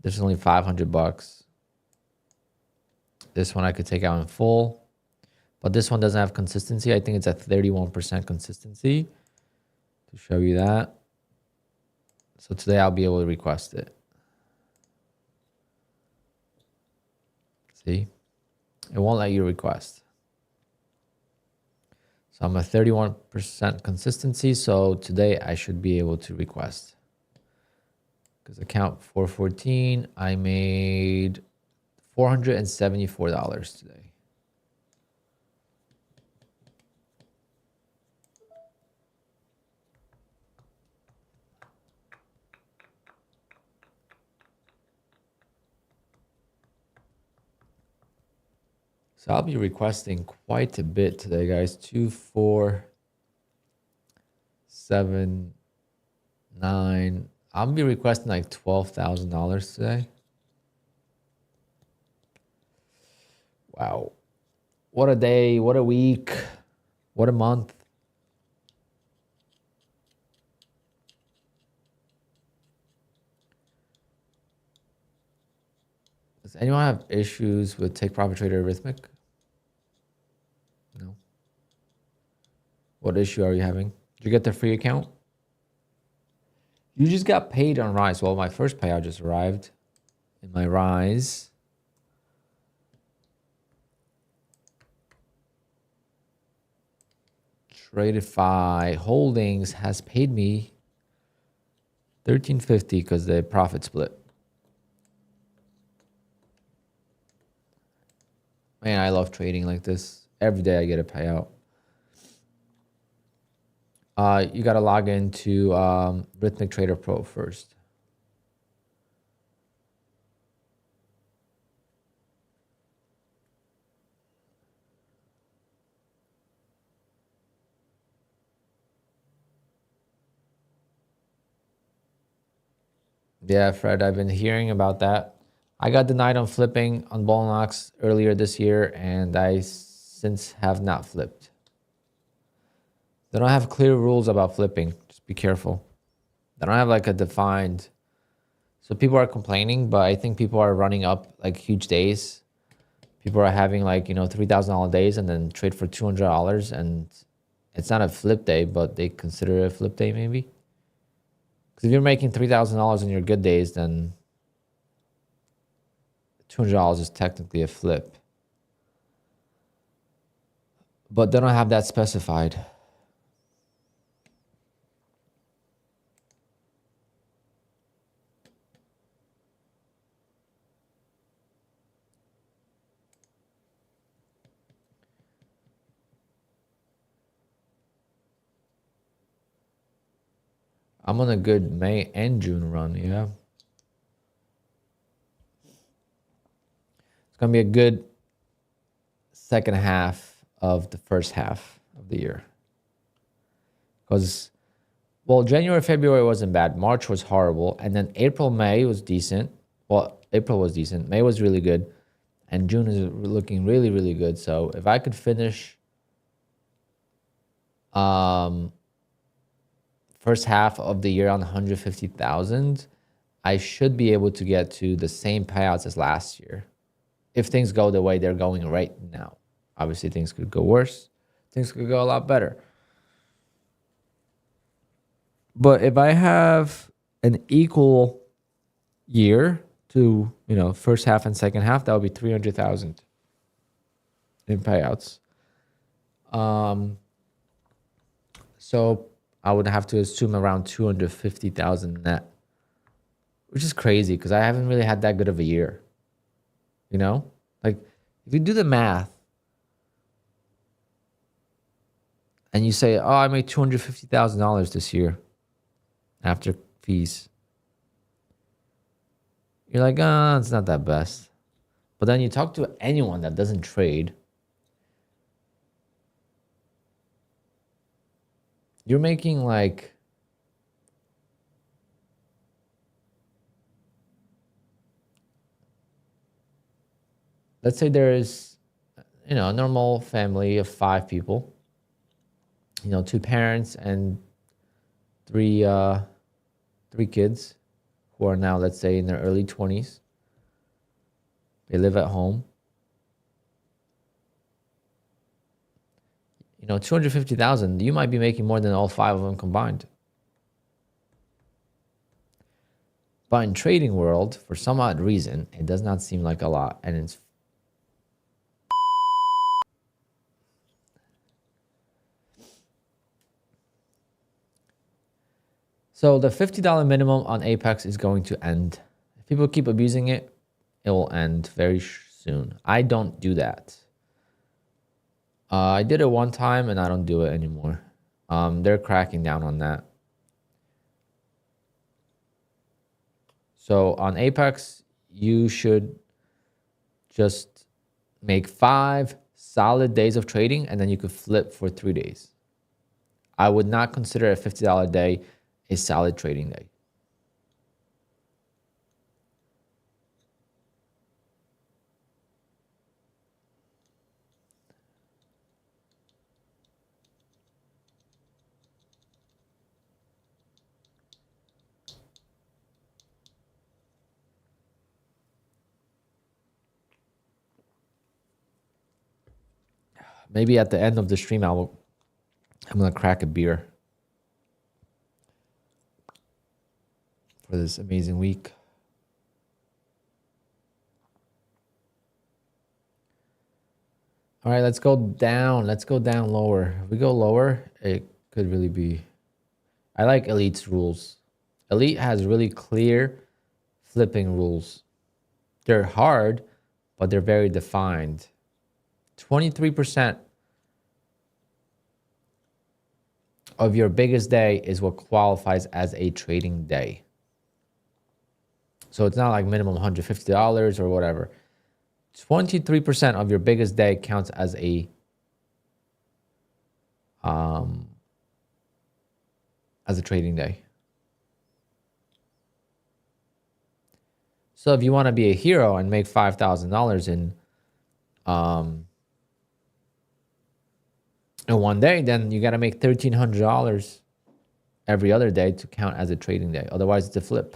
There's only $500. This one I could take out in full, but this one doesn't have consistency. I think it's at 31% consistency to show you that. So today I'll be able to request it. See? It won't let you request. So I'm at 31% consistency. So today I should be able to request. Because account 414, I made $474 today. So I'll be requesting quite a bit today, guys. 2, 4, 7, 9. I'll be requesting like $12,000 today. Wow. What a day. What a week. What a month. Does anyone have issues with Take Profit Trader Arithmetic? No. What issue are you having? Did you get the free account? You just got paid on Rise. Well, my first payout just arrived in my Rise. Tradify Holdings has paid me $13.50 because the profit split. Man, I love trading like this. Every day I get a payout. You got to log into Rhythmic Trader Pro first. Yeah, Fred, I've been hearing about that. I got denied on flipping on Ballnox earlier this year, and I since have not flipped. They don't have clear rules about flipping. Just be careful. They don't have like a defined. So people are complaining, but I think people are running up like huge days. People are having like, you know, $3,000 days and then trade for $200, and it's not a flip day, but they consider it a flip day maybe. Because if you're making $3,000 in your good days, then $200 is technically a flip. But they don't have that specified. I'm on a good May and June run, yeah. It's going to be a good second half of the first half of the year. Because, well, January, February wasn't bad. March was horrible. And then April, May was decent. Well, April was decent. May was really good. And June is looking really, really good. So if I could finish first half of the year on 150,000, I should be able to get to the same payouts as last year. If things go the way they're going right now. Obviously, things could go worse. Things could go a lot better. But if I have an equal year to, you know, first half and second half, that would be 300,000 in payouts. So I would have to assume around 250,000 net, which is crazy because I haven't really had that good of a year. You know, like if you do the math and you say, oh, I made $250,000 this year after fees, you're like, ah, it's not that best. But then you talk to anyone that doesn't trade, you're making like let's say there is, you know, a normal family of 5 people, you know, 2 parents and 3 kids who are now, let's say, in their early 20s. They live at home. You know, 250,000, you might be making more than all 5 of them combined. But in trading world, for some odd reason, it does not seem like a lot, and it's So the $50 minimum on Apex is going to end. If people keep abusing it, it will end very soon. I don't do that. I did it one time and I don't do it anymore. They're cracking down on that. So on Apex, you should just make 5 solid days of trading and then you could flip for 3 days. I would not consider a $50 day a solid trading day. Maybe at the end of the stream, I'm gonna crack a beer for this amazing week. All right, let's go down. Let's go down lower. If we go lower, it could really be. I like Elite's rules. Elite has really clear flipping rules. They're hard, but they're very defined. 23% of your biggest day is what qualifies as a trading day. So it's not like minimum $150 or whatever. 23% of your biggest day counts as a trading day. So if you want to be a hero and make $5,000 in one day, then you got to make $1,300 every other day to count as a trading day. Otherwise, it's a flip.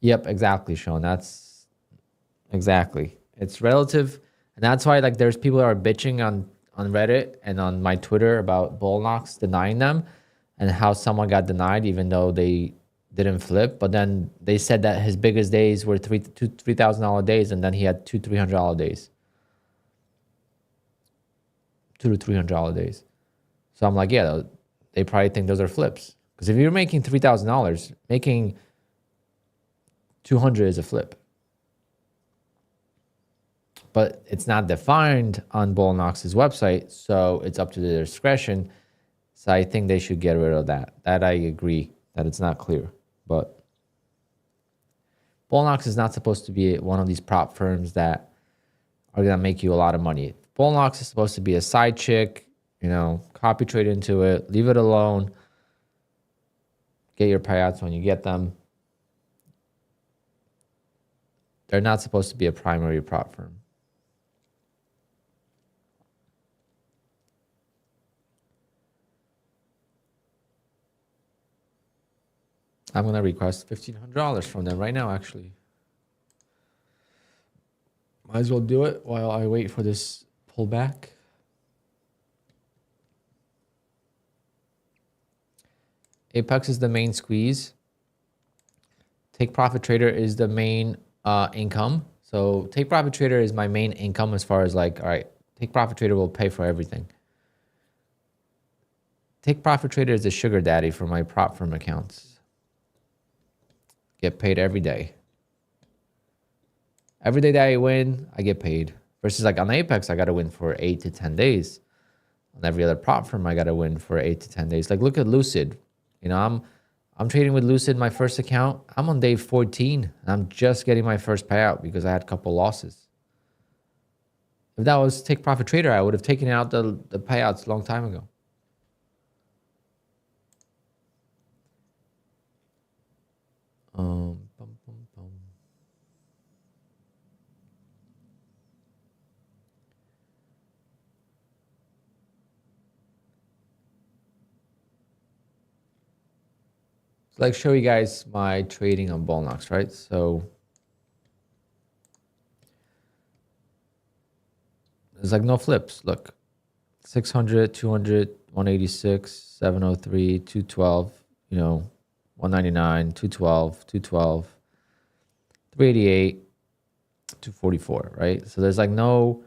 Yep, exactly, Sean. That's exactly. It's relative, and that's why like there's people that are bitching on Reddit and on my Twitter about bull knocks denying them, and how someone got denied even though they didn't flip. But then they said that his biggest days were $3,000 days, and then he had $200 to $300 days. $200 to $300 days. So I'm like, yeah, they probably think those are flips. Because if you're making $3,000, making 200 is a flip. But it's not defined on Bullnox's website, so it's up to their discretion. So I think they should get rid of that. That I agree that it's not clear. But Bullnox is not supposed to be one of these prop firms that are gonna make you a lot of money. Bullnox is supposed to be a side chick, you know, copy trade into it, leave it alone, get your payouts when you get them. They're not supposed to be a primary prop firm. I'm going to request $1,500 from them right now, actually. Might as well do it while I wait for this pullback. Apex is the main squeeze. Take Profit Trader is the main income. So Take Profit Trader is my main income as far as like, all right, Take Profit Trader will pay for everything. Take Profit Trader is the sugar daddy for my prop firm accounts. Get paid every day. Every day that I win, I get paid. Versus like on Apex, I got to win for 8 to 10 days. On every other prop firm, I got to win for 8 to 10 days. Like look at Lucid. You know, I'm trading with Lucid, my first account. I'm on day 14. And I'm just getting my first payout because I had a couple losses. If that was Take Profit Trader, I would have taken out the payouts a long time ago. So like show you guys my trading on Bullnox, right? So there's like no flips. Look, 600, 200, 186, 703, 212, you know, 199, 212, 212, 388, 244, right? So there's like no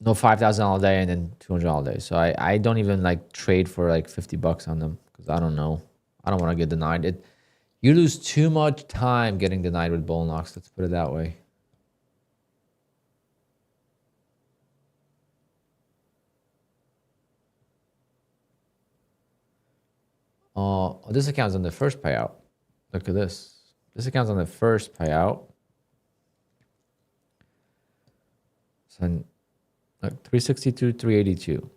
no $5,000 a day and then $200 a day. So I don't even like trade for like $50 on them because I don't know. I don't want to get denied. You lose too much time getting denied with bull knocks. Let's put it that way. This account's on the first payout. Look at this. This account's on the first payout. So like 362, 382,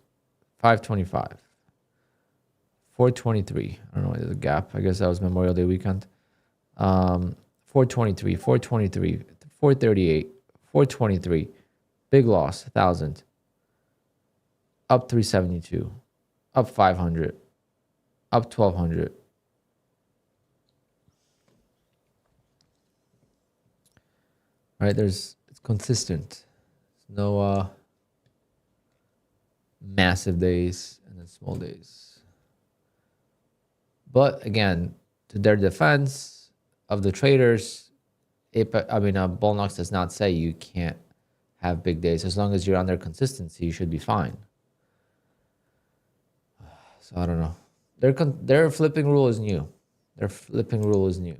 525, 423. I don't know why there's a gap. I guess that was Memorial Day weekend. 423, 423, 438, 423. Big loss, 1,000. Up 372. Up 500. Up 1,200. Right, it's consistent. No massive days and then small days. But again, to their defense of the traders, bull knocks does not say you can't have big days. As long as you're under consistency, you should be fine. So I don't know. Their flipping rule is new. Their flipping rule is new.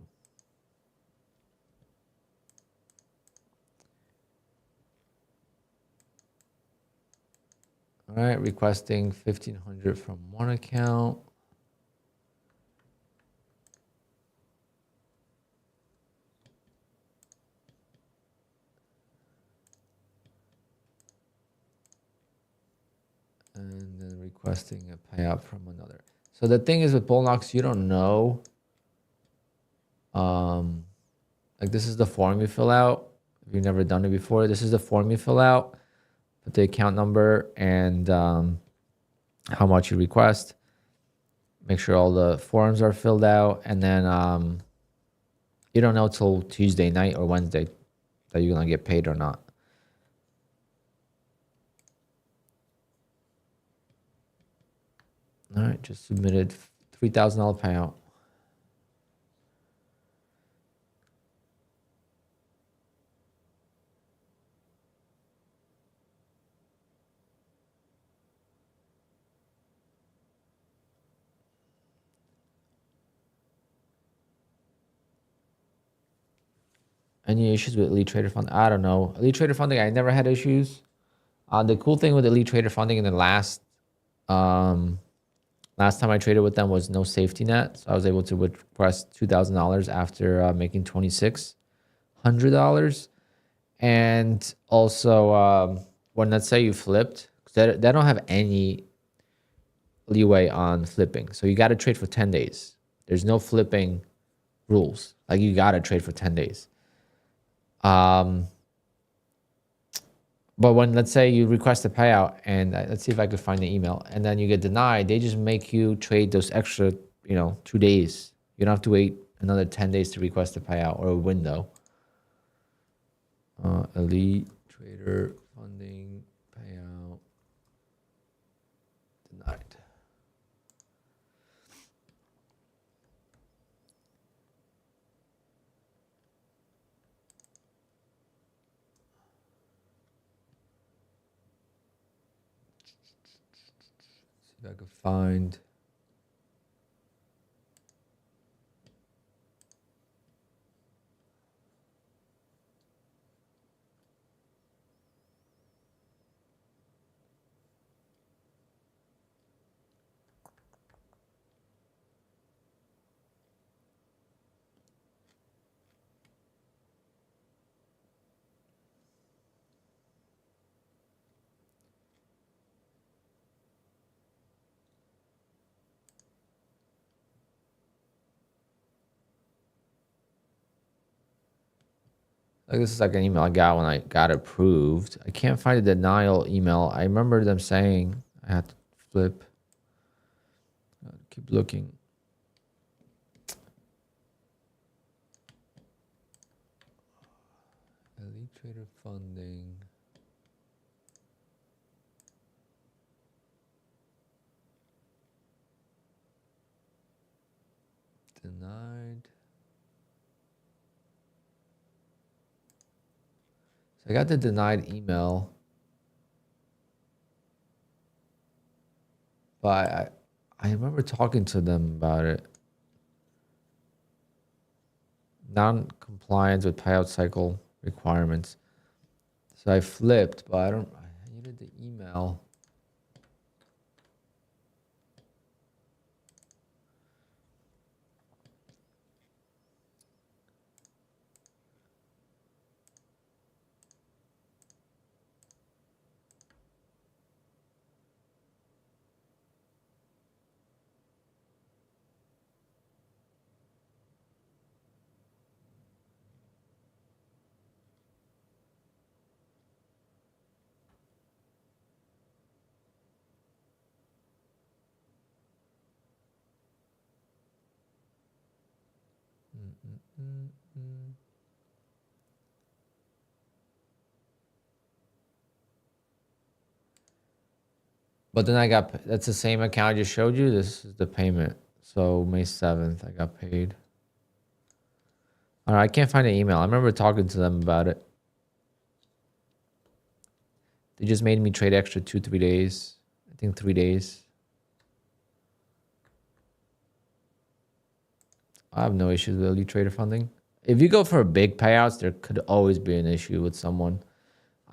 All right, requesting 1,500 from one account. And then requesting a payout from another. So the thing is with bull knocks, you don't know. Like this is the form you fill out. If you've never done it before, this is the form you fill out. Put the account number and how much you request. Make sure all the forms are filled out, and then you don't know till Tuesday night or Wednesday that you're gonna get paid or not. All right, just submitted $3,000 payout. Any issues with Elite Trader Fund? I don't know. Elite Trader Funding, I never had issues. The cool thing with Elite Trader Funding in the last time I traded with them was no safety net. So I was able to request $2,000 after making $2,600. And also, when let's say you flipped, they don't have any leeway on flipping. So you got to trade for 10 days. There's no flipping rules. Like you got to trade for 10 days. But when, let's say you request a payout and let's see if I could find the email and then you get denied, they just make you trade those extra, 2 days. You don't have to wait another 10 days to request a payout or a window. Elite Trader Funding payout denied. See if I could find. Like this is like an email I got when I got approved. I can't find a denial email. I remember them saying I had to flip. Keep looking. Elite Trader Funding. Denied. So I got the denied email. But I remember talking to them about it. Non-compliance with payout cycle requirements. So I flipped, but I needed the email. But then I got, that's the same account I just showed you. This is the payment. So May 7th, I got paid. All right, I can't find an email. I remember talking to them about it. They just made me trade extra 2-3 days. I think 3 days. I have no issues with elite trader funding. If you go for big payouts, there could always be an issue with someone.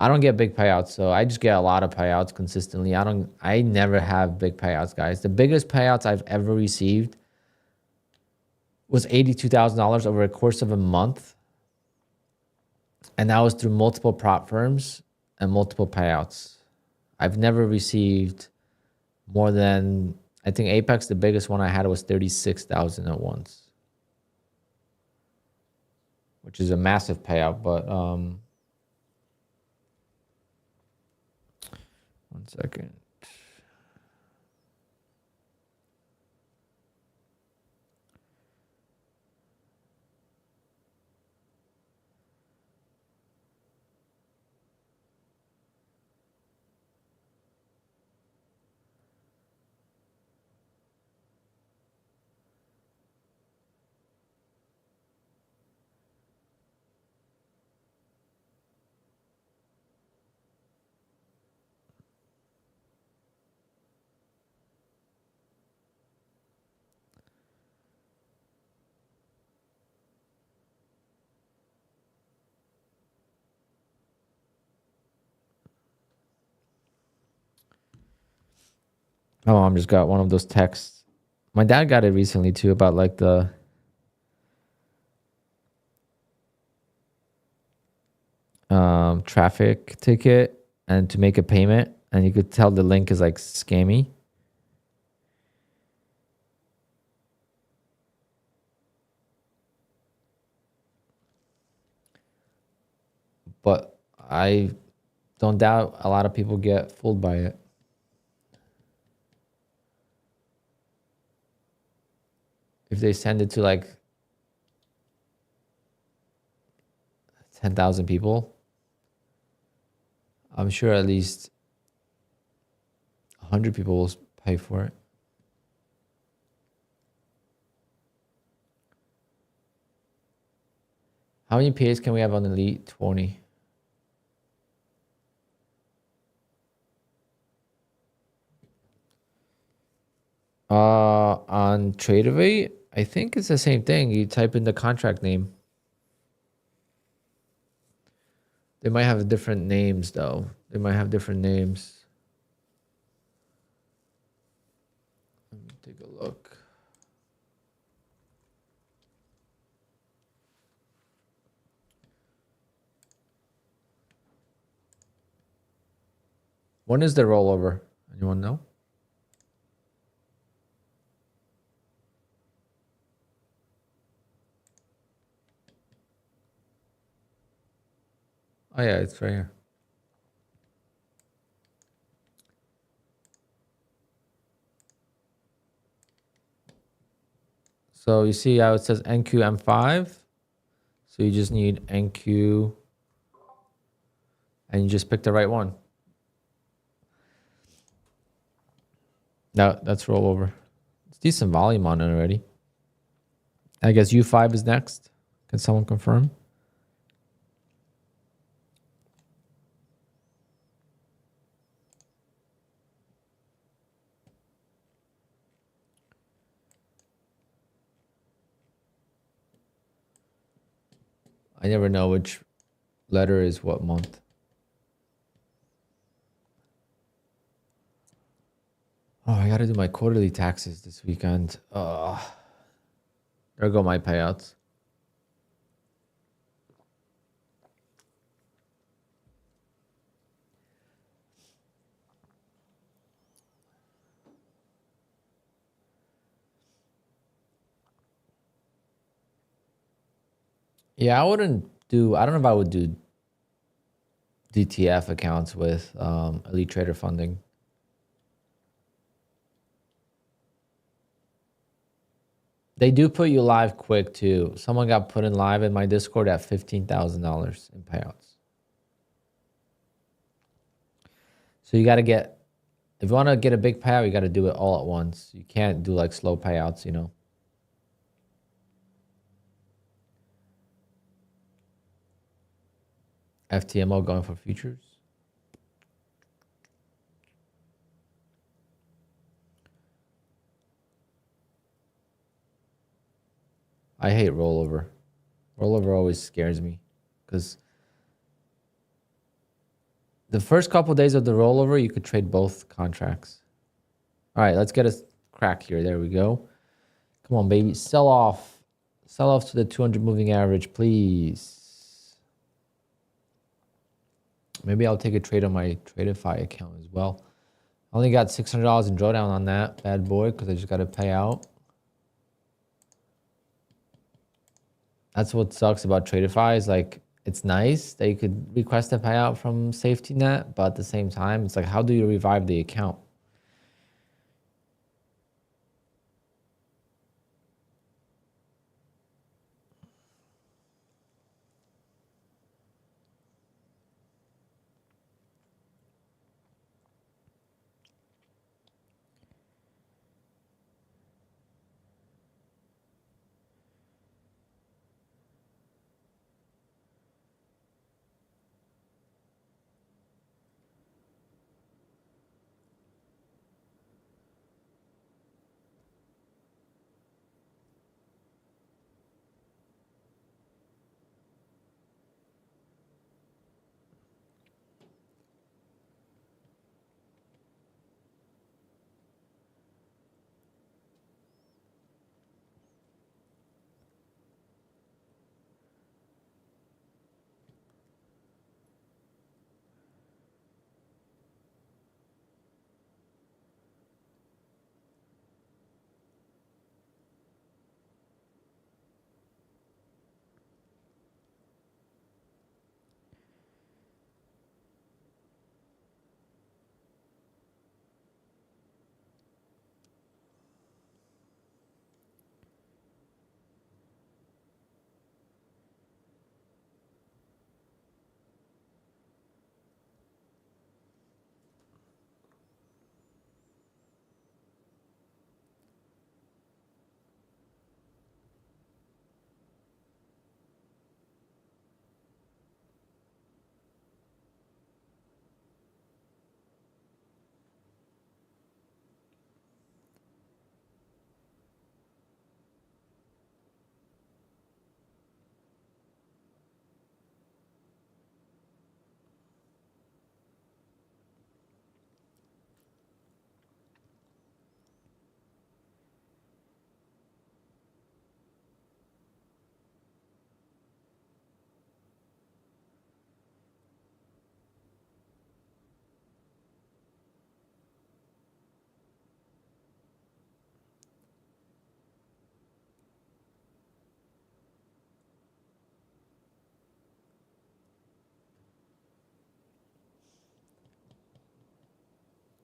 I don't get big payouts, so I just get a lot of payouts consistently. I never have big payouts, guys. The biggest payouts I've ever received was $82,000 over a course of a month. And that was through multiple prop firms and multiple payouts. I've never received more than, I think Apex, the biggest one I had was 36,000 at once, which is a massive payout. But one second. My mom just got one of those texts. My dad got it recently too, about like the traffic ticket and to make a payment, and you could tell the link is like scammy. But I don't doubt a lot of people get fooled by it. If they send it to like 10,000 people, I'm sure at least 100 people will pay for it. How many PAs can we have on Elite? 20. On Tradeovate, I think it's the same thing. You type in the contract name. They might have different names though. They might have different names. Let me take a look. When is the rollover? Anyone know? Oh yeah, it's right here. So you see how it says NQM5. So you just need NQ and you just pick the right one. No, that's rollover. It's decent volume on it already. I guess U5 is next. Can someone confirm? I never know which letter is what month. Oh, I gotta do my quarterly taxes this weekend. There go my payouts. Yeah, I wouldn't do, I don't know if I would do DTF accounts with Elite Trader funding. They do put you live quick too. Someone got put in live in my Discord at $15,000 in payouts. So you got to get, if you want to get a big payout, you got to do it all at once. You can't do like slow payouts, you know. FTMO going for futures. I hate rollover. Rollover always scares me because the first couple of days of the rollover, you could trade both contracts. All right, let's get a crack here. There we go. Come on, baby. Sell off. Sell off to the 200 moving average, please. Maybe I'll take a trade on my Tradeify account as well. I only got $600 in drawdown on that bad boy because I just got to pay out. That's what sucks about Tradeify is like, it's nice that you could request a payout from safety net, but at the same time, it's like, how do you revive the account?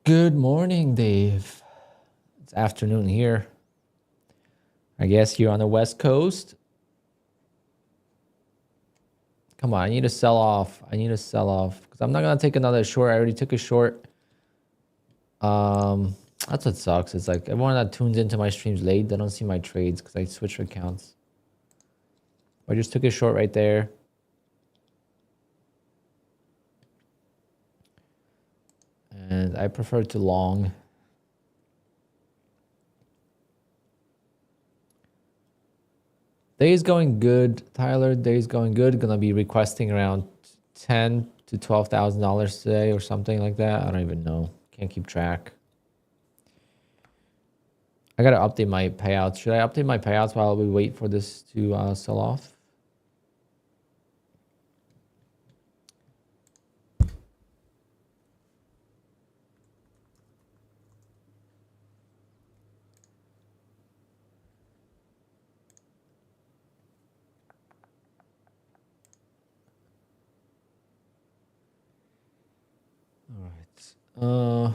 Good morning, Dave. It's afternoon here. I guess you're on the West Coast. Come on, I need to sell off. I need to sell off because I'm not gonna take another short. I already took a short. That's what sucks. It's like everyone that tunes into my streams late, they don't see my trades because I switch accounts. I just took a short right there. And I prefer to long. Day's going good, Tyler. Day's going good. Gonna be requesting around $10,000 to $12,000 today or something like that. I don't even know. Can't keep track. I gotta update my payouts. Should I update my payouts while we wait for this to sell off? All right.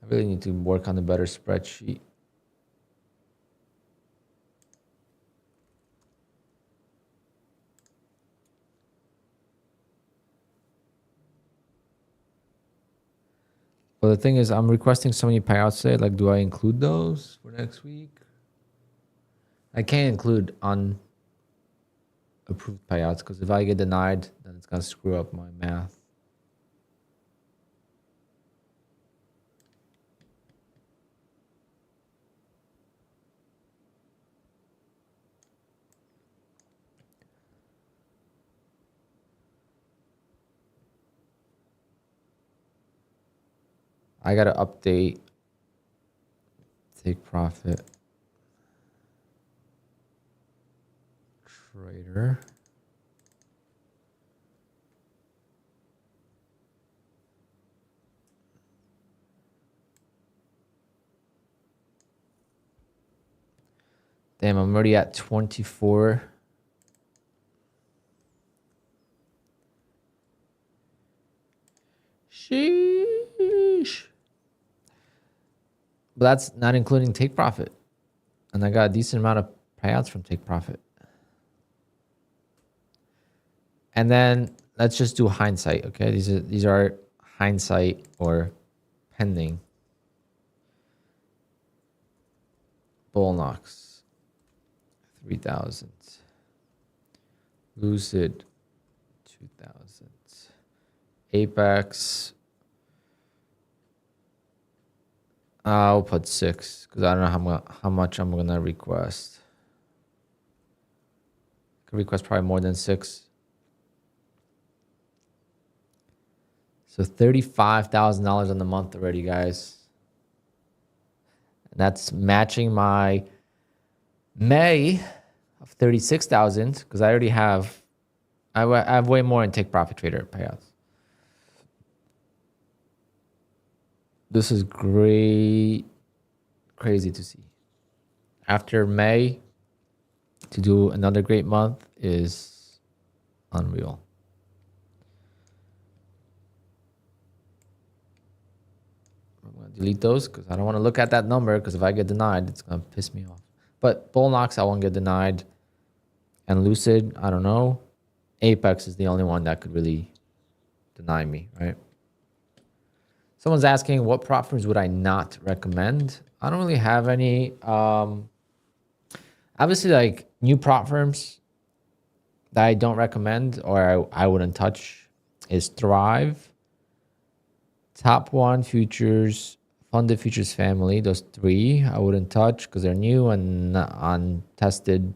I really need to work on a better spreadsheet. But the thing is, I'm requesting so many payouts today. Like, do I include those for next week? I can't include unapproved payouts because if I get denied, then it's gonna screw up my math. I gotta update take profit trader. Damn, I'm already at 24. Sheesh. But that's not including take profit. And I got a decent amount of payouts from take profit. And then let's just do hindsight, okay? These are hindsight or pending. Bull knocks 3,000. Lucid 2,000. Apex. I'll put 6 because I don't know how much I'm gonna request. Could request probably more than 6. So $35,000 on the month already, guys. And that's matching my May of 36,000 because I already have. I have way more in Take Profit Trader payouts. This is great, crazy to see. After May, to do another great month is unreal. I'm gonna delete those because I don't want to look at that number because if I get denied, it's gonna piss me off. But Bull Knox, I won't get denied. And Lucid, I don't know. Apex is the only one that could really deny me, right? Someone's asking what prop firms would I not recommend? I don't really have any. Obviously, like new prop firms that I don't recommend or I wouldn't touch is Thrive, Top One Futures, Funded Futures Family. Those 3 I wouldn't touch because they're new and not untested.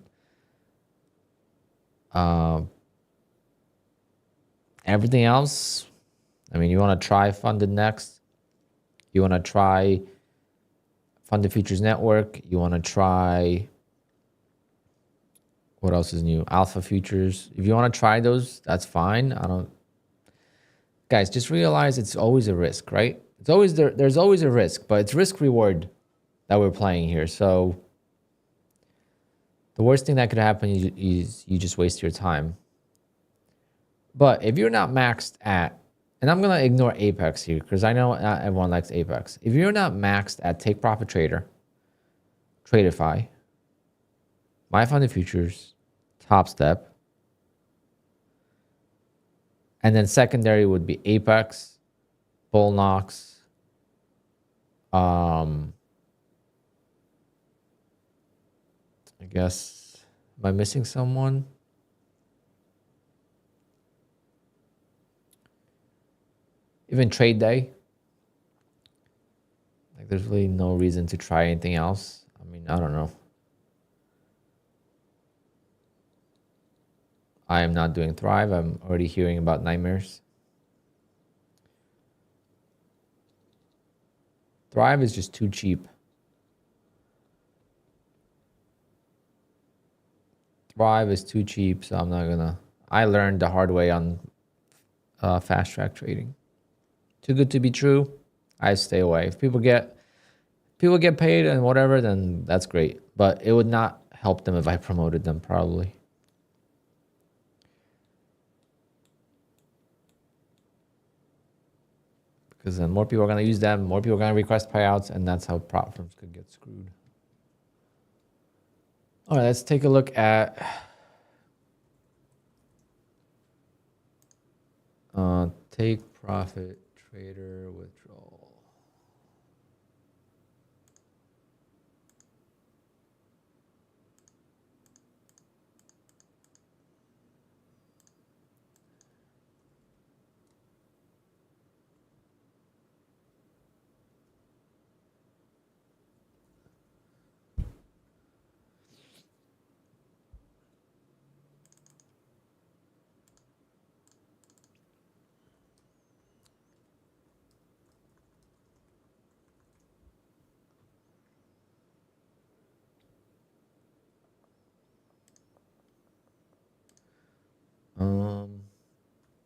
Everything else, I mean, you want to try Funded next. You want to try Funded Futures Network. You want to try, what else is new? Alpha Futures. If you want to try those, that's fine. Guys, just realize it's always a risk, right? It's always there's always a risk, but it's risk reward that we're playing here. So the worst thing that could happen is you just waste your time. But if you're not maxed at, and I'm going to ignore Apex here because I know not everyone likes Apex. If you're not maxed at Take Profit Trader, Tradeify, My Funded Futures, Top Step, and then secondary would be Apex, Bull Knox, I guess, am I missing someone? Even Trade Day. Like there's really no reason to try anything else. I mean, I don't know. I am not doing Thrive. I'm already hearing about nightmares. Thrive is just too cheap. Thrive is too cheap, so I'm not gonna. I learned the hard way on fast track trading. Too good to be true. I stay away. If people get paid and whatever, then that's great. But it would not help them if I promoted them, probably. Because then more people are gonna use them, more people are gonna request payouts, and that's how prop firms could get screwed. All right, let's take a look at take profit trader withdrawal.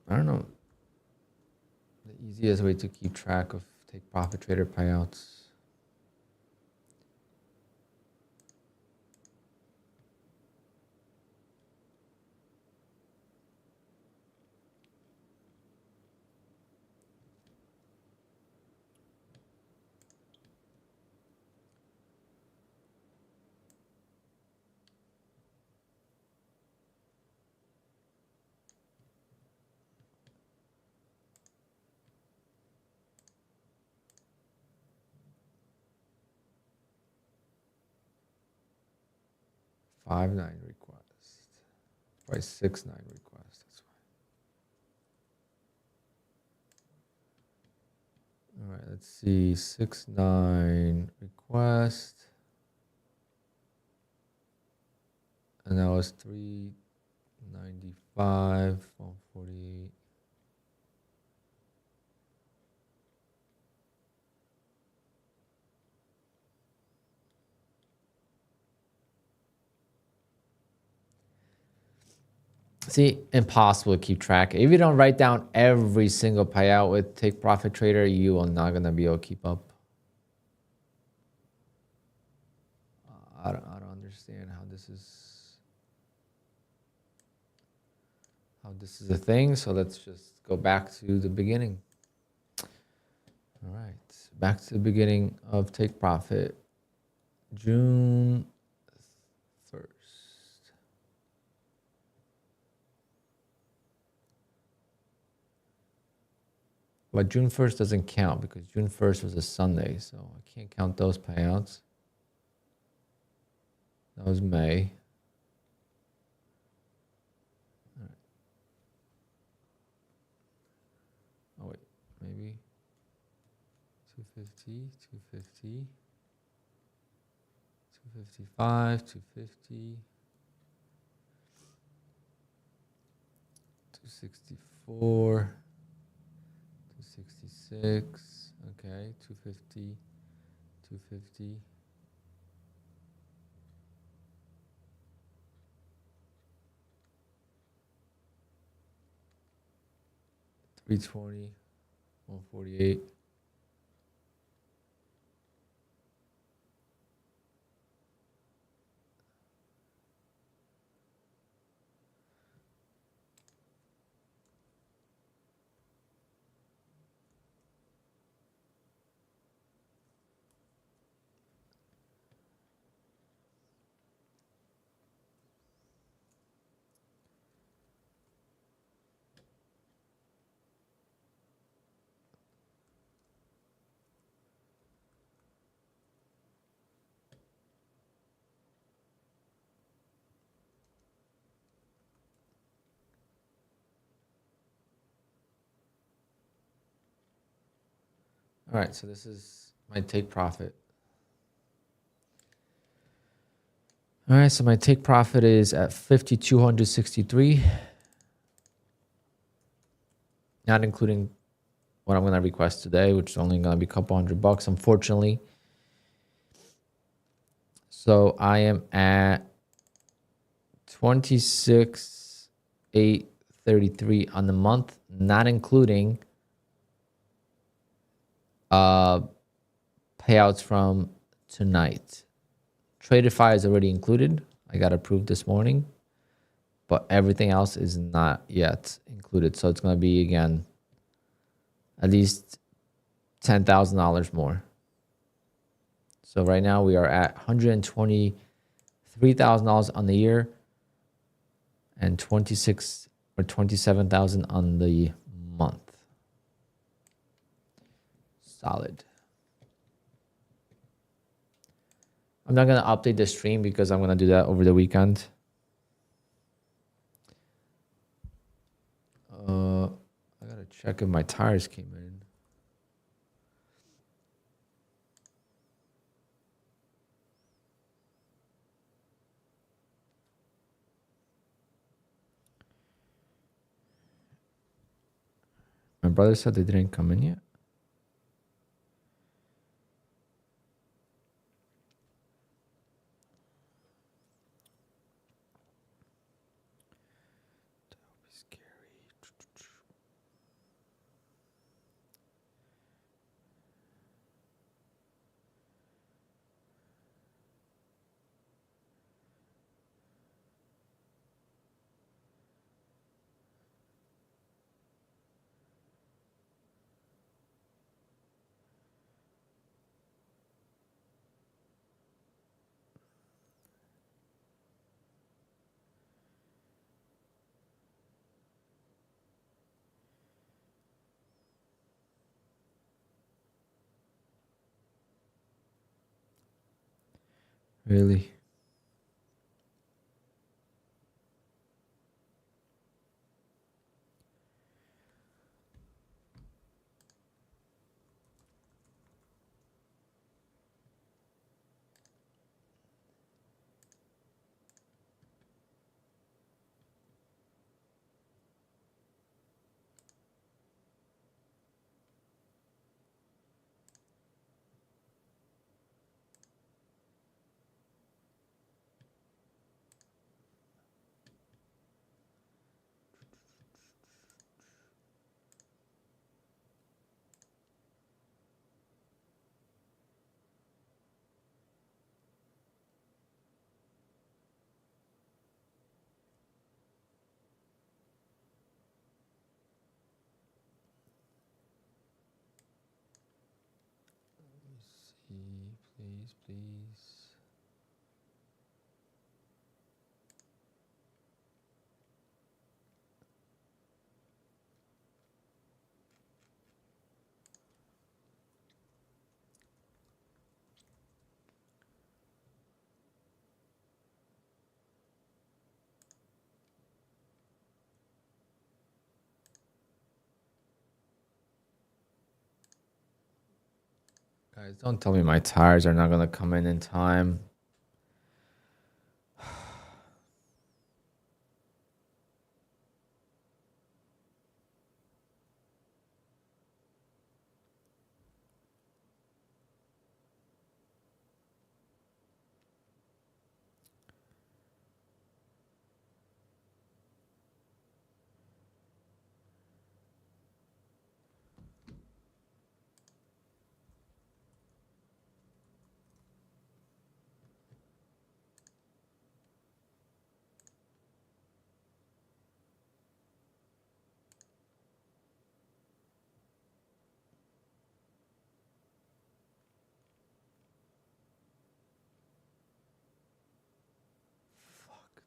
I don't know. The easiest way to keep track of take profit trader payouts. $5.9 request. Probably $6.9 request. That's why. All right, let's see. 6.9 request. And that was 395, 148. See, impossible to keep track. If you don't write down every single payout with Take Profit Trader, you are not gonna be able to keep up. I don't understand how this is a thing. So let's just go back to the beginning. All right, back to the beginning of Take Profit, June 1st. But June 1st doesn't count because June 1st was a Sunday, so I can't count those payouts. That was May. All right. Oh wait, maybe 250, 250, 255, 250, 264. 266, okay, 250, 250. 320, 148. All right, so this is my take profit. All right, so my take profit is at 5,263, not including what I'm going to request today, which is only going to be a couple $100, unfortunately. So I am at 26,833 on the month, not including payouts from tonight. Tradeify is already included. I got approved this morning, but everything else is not yet included. So it's going to be, again, at least $10,000 more. So right now we are at $123,000 on the year and 26 or 27,000 on the month. Solid. I'm not going to update the stream because I'm going to do that over the weekend. I got to check if my tires came in. My brother said they didn't come in yet. That would be scary. Really? Please, please. Guys, don't tell me my tires are not going to come in time.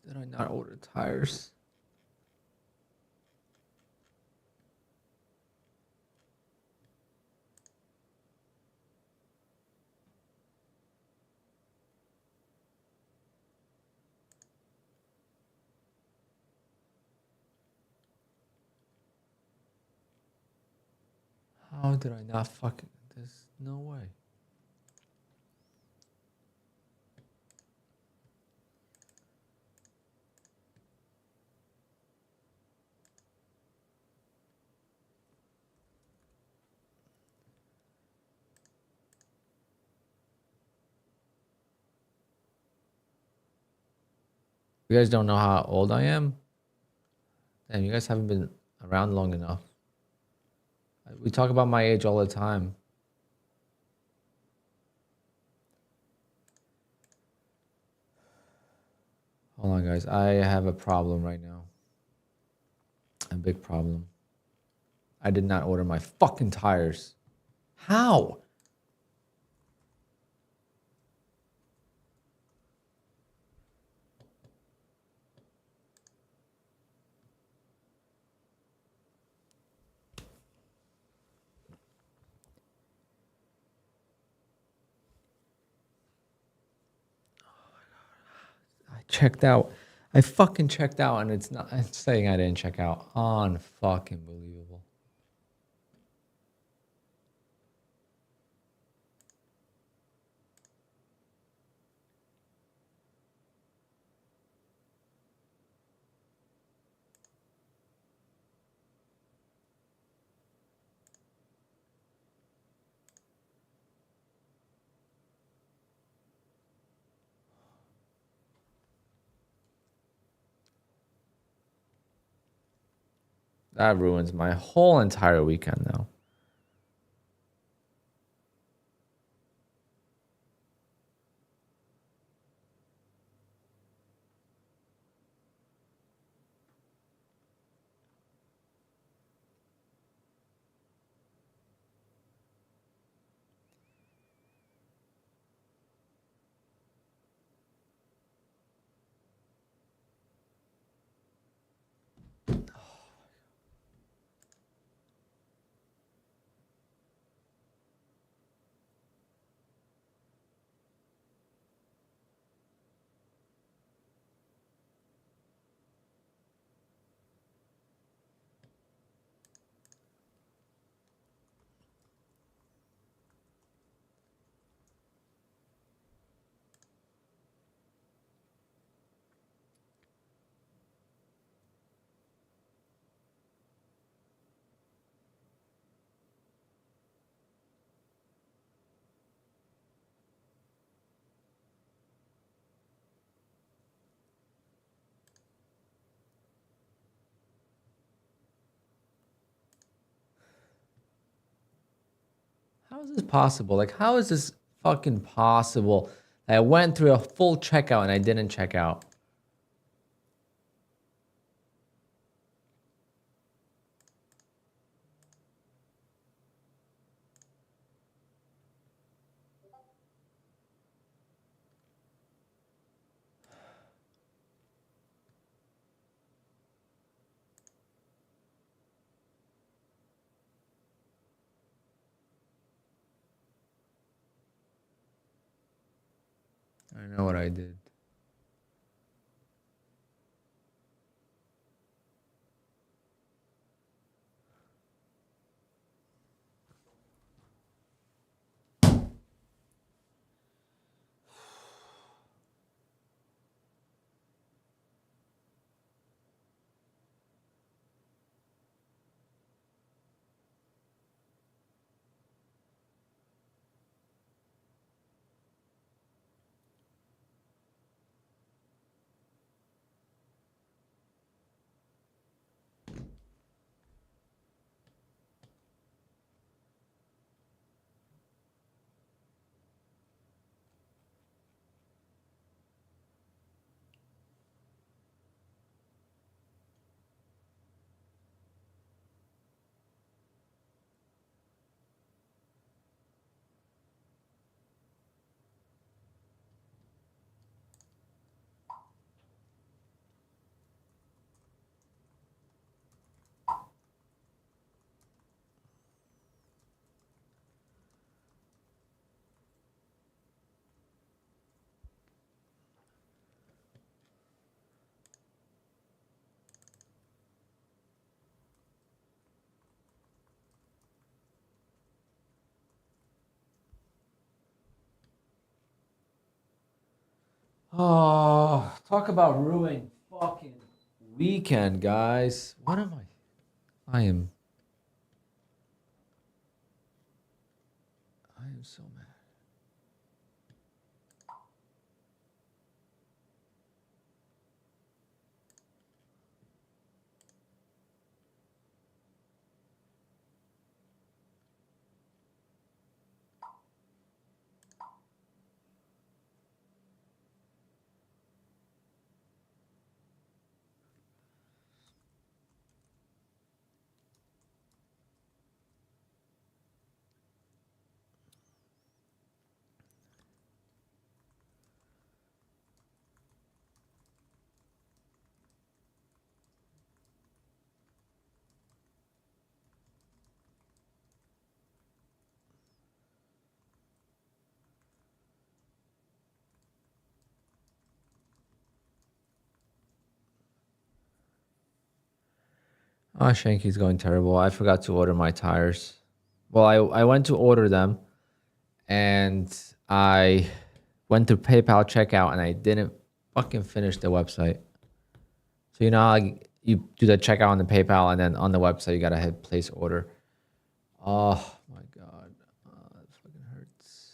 Did I not order tires? How did I not fucking... There's no way. You guys don't know how old I am? Damn, you guys haven't been around long enough. We talk about my age all the time. Hold on, guys. I have a problem right now. A big problem. I did not order my fucking tires. How? I checked out. I fucking checked out and it's not it's saying I didn't check out. Unfucking believable. That ruins my whole entire weekend now. How is this possible? Like, how is this fucking possible? I went through a full checkout and I didn't check out. I know what I did. Oh, talk about ruined fucking weekend, guys. What am I? I am so mad. Oh, Shanky's going terrible. I forgot to order my tires. Well, I went to order them and I went through PayPal checkout and I didn't fucking finish the website. So, you know, like you do the checkout on the PayPal and then on the website, you got to hit place order. Oh my God. It fucking hurts.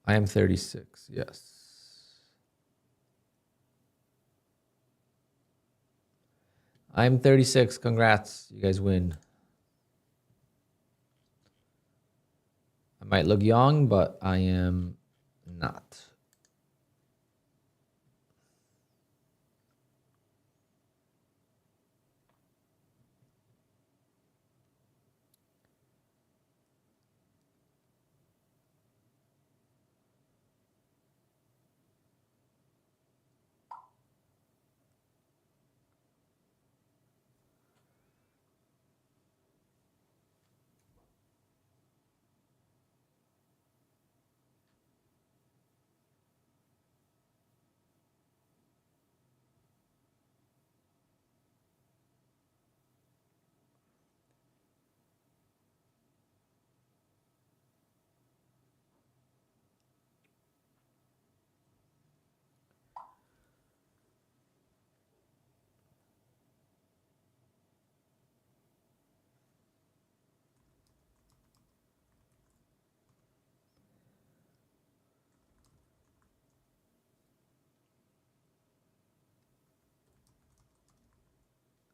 I am 36. Yes. I'm 36. Congrats. You guys win. I might look young, but I am not.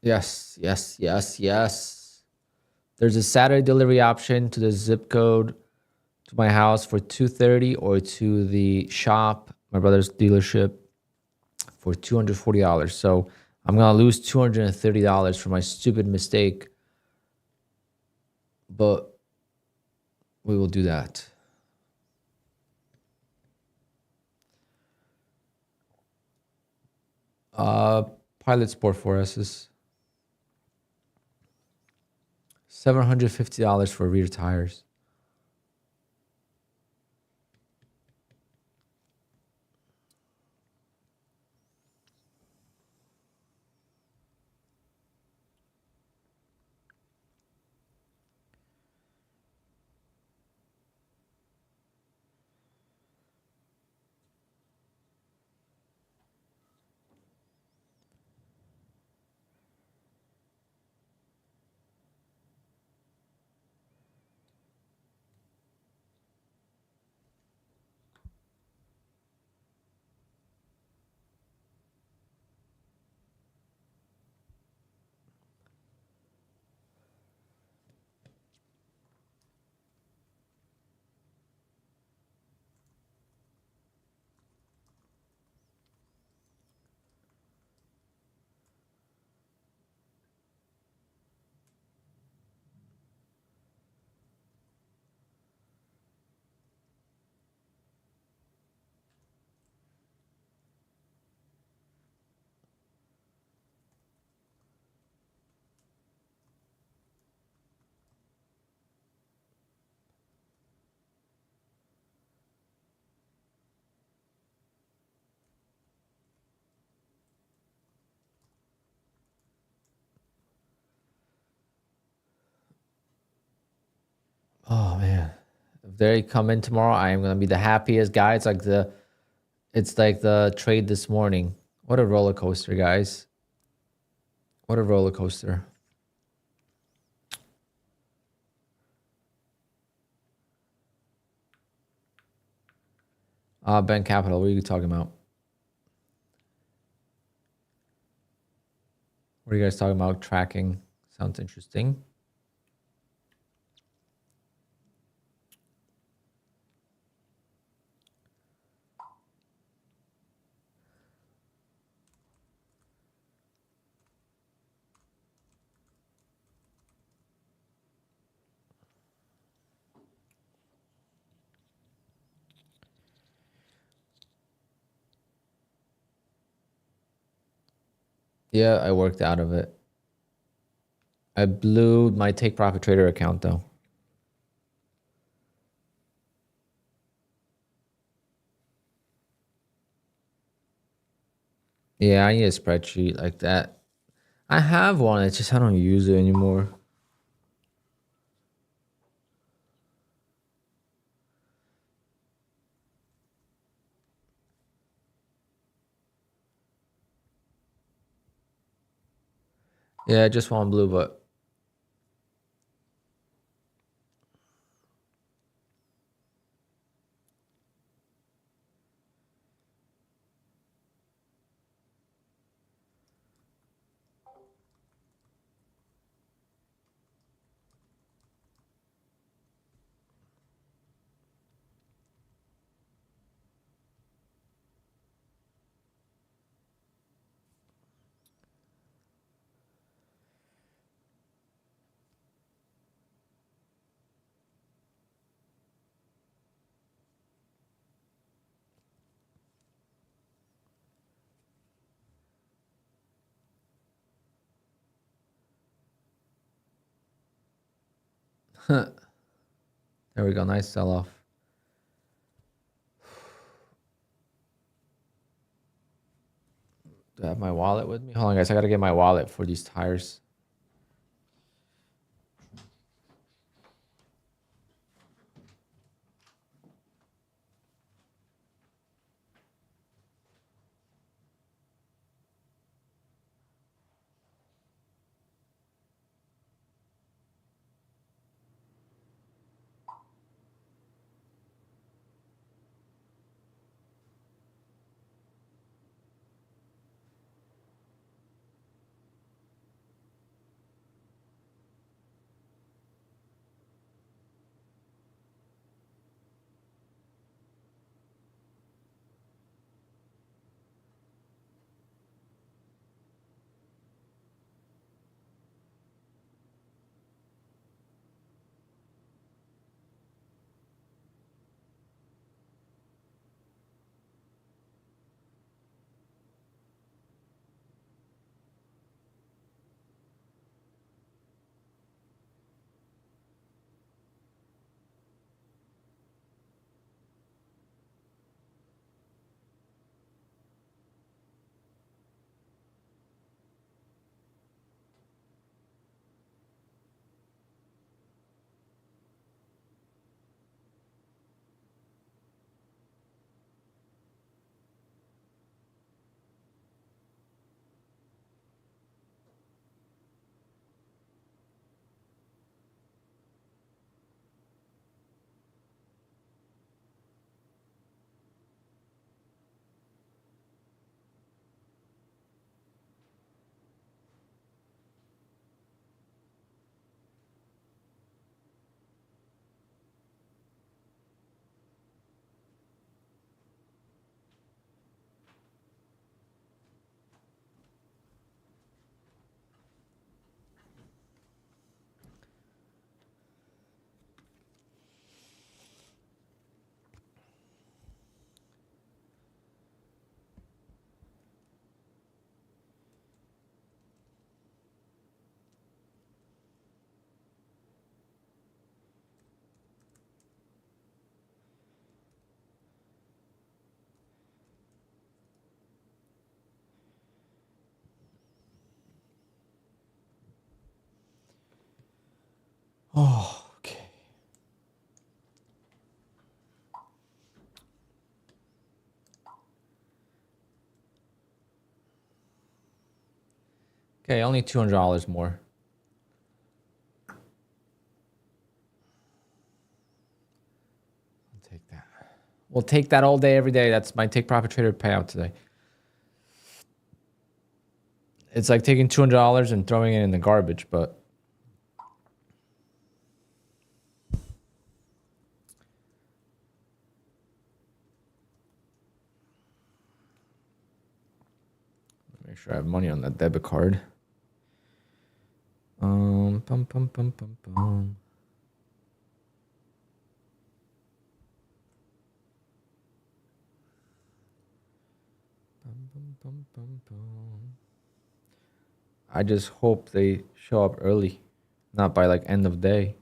Yes, yes, yes, yes. There's a Saturday delivery option to the zip code to my house for $230 or to the shop, my brother's dealership, for $240. So I'm going to lose $230 for my stupid mistake, but we will do that. Pilot Sport 4S is $750 for rear tires. Oh man. If they come in tomorrow, I am going to be the happiest guy. It's like the trade this morning. What a roller coaster, guys. What a roller coaster. Ben Capital, what are you talking about? What are you guys talking about? Tracking. Sounds interesting. Yeah, I worked out of it. I blew my Take Profit Trader account though. Yeah, I need a spreadsheet like that. I have one, it's just I don't use it anymore. Yeah, I just want blue, but there we go. Nice sell off. Do I have my wallet with me? Hold on, guys. I gotta get my wallet for these tires. Oh, okay. Okay, only $200 more. I'll take that. We'll take that all day, every day. That's my Take Profit Trader payout today. It's like taking $200 and throwing it in the garbage, but make sure I have money on that debit card. Pum pum pum pum pum. Bum, bum, bum, bum, bum. I just hope they show up early, not by like end of day.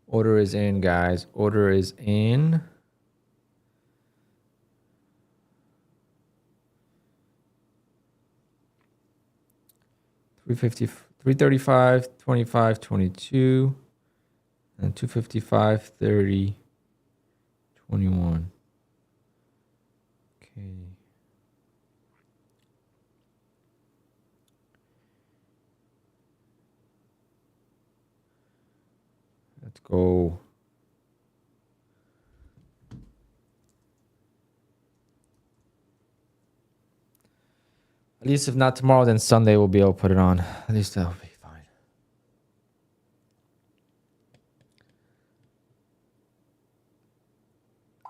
Order is in, guys. Order is in. $350, $335, $25, $22, and $255, $30, $21. Okay. Let's go. At least if not tomorrow, then Sunday we'll be able to put it on. At least that'll be fine.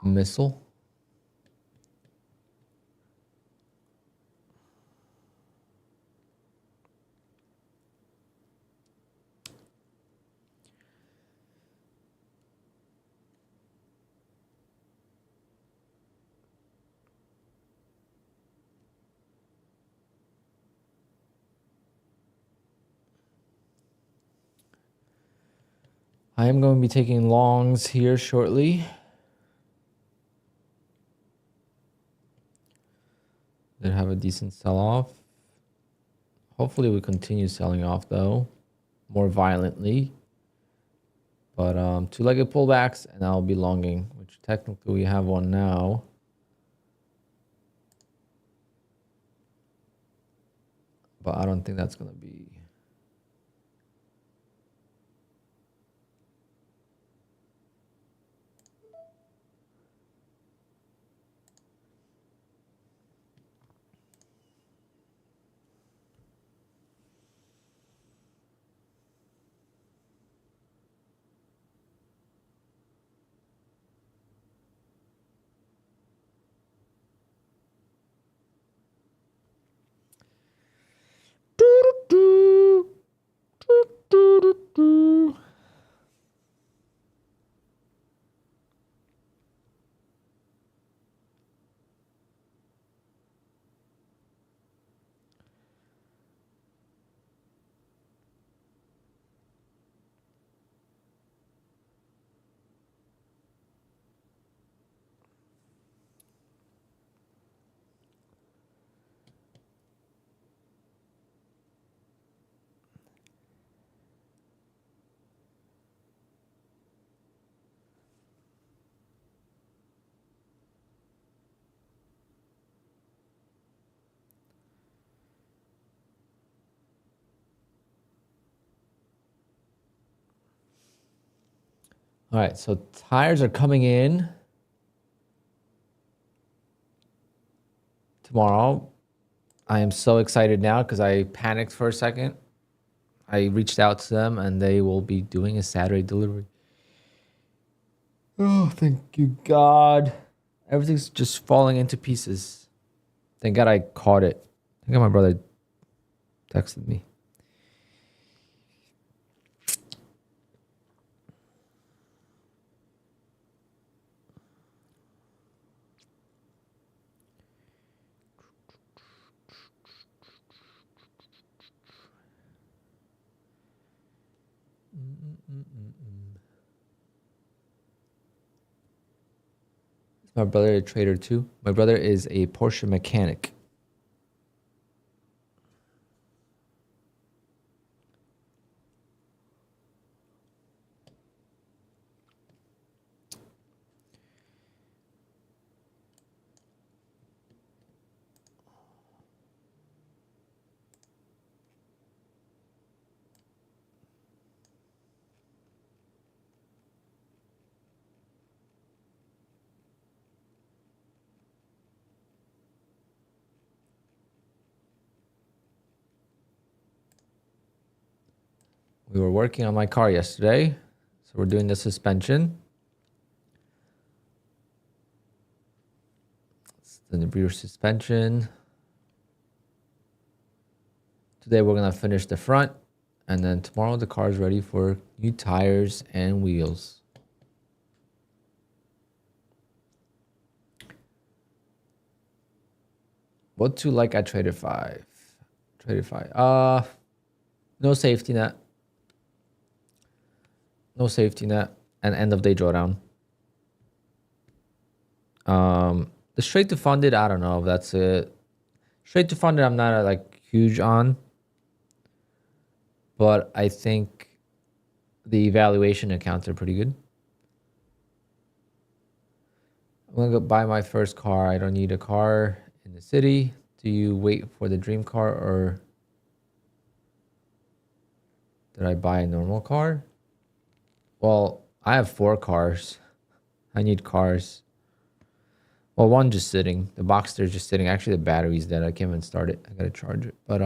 Missile. I am going to be taking longs here shortly. Did have a decent sell-off. Hopefully we continue selling off though, more violently. But two-legged pullbacks and I'll be longing, which technically we have one now. But I don't think that's going to be... All right, so tires are coming in tomorrow. I am so excited now because I panicked for a second. I reached out to them and they will be doing a Saturday delivery. Oh, thank you, God. Everything's just falling into pieces. Thank God I caught it. I think my brother texted me. Is my brother a trader too? My brother is a Porsche mechanic. We were working on my car yesterday, so we're doing the suspension. Then the rear suspension. Today we're gonna finish the front, and then tomorrow the car is ready for new tires and wheels. What to like at Trader 5? Trader 5. No safety net. No safety net. And end of day drawdown. The straight to funded, I don't know if that's it. Straight to funded, I'm not like huge on. But I think the evaluation accounts are pretty good. I'm gonna go buy my first car. I don't need a car in the city. Do you wait for the dream car, or did I buy a normal car? Well, I have 4 cars. I need cars. Well, one just sitting. The Boxster's just sitting. Actually, the battery's dead. I can't even start it. I gotta charge it. But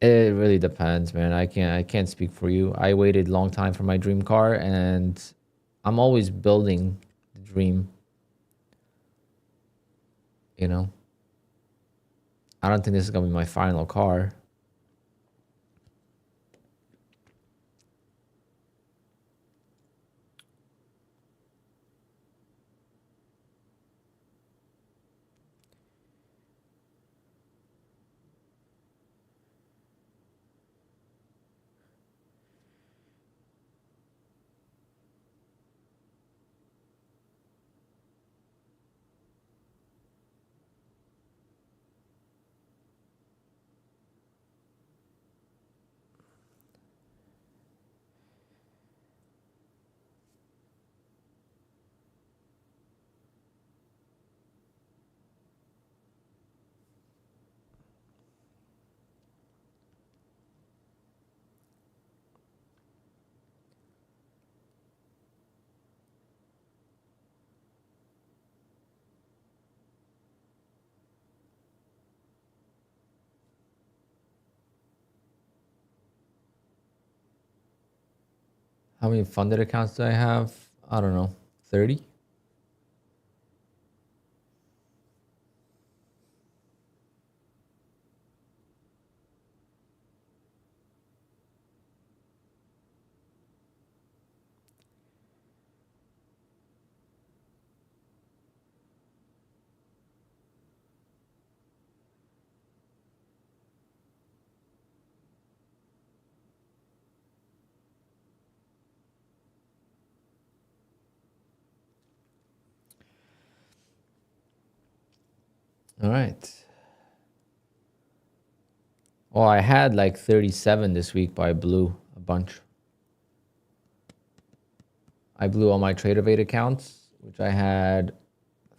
it really depends, man. I can't speak for you. I waited a long time for my dream car, and I'm always building the dream. You know, I don't think this is gonna be my final car. How many funded accounts do I have? I don't know. 30? All right. Well, I had like 37 this week, but I blew a bunch. I blew all my TraderVate accounts, which I had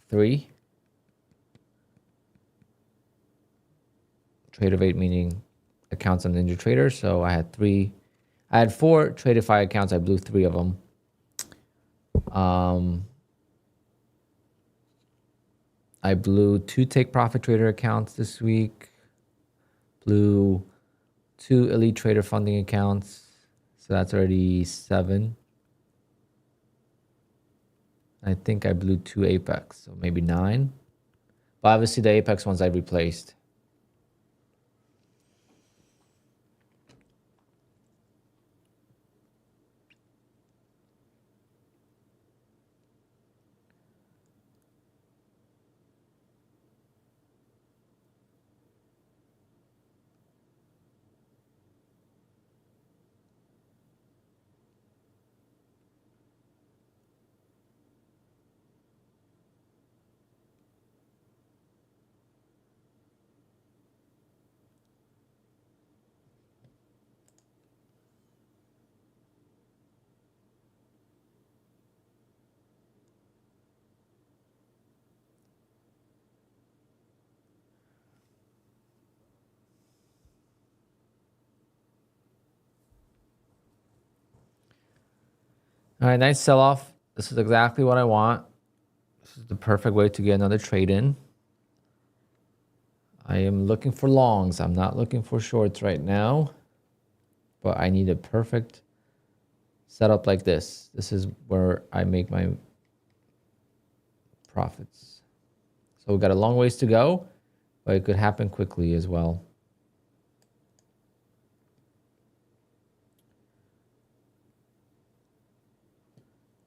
3. TraderVate meaning accounts on NinjaTrader. So I had 3. I had 4 Tradeify accounts. I blew 3 of them. I blew 2 TakeProfitTrader accounts this week. Blew 2 Elite Trader funding accounts. So that's already 7. I think I blew 2 Apex, so maybe 9. But obviously the Apex ones I replaced. All right, nice sell-off. This is exactly what I want. This is the perfect way to get another trade in. I am looking for longs. I'm not looking for shorts right now, but I need a perfect set up like this. This is where I make my profits. So we've got a long ways to go, but it could happen quickly as well.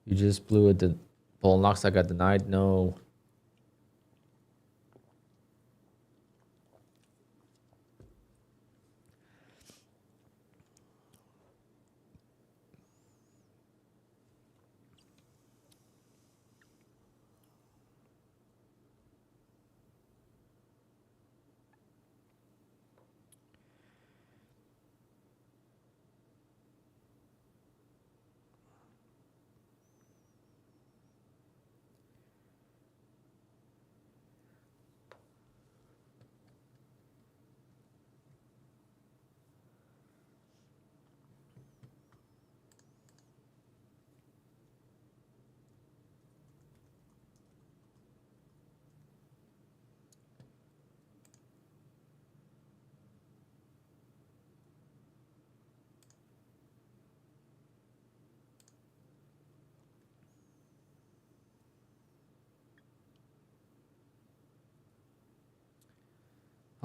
You just blew it. The bull knocks. I got denied. No.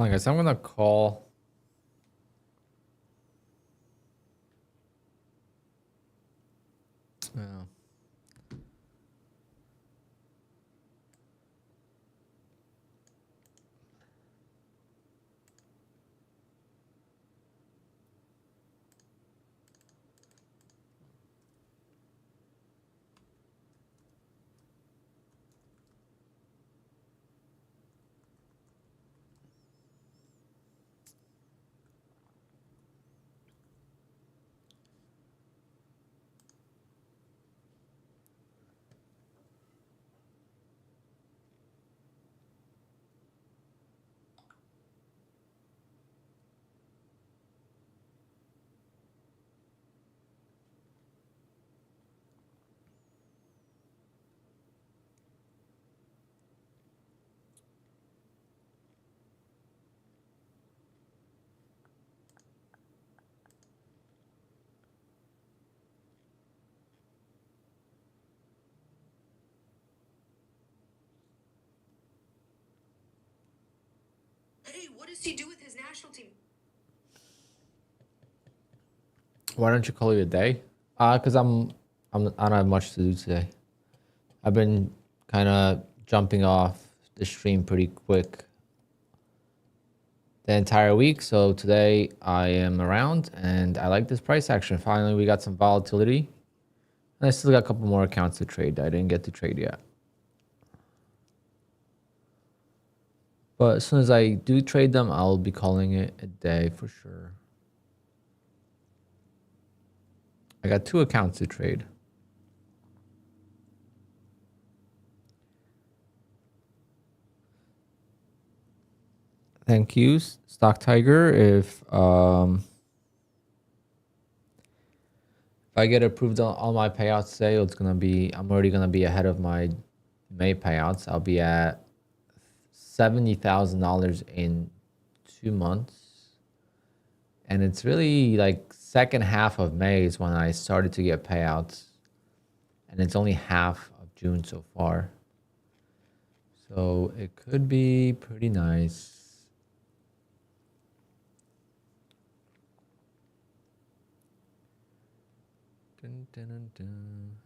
I guess I'm gonna call. Yeah. Hey, what does he do with his national team? Why don't you call it a day? Cause I don't have much to do today. I've been kind of jumping off the stream pretty quick the entire week. So today I am around and I like this price action. Finally, we got some volatility. And I still got a couple more accounts to trade that I didn't get to trade yet. But as soon as I do trade them, I'll be calling it a day for sure. I got 2 accounts to trade. Thank you, Stock Tiger. If I get approved on all my payouts today, it's gonna be, I'm already gonna be ahead of my May payouts. I'll be at $70,000 in 2 months. And it's really like second half of May is when I started to get payouts. And it's only half of June so far. So it could be pretty nice. Dun, dun, dun, dun.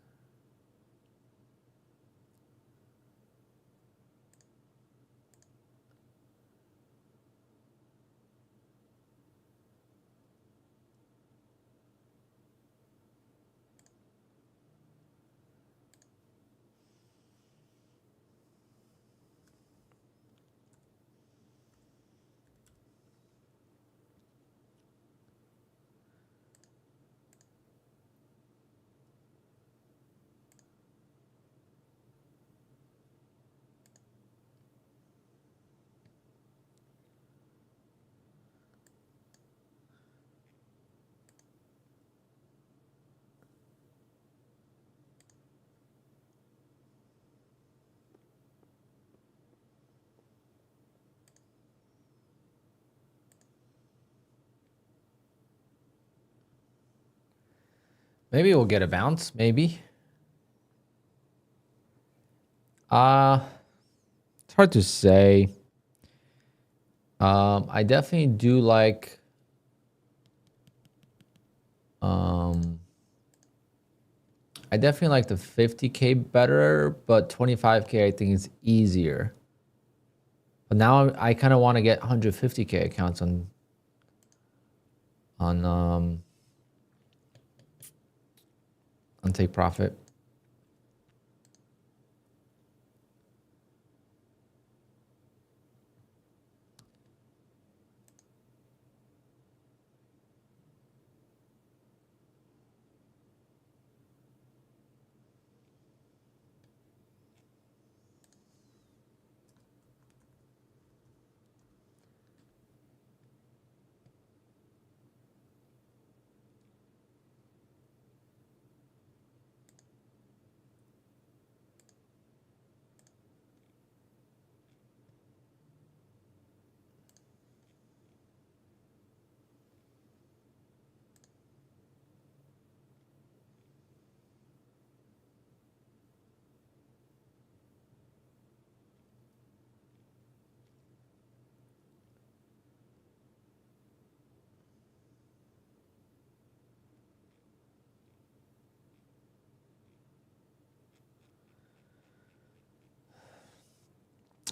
Maybe we'll get a bounce. Maybe. It's hard to say. I definitely do like. I definitely like the 50K better, but 25K I think is easier. But now I kind of want to get 150K accounts on Take Profit.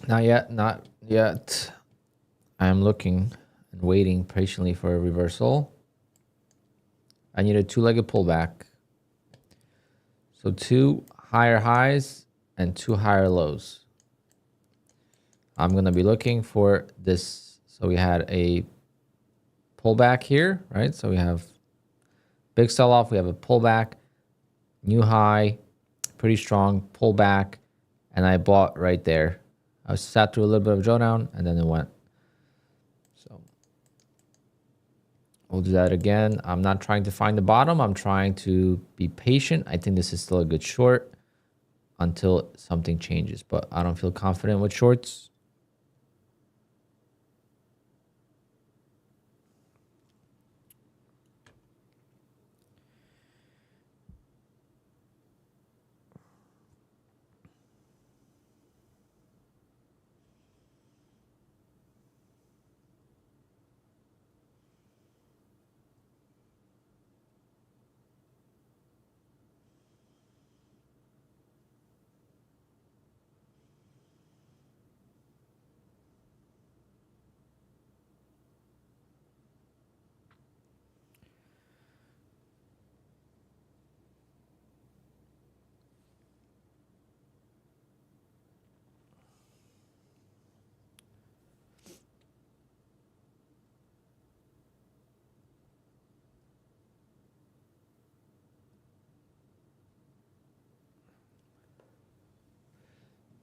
Not yet, not yet. I'm looking and waiting patiently for a reversal. I need a two-legged pullback. So 2 higher highs and 2 higher lows. I'm going to be looking for this. So we had a pullback here, right? So we have big sell-off. We have a pullback, new high, pretty strong pullback. And I bought right there. I sat through a little bit of drawdown and then it went. So we'll do that again. I'm not trying to find the bottom. I'm trying to be patient. I think this is still a good short until something changes, but I don't feel confident with shorts.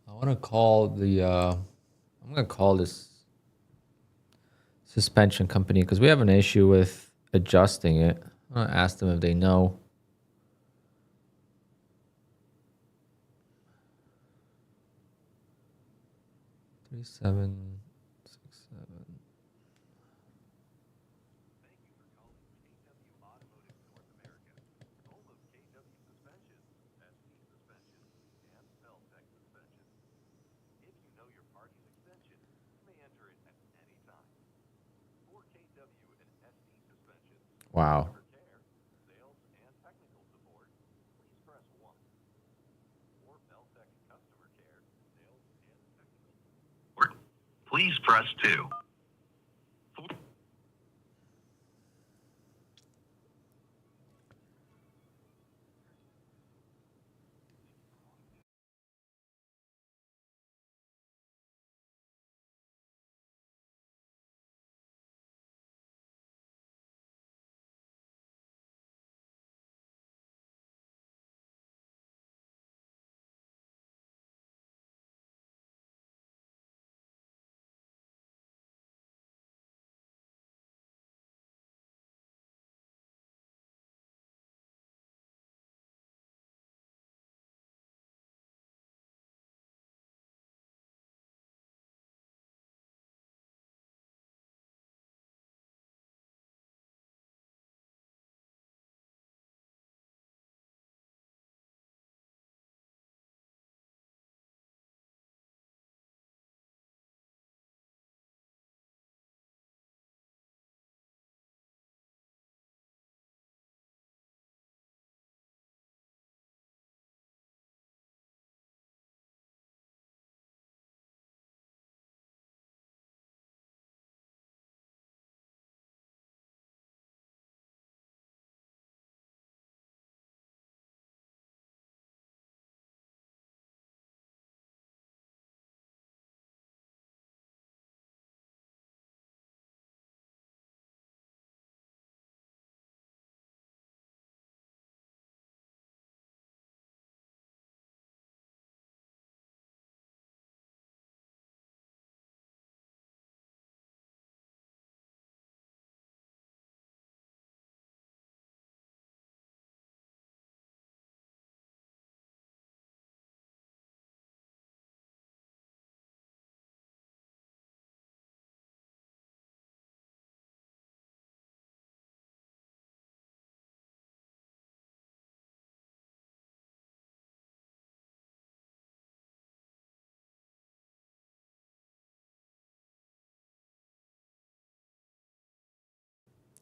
I want to call the, I'm going to call this suspension company because we have an issue with adjusting it. I'm going to ask them if they know. Three, 7, 6, 7. Wow. Please press 2.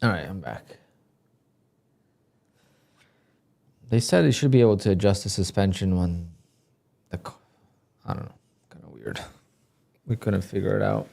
All right, I'm back. They said they should be able to adjust the suspension when I don't know, kind of weird. We couldn't figure it out.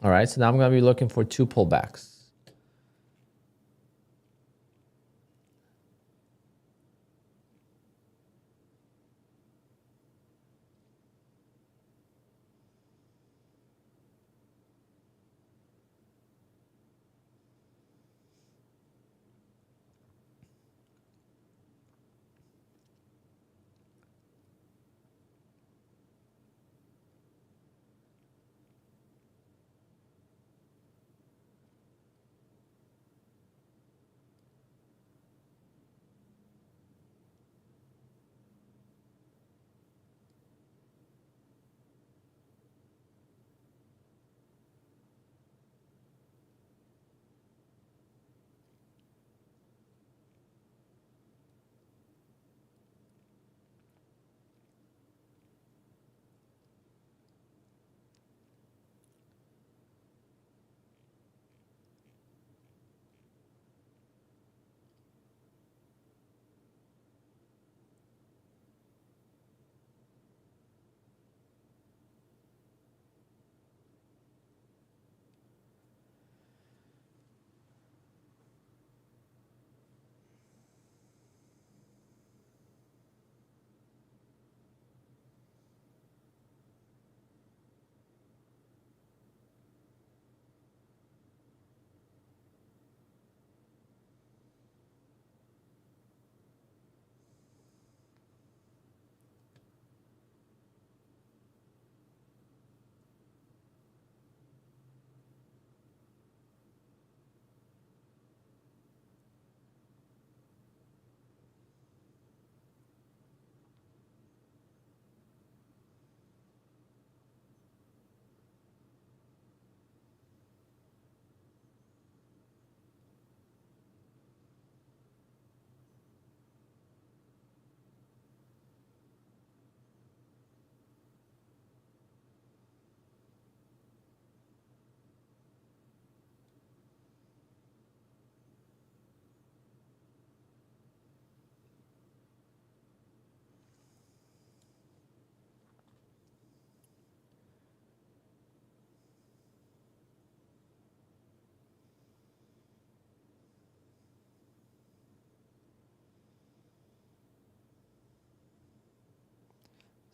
All right, so now I'm going to be looking for 2 pullbacks.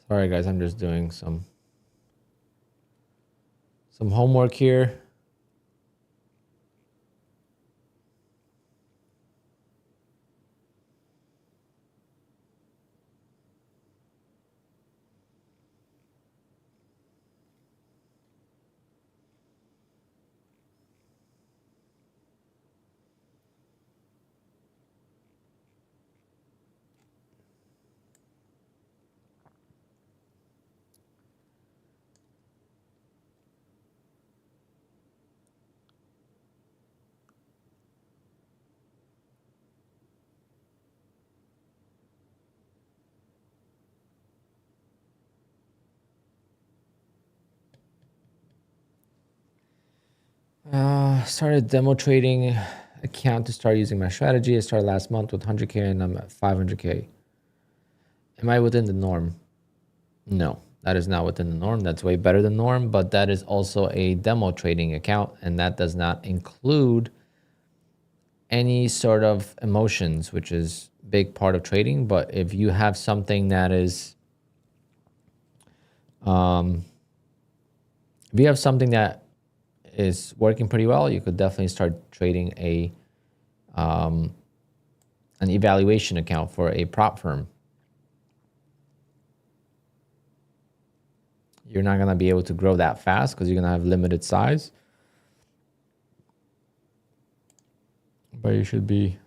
Sorry, guys, I'm just doing some homework here. Started demo trading account to start using my strategy. I started last month with 100K and I'm at 500K. Am I within the norm? No, that is not within the norm. That's way better than norm, but that is also a demo trading account, and that does not include any sort of emotions, which is a big part of trading. But if you have something that is, if you have something that is working pretty well, you could definitely start trading a an evaluation account for a prop firm. You're not going to be able to grow that fast because you're going to have limited size. But you should be.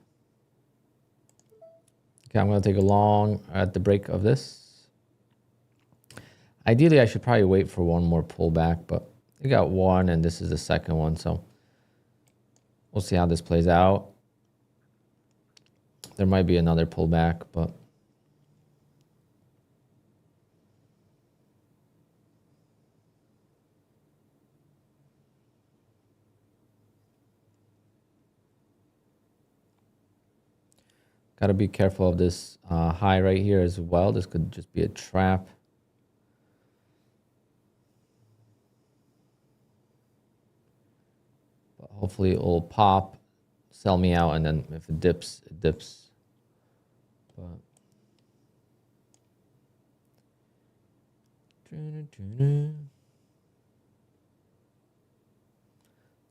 Okay, I'm going to take a long at the break of this. Ideally, I should probably wait for one more pullback, but we got one and this is the second one. So we'll see how this plays out. There might be another pullback, but got to be careful of this high right here as well. This could just be a trap. But hopefully it will pop, sell me out, and then if it dips, it dips. But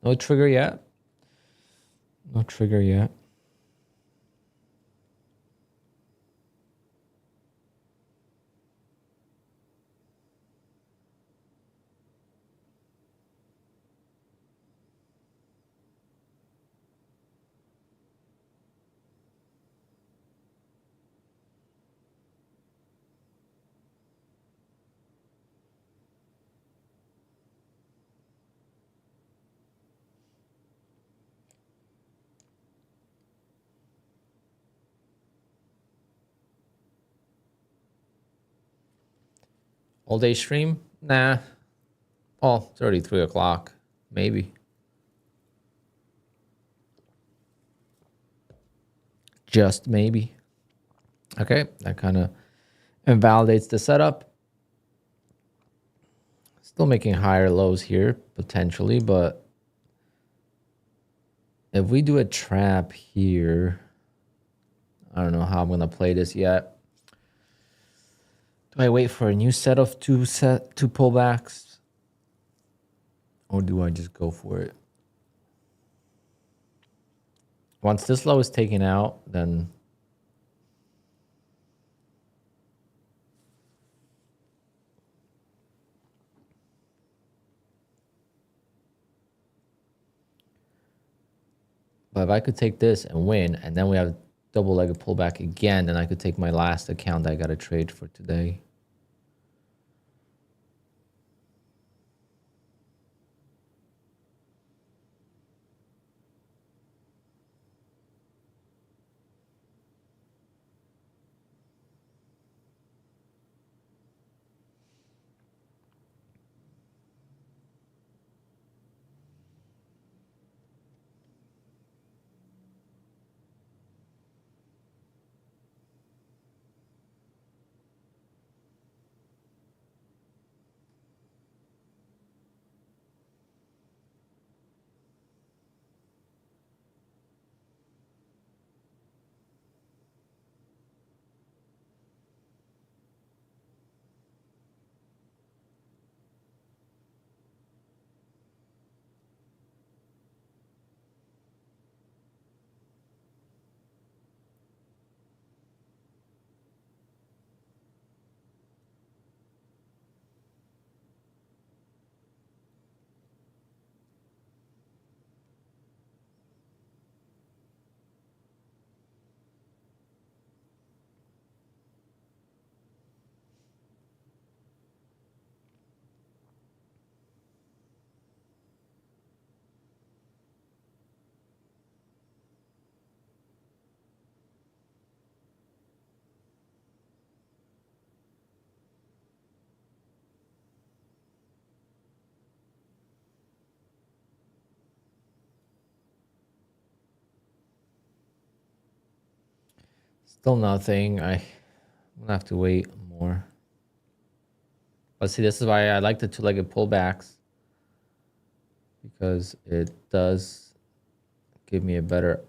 no trigger yet. No trigger yet. All day stream? Nah. Oh, it's already 3 o'clock. Maybe. Just maybe. Okay, that kind of invalidates the setup. Still making higher lows here, potentially, but if we do a trap here, I don't know how I'm going to play this yet. Do I wait for a new set of two pullbacks? Or do I just go for it? Once this low is taken out, then but if I could take this and win, and then we have double-legged pullback again, then I could take my last account that I got to trade for today. Still nothing. I'm gonna have to wait more. But see, this is why I like the two-legged pullbacks, because it does give me a better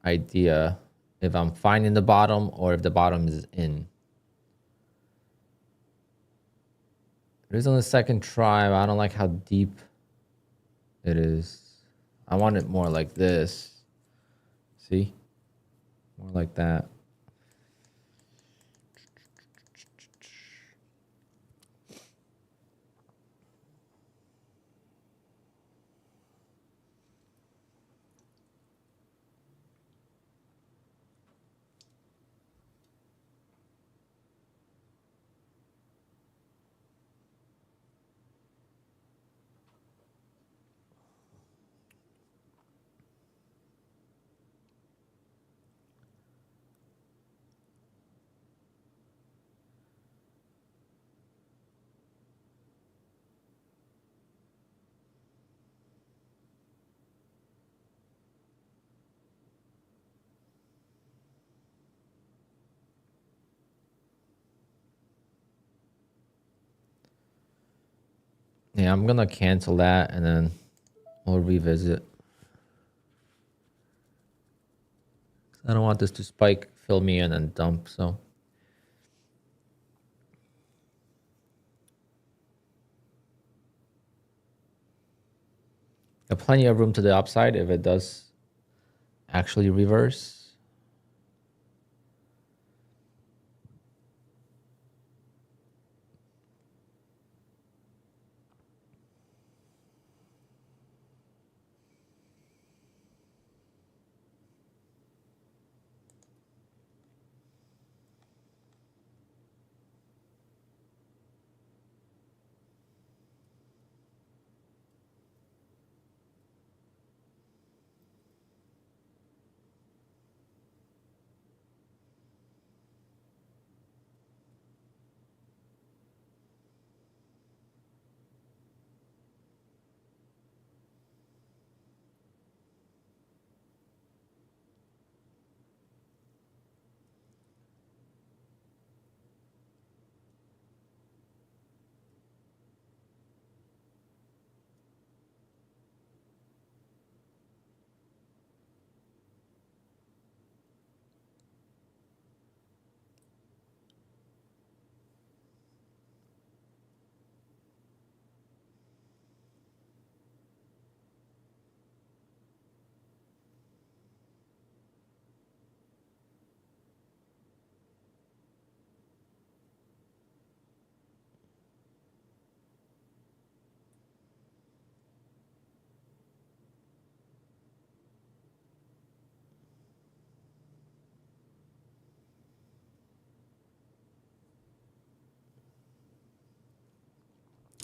idea if I'm finding the bottom or if the bottom is in. It is on the second try, but I don't like how deep it is. I want it more like this. See? More like that. Yeah, I'm gonna cancel that and then we'll revisit. I don't want this to spike, fill me in, and dump. So got plenty of room to the upside if it does actually reverse.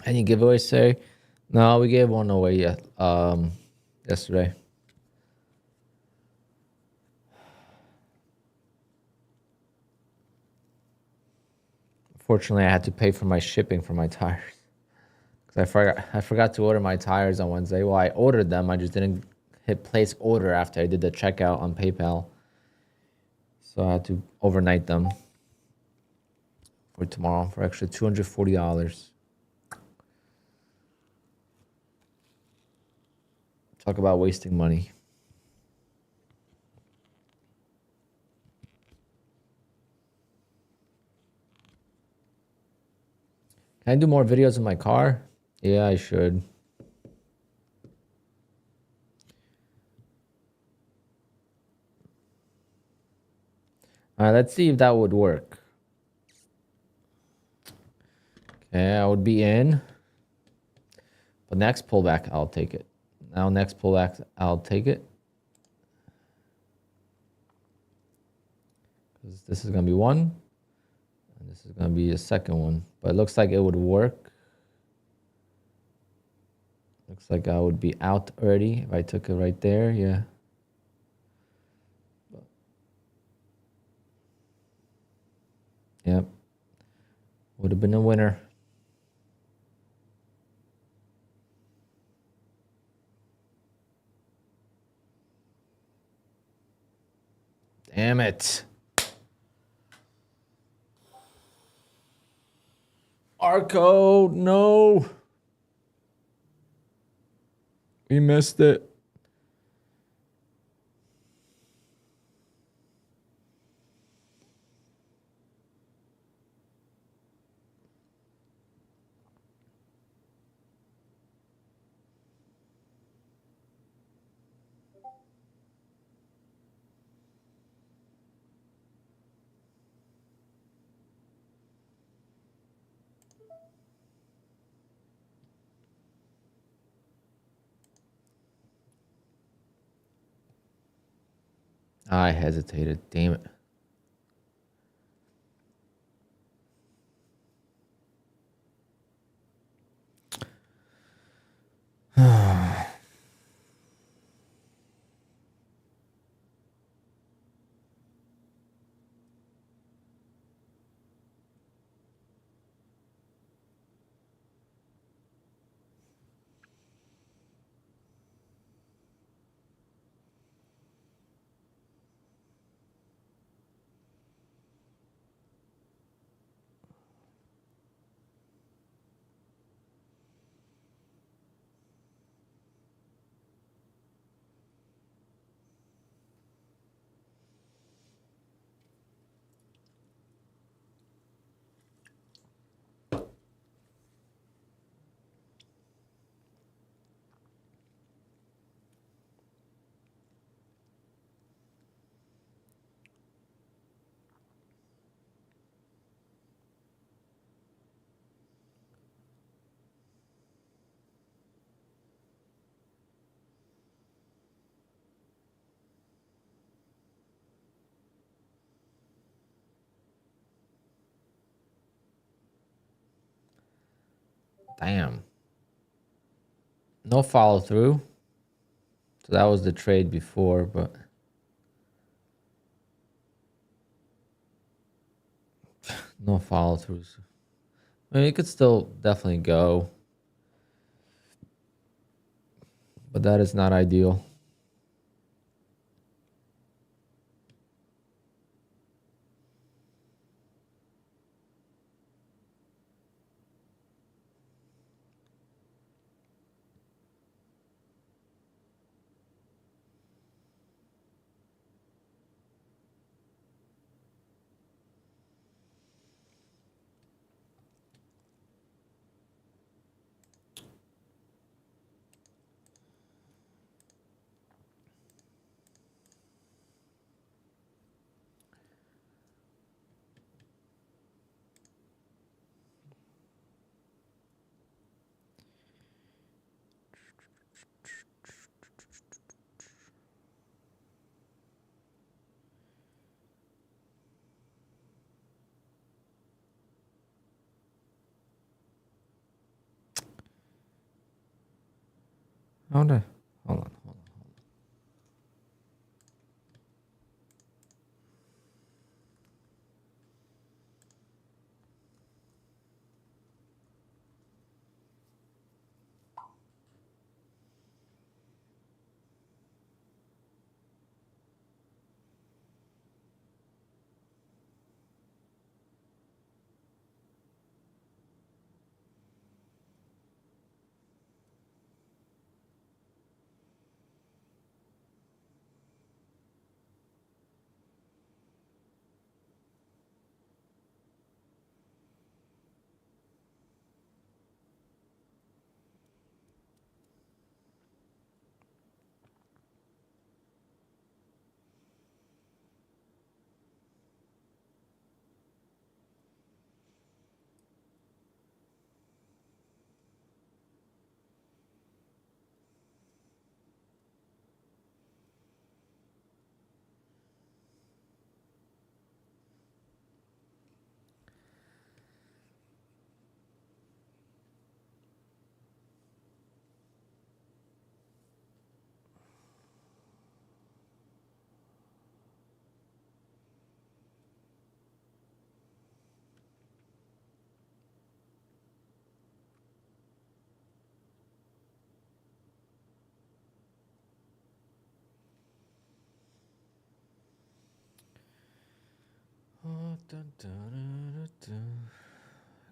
Any giveaways, say? No, we gave one away yet. Yesterday. Fortunately, I had to pay for my shipping for my tires because I forgot to order my tires on Wednesday. Well, I ordered them. I just didn't hit place order after I did the checkout on PayPal. So I had to overnight them for tomorrow for extra $240. Talk about wasting money. Can I do more videos in my car? Yeah, I should. All right, let's see if that would work. Okay, I would be in. But next pullback, I'll take it. Now next pullback, I'll take it. Because this is going to be one. And this is going to be a second one. But it looks like it would work. Looks like I would be out already if I took it right there. Yeah. Yep. Would have been a winner. Damn it. Arco, no. We missed it. I hesitated. Damn it. Damn. No follow through. So that was the trade before, but no follow throughs. I mean, it could still definitely go, but that is not ideal. Hold on. Hold on.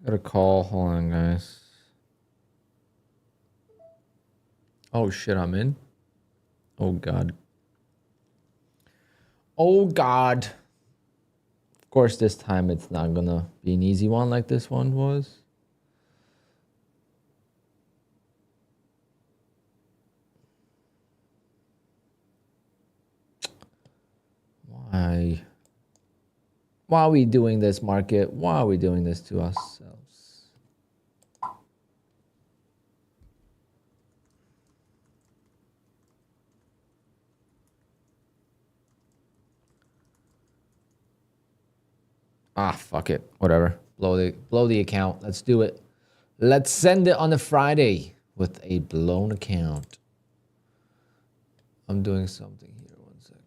Got a call. Hold on, guys. Oh shit, I'm in. Oh god. Oh god. Of course, this time it's not gonna be an easy one like this one was. Why? Why are we doing this, market? Why are we doing this to ourselves? Ah, fuck it. Whatever. Blow the account. Let's do it. Let's send it on a Friday with a blown account. I'm doing something here. 1 second.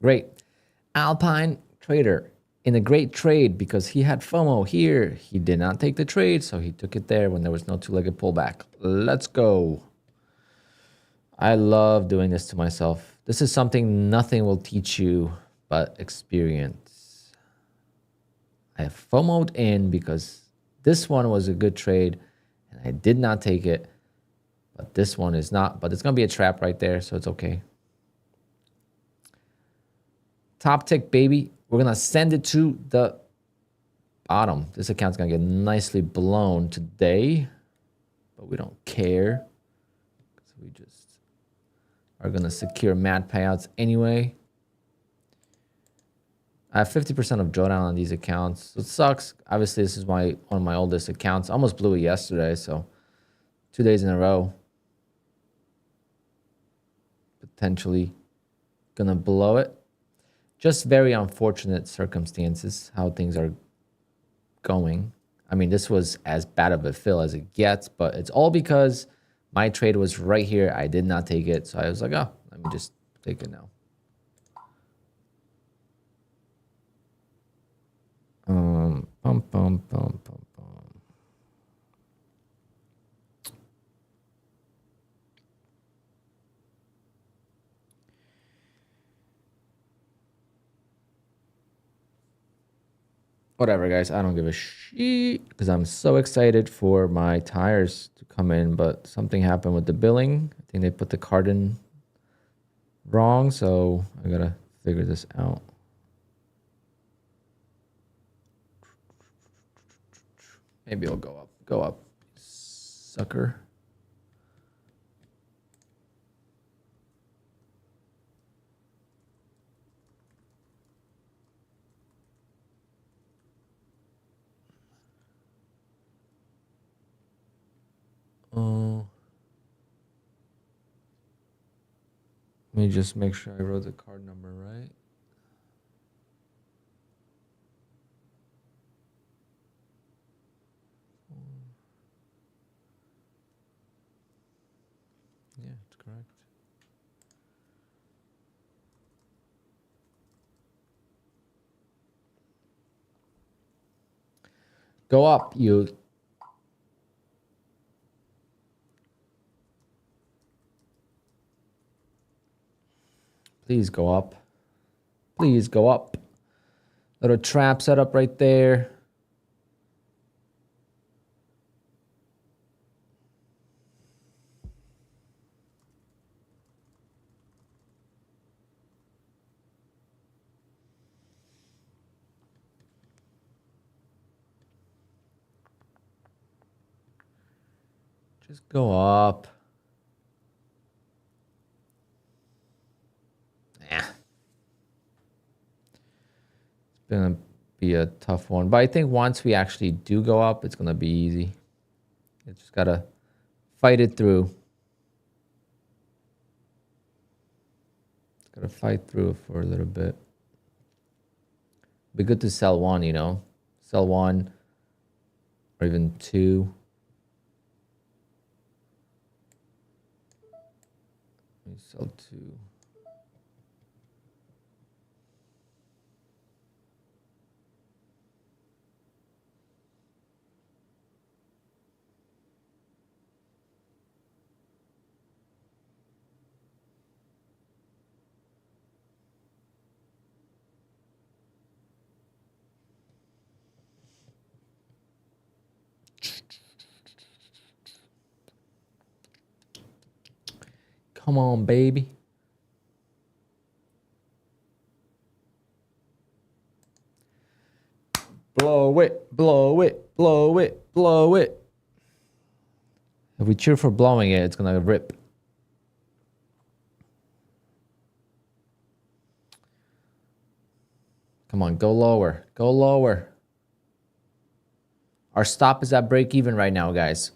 Great. Alpine trader in a great trade because he had FOMO here. He did not take the trade, so he took it there when there was no two-legged pullback. Let's go. I love doing this to myself. This is something nothing will teach you but experience. I have FOMO'd in because this one was a good trade and I did not take it, but this one is not. But it's going to be a trap right there, so it's okay. Top tick, baby. We're going to send it to the bottom. This account's going to get nicely blown today, but we don't care. So we just are going to secure mad payouts anyway. I have 50% of drawdown on these accounts. So it sucks. Obviously, this is one of my oldest accounts. I almost blew it yesterday, so 2 days in a row. Potentially going to blow it. Just very unfortunate circumstances, how things are going. I mean, this was as bad of a fill as it gets, but it's all because my trade was right here. I did not take it, so I was like, oh, let me just take it now. Pum, pum, pum, pum, pum. Whatever, guys. I don't give a shit because I'm so excited for my tires to come in, but something happened with the billing. I think they put the card in wrong, so I gotta figure this out. Maybe it'll go up. Go up, sucker. Let me just make sure I wrote the card number right. Yeah, it's correct. Go up, you. Please go up. Please go up. Little trap set up right there. Just go up. It's gonna be a tough one, but I think once we actually do go up, it's gonna be easy. You just gotta fight it through. Gotta fight through it for a little bit. Be good to sell one, you know, sell one or even two. Let me sell two. Come on, baby. Blow it, blow it, blow it, blow it. If we cheer for blowing it, it's gonna rip. Come on, go lower. Go lower. Our stop is at break even right now, guys.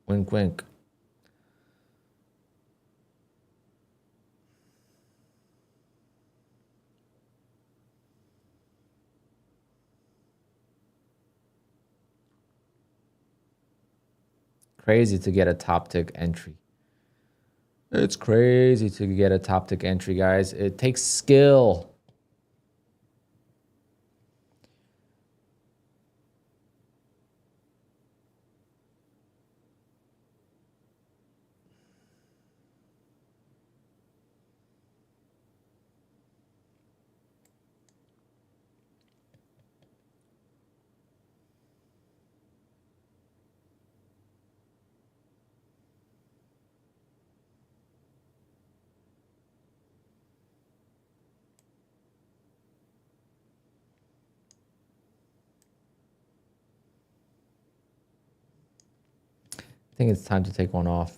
Wink, wink. Crazy to get a top tick entry. It's crazy to get a top tick entry, guys. It takes skill. I think it's time to take one off.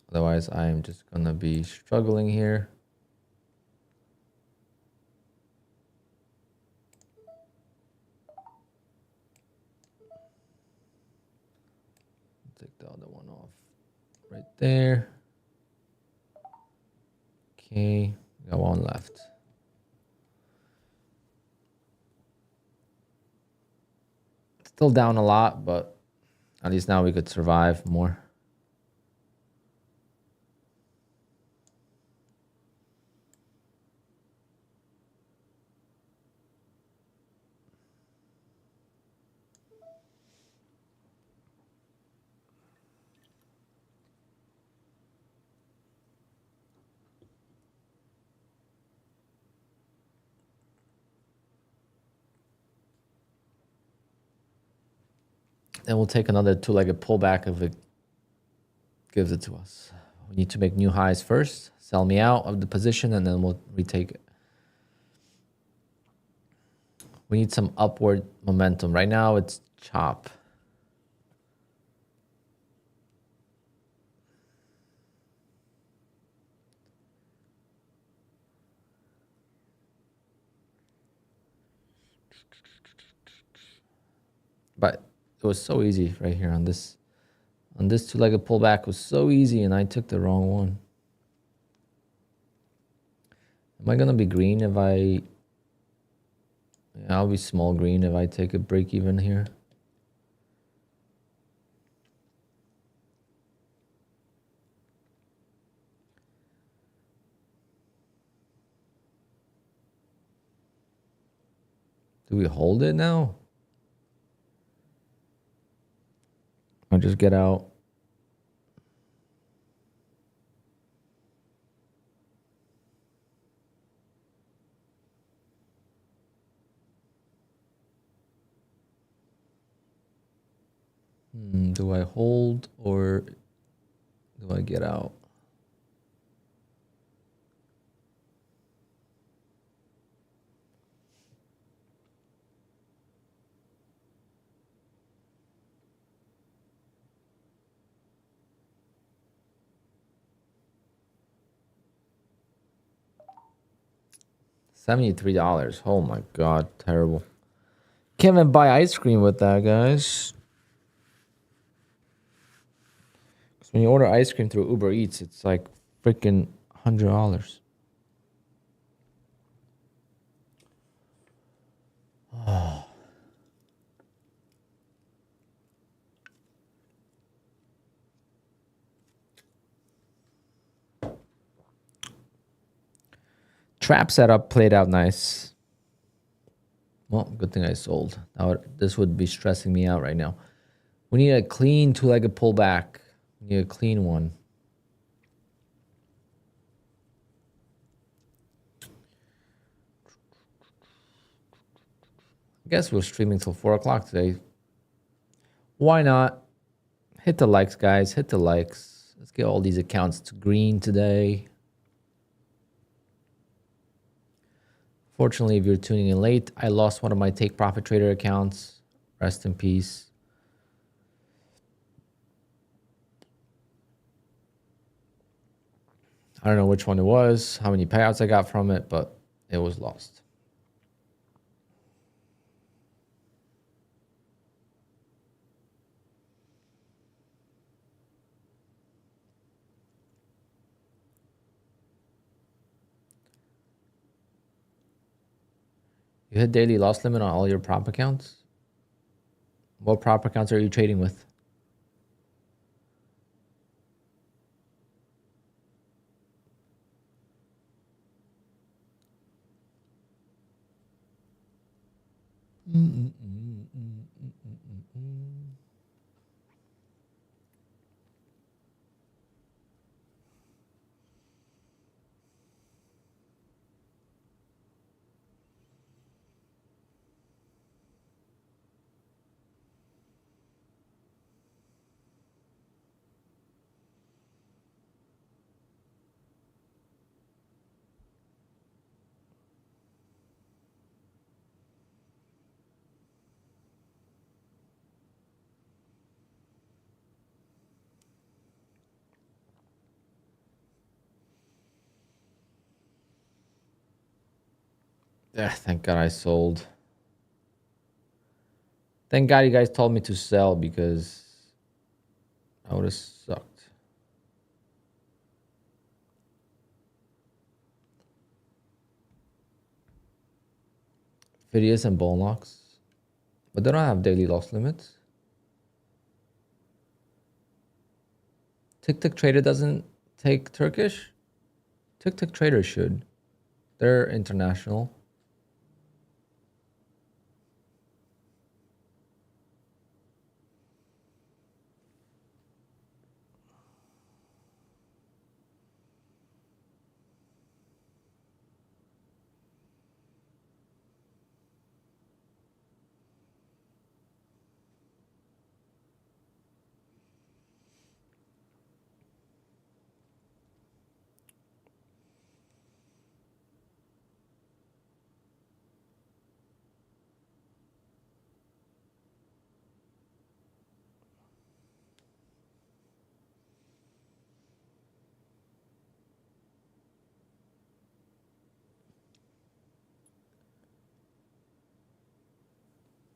Otherwise, I am just going to be struggling here. Take the other one off right there. Okay, got one left. Still down a lot, but at least now we could survive more. Then we'll take another two-legged pullback if it gives it to us. We need to make new highs first, sell me out of the position, and then we'll retake it. We need some upward momentum. Right now, it's chop. But it was so easy right here on this two-legged pullback was so easy, and I took the wrong one. Am I gonna be green if I? Yeah, I'll be small green if I take a break even here. Do we hold it now? Or just get out? Do I hold or do I get out? $73. Oh my God, terrible. Can't even buy ice cream with that, guys. When you order ice cream through Uber Eats, it's like freaking $100. Oh. Trap setup played out nice. Well, good thing I sold. Now this would be stressing me out right now. We need a clean two-legged pullback. We need a clean one. I guess we're streaming till 4 o'clock today. Why not? Hit the likes, guys. Hit the likes. Let's get all these accounts to green today. Fortunately, if you're tuning in late, I lost one of my Take Profit Trader accounts. Rest in peace. I don't know which one it was, how many payouts I got from it, but it was lost. You hit daily loss limit on all your prop accounts? What prop accounts are you trading with? Yeah, thank God I sold. Thank God you guys told me to sell because I would have sucked. Fidius and bull knocks. But they don't have daily loss limits. TikTok doesn't take Turkish? TikTok should. They're international.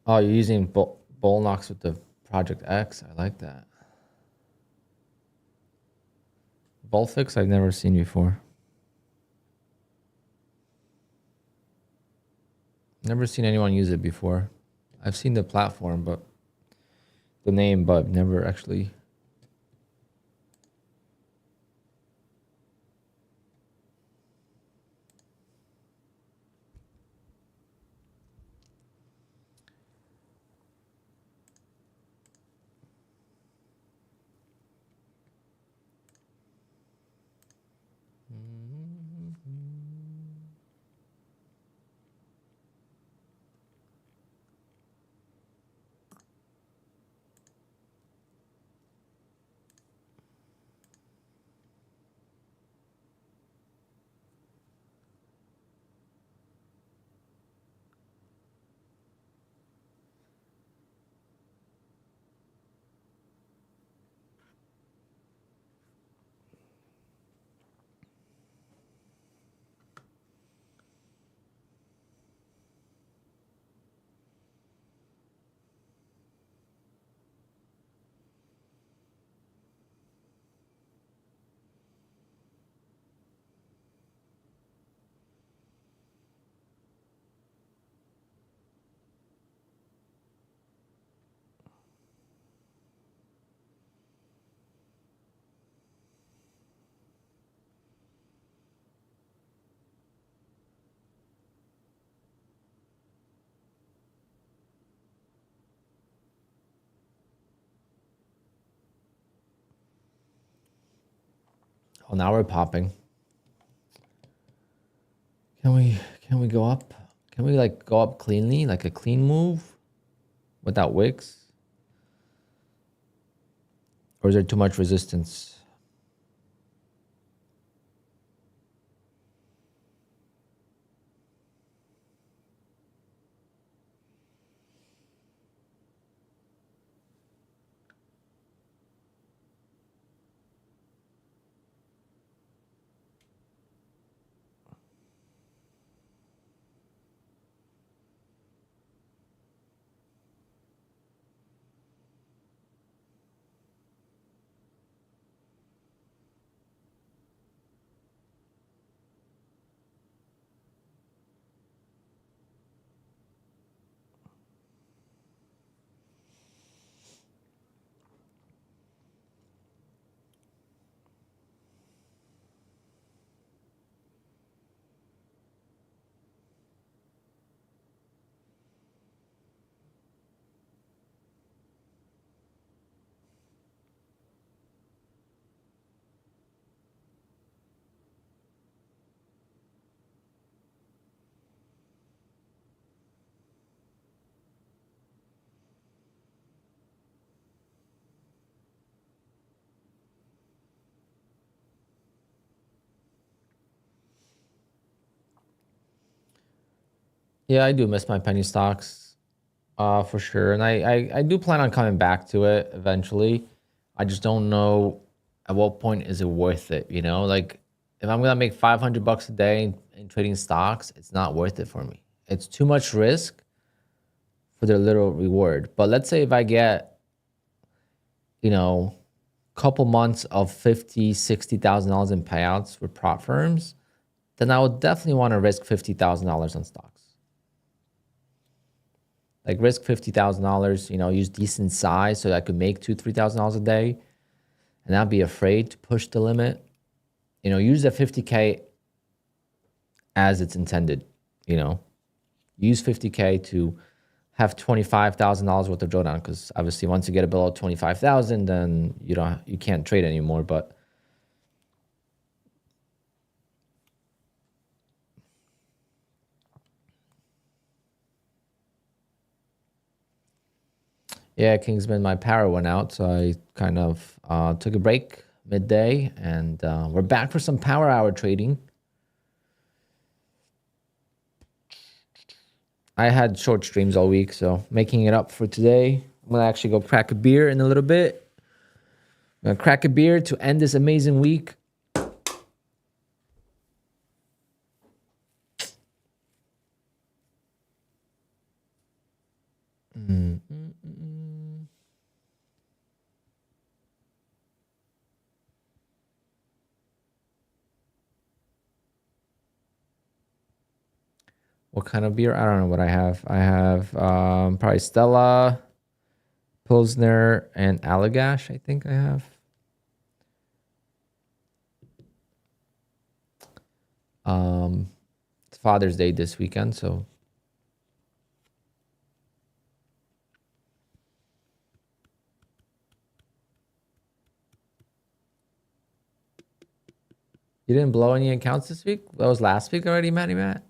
Oh, you're using bull knocks with the Project X. I like that. Bull fix I've never seen before. Never seen anyone use it before. I've seen the platform, but the name, but never actually. Oh, now we're popping. Can we go up? Can we like go up cleanly, like a clean move without wicks? Or is there too much resistance? Yeah, I do miss my penny stocks, for sure. And I do plan on coming back to it eventually. I just don't know at what point is it worth it, you know? Like if I'm gonna make 500 bucks a day in trading stocks, it's not worth it for me. It's too much risk for their little reward. But let's say if I get, you know, couple months of $50,000, $60,000 in payouts for prop firms, then I would definitely want to risk $50,000 on stocks. Like risk $50,000, you know, use decent size so that I could make $2,000, $3,000 a day and not be afraid to push the limit. You know, use the 50K as it's intended, you know, use 50K to have $25,000 worth of drawdown, because obviously once you get it below 25,000, then you can't trade anymore. But yeah, Kingsman, my power went out, so I kind of took a break midday, and we're back for some power hour trading. I had short streams all week, so making it up for today. I'm gonna actually go crack a beer in a little bit. I'm gonna crack a beer to end this amazing week. What kind of beer? I don't know what I have. I have probably Stella, Pilsner, and Allagash, I think I have. It's Father's Day this weekend, so you didn't blow any accounts this week? That was last week already, Matty Matt?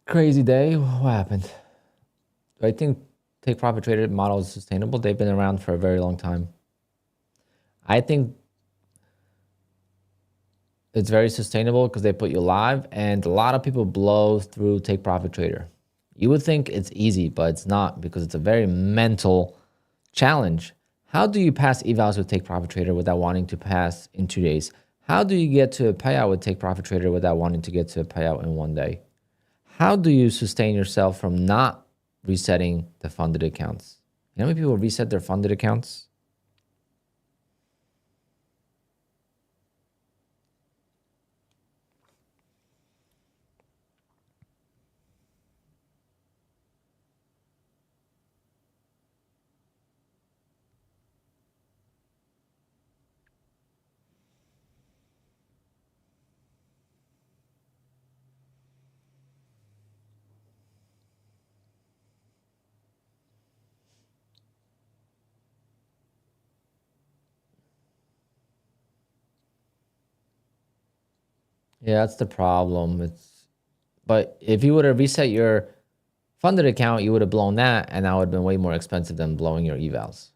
Crazy day. What happened? Do I think take profit trader model is sustainable? They've been around for a very long time. I think it's very sustainable because they put you live, and a lot of people blow through take profit trader. You would think it's easy, but it's not, because it's a very mental challenge. How do you pass evals with take profit trader without wanting to pass in 2 days? How do you get to a payout with Take Profit Trader without wanting to get to a payout in one day? How do you sustain yourself from not resetting the funded accounts? You know how many people reset their funded accounts? Yeah, that's the problem. But if you would have reset your funded account, you would have blown that, and that would have been way more expensive than blowing your evals.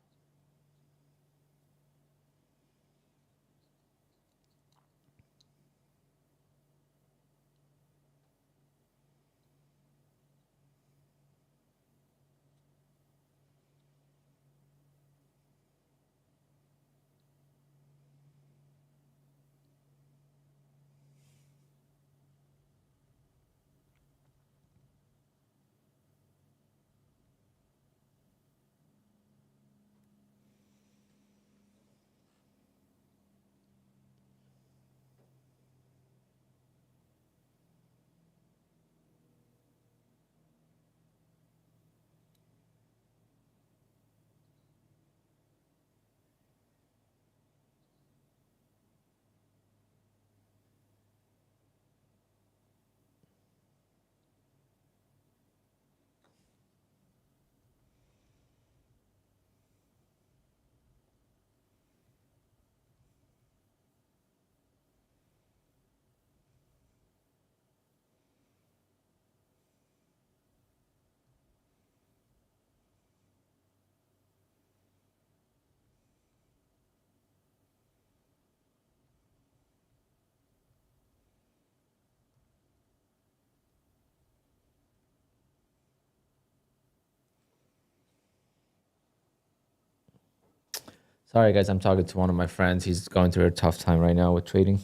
Sorry, guys, I'm talking to one of my friends. He's going through a tough time right now with trading.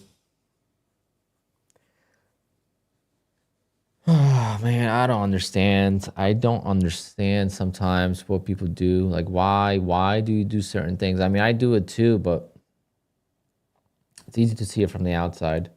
Oh, man, I don't understand. I don't understand sometimes what people do. Like, why do you do certain things? I mean, I do it too, but it's easy to see it from the outside.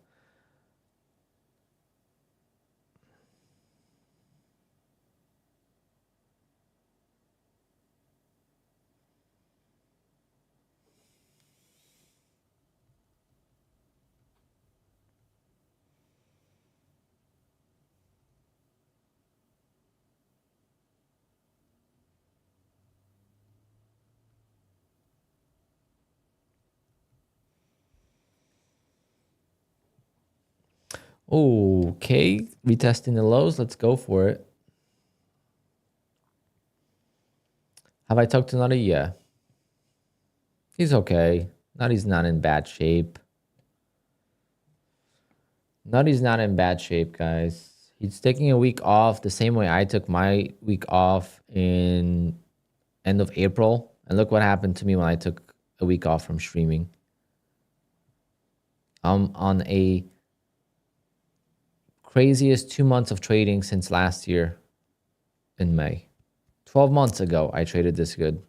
Okay, retesting the lows. Let's go for it. Have I talked to Nutty? Yeah. He's okay. Nutty's not in bad shape. Nutty's not in bad shape, guys. He's taking a week off the same way I took my week off in end of April. And look what happened to me when I took a week off from streaming. I'm on a craziest 2 months of trading since last year in May. 12 months ago, I traded this good.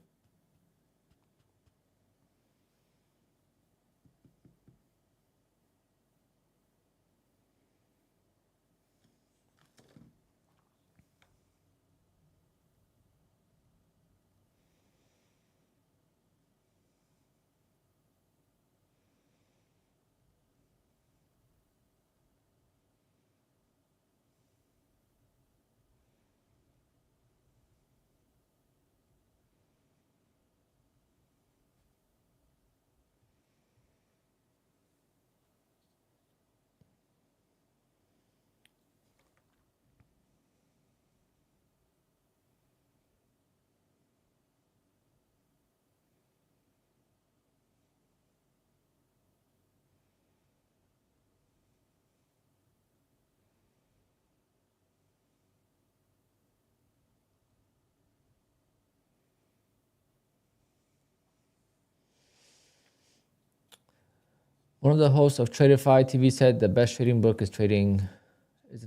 One of the hosts of Tradeify TV said the best trading book is A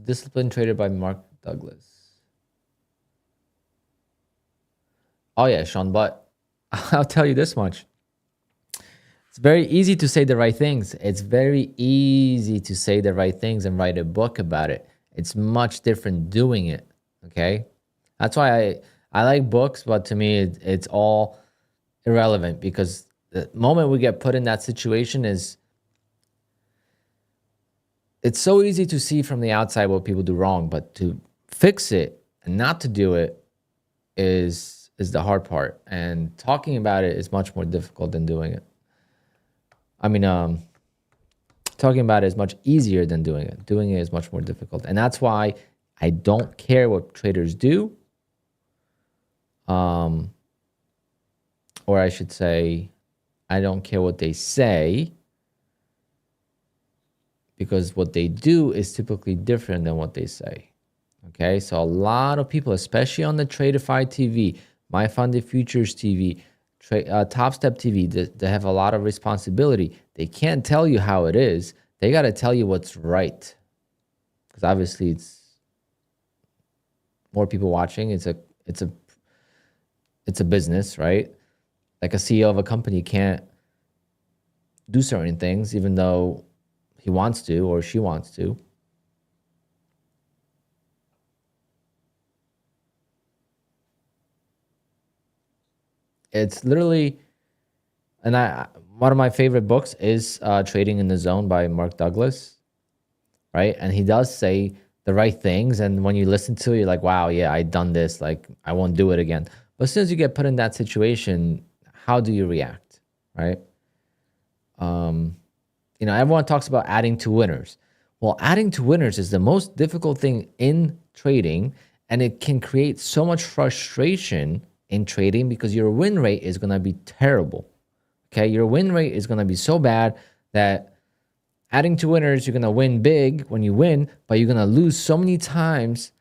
Disciplined Trader by Mark Douglas. Oh yeah, Sean, but I'll tell you this much. It's very easy to say the right things. It's very easy to say the right things and write a book about it. It's much different doing it, okay? That's why I like books, but to me, it's all irrelevant because the moment we get put in that situation it's so easy to see from the outside what people do wrong, but to fix it and not to do it is the hard part. And talking about it is much more difficult than doing it. I mean, talking about it is much easier than doing it. Doing it is much more difficult. And that's why I don't care what traders do. Or I should say, I don't care what they say, because what they do is typically different than what they say. Okay, so a lot of people, especially on the Tradeify TV, My Funded Futures TV, Top Step TV, they have a lot of responsibility. They can't tell you how it is. They got to tell you what's right, because obviously it's more people watching. It's a business, right? Like a CEO of a company can't do certain things, even though he wants to or she wants to. It's literally, and one of my favorite books is Trading in the Zone by Mark Douglas, right? And he does say the right things, and when you listen to it, you're like, wow, yeah, I done this, like I won't do it again. But as soon as you get put in that situation, how do you react, right? You know, everyone talks about adding to winners. Well, adding to winners is the most difficult thing in trading, and it can create so much frustration in trading because your win rate is going to be terrible. Okay, your win rate is going to be so bad that adding to winners, you're going to win big when you win, but you're going to lose so many times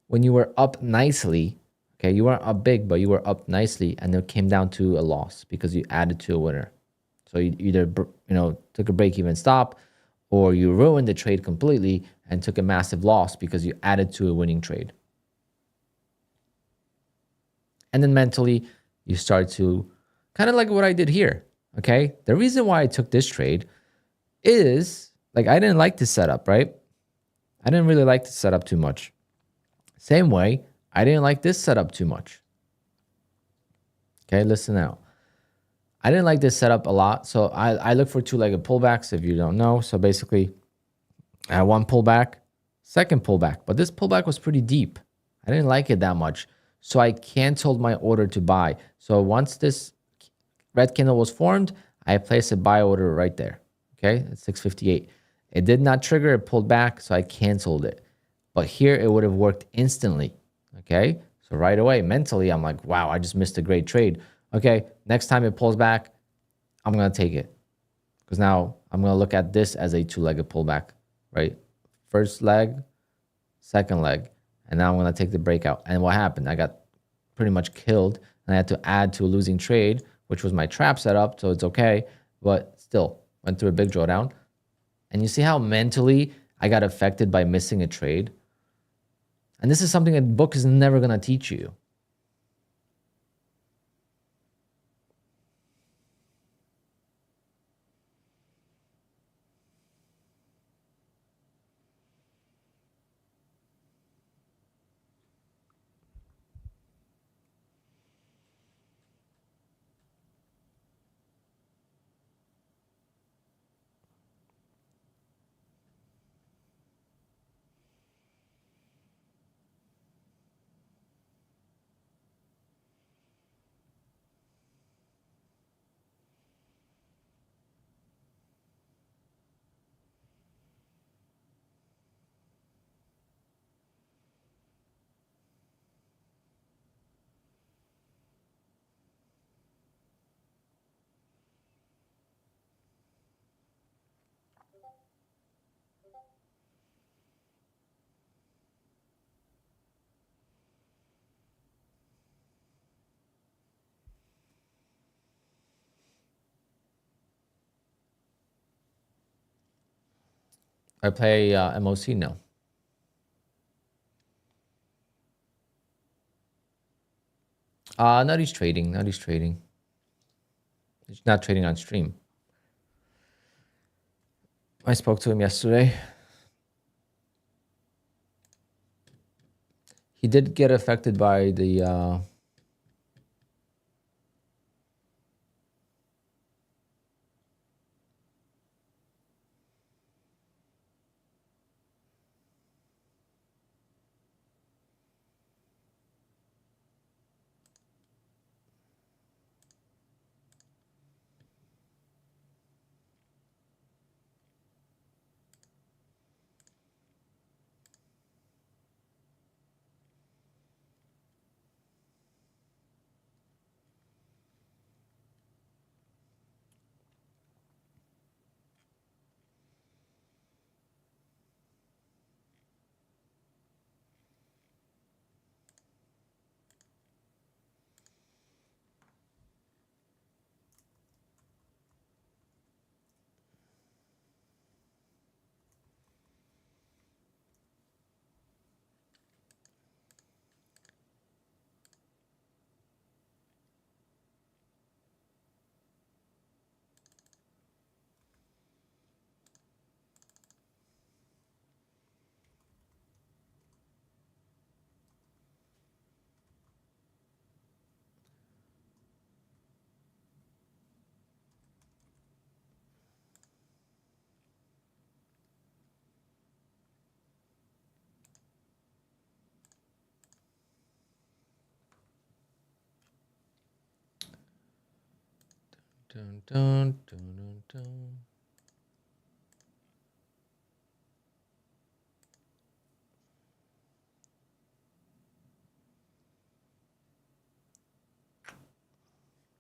when you were up nicely. Okay, you weren't up big, but you were up nicely, and it came down to a loss because you added to a winner. So you either took a break-even stop, or you ruined the trade completely and took a massive loss because you added to a winning trade. And then mentally, you start to kind of like what I did here. Okay, the reason why I took this trade is like I didn't like this setup, right? I didn't really like the setup too much. Same way, I didn't like this setup too much. Okay, listen out. I didn't like this setup a lot. So I look for two-legged pullbacks if you don't know. So basically, I had one pullback, second pullback. But this pullback was pretty deep. I didn't like it that much. So I canceled my order to buy. So once this red candle was formed, I placed a buy order right there. Okay, at 658. It did not trigger, it pulled back, so I canceled it. But here it would have worked instantly. Okay, so right away, mentally, I'm like, wow, I just missed a great trade. Okay, next time it pulls back, I'm going to take it. Because now I'm going to look at this as a two-legged pullback, right? First leg, second leg. And now I'm going to take the breakout. And what happened? I got pretty much killed. And I had to add to a losing trade, which was my trap setup, so it's okay. But still, went through a big drawdown. And you see how mentally I got affected by missing a trade? And this is something a book is never going to teach you. I play MOC now. Not he's trading. Not he's trading. He's not trading on stream. I spoke to him yesterday. He did get affected by the dun, dun, dun, dun, dun.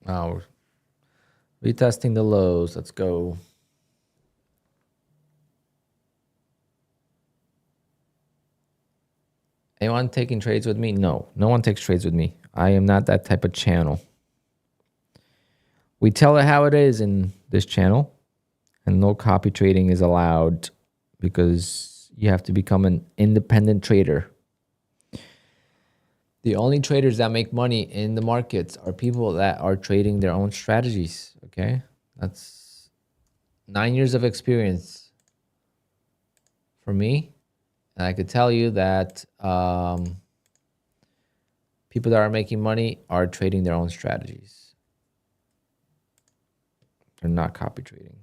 Now we're retesting the lows. Let's go. Anyone taking trades with me? No, no one takes trades with me. I am not that type of channel. We tell it how it is in this channel, and no copy trading is allowed because you have to become an independent trader. The only traders that make money in the markets are people that are trading their own strategies. Okay, that's 9 years of experience for me. And I could tell you that people that are making money are trading their own strategies. They're not copy trading.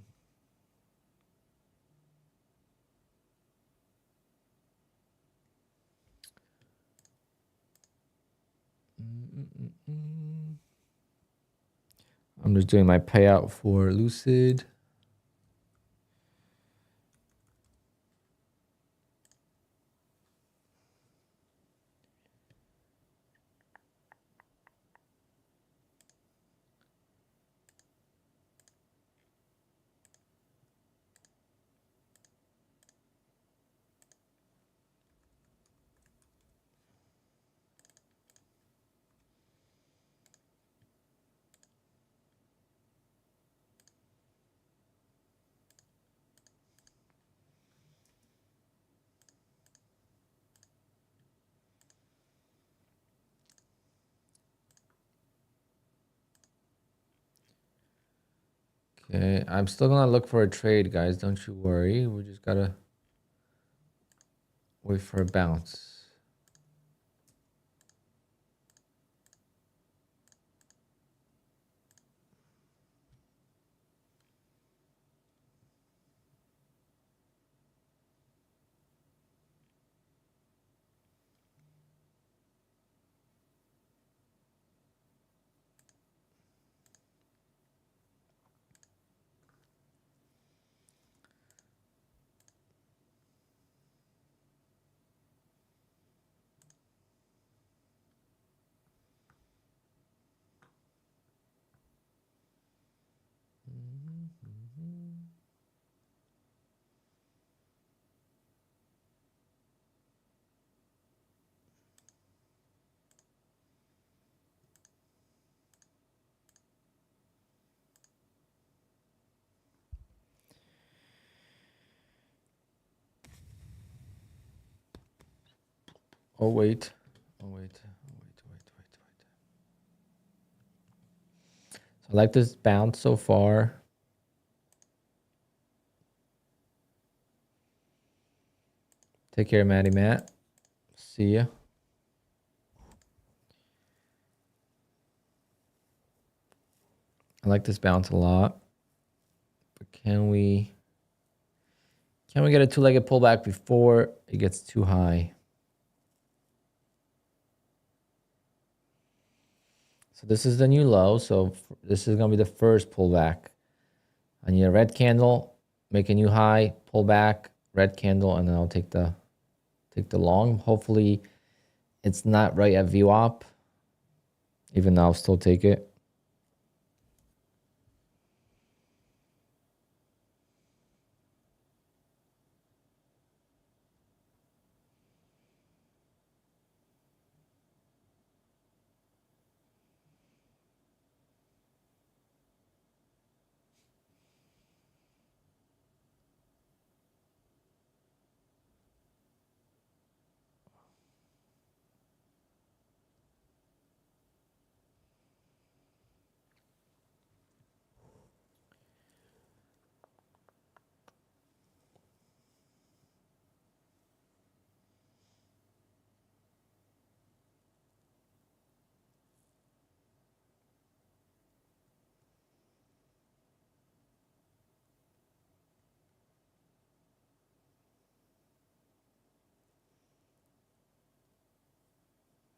I'm just doing my payout for Lucid. Okay, I'm still gonna look for a trade, guys. Don't you worry. We just gotta wait for a bounce. Oh, wait. Oh, wait. So I like this bounce so far. Take care, Matty Matt. See ya. I like this bounce a lot. But can we get a two-legged pullback before it gets too high? So this is the new low. So this is going to be the first pullback. I need a red candle, make a new high, pull back, red candle, and then I'll take the long. Hopefully it's not right at VWAP, even though I'll still take it.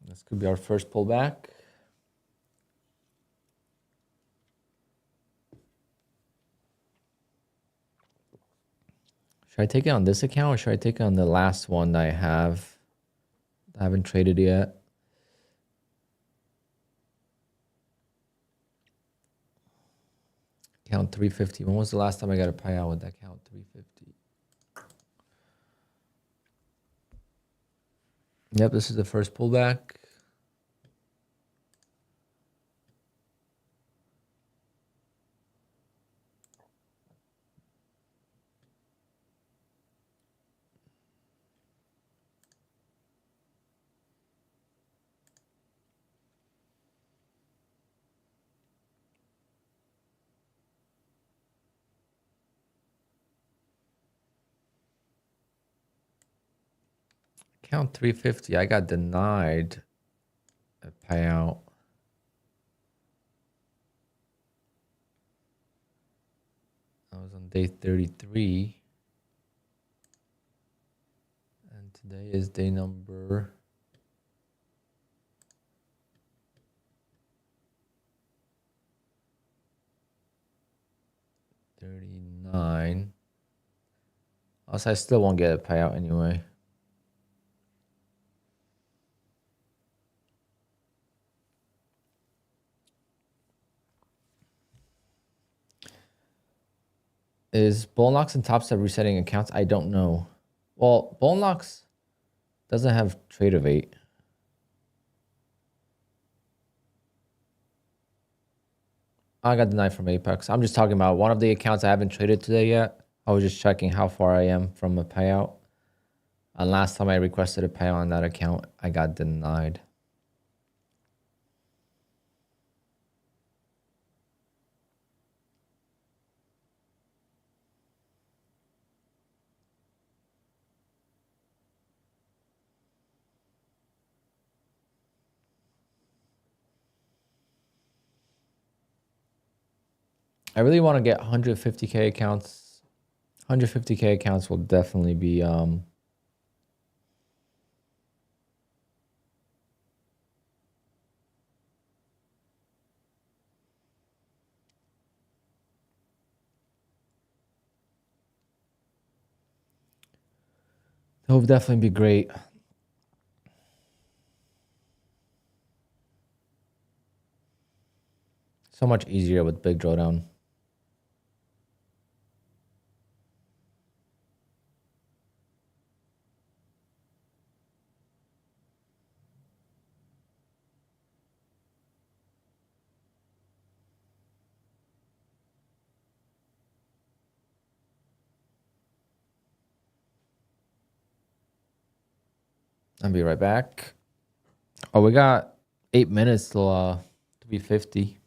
This could be our first pullback. Should I take it on this account or should I take it on the last one that I have? I haven't traded yet. Count 350. When was the last time I got a payout with that count 350? Yep, this is the first pullback. Count 350. I got denied a payout. I was on day 33. And today is day number 39. Also, I still won't get a payout anyway. Is Bullnox and Topstep resetting accounts? I don't know. Well, Bullnox doesn't have trade evade. I got denied from Apex. I'm just talking about one of the accounts I haven't traded today yet. I was just checking how far I am from a payout. And last time I requested a payout on that account, I got denied. I really want to get 150K accounts. 150K accounts will definitely be that would definitely be great. So much easier with big drawdown. I'll be right back. Oh, we got 8 minutes till to be 50.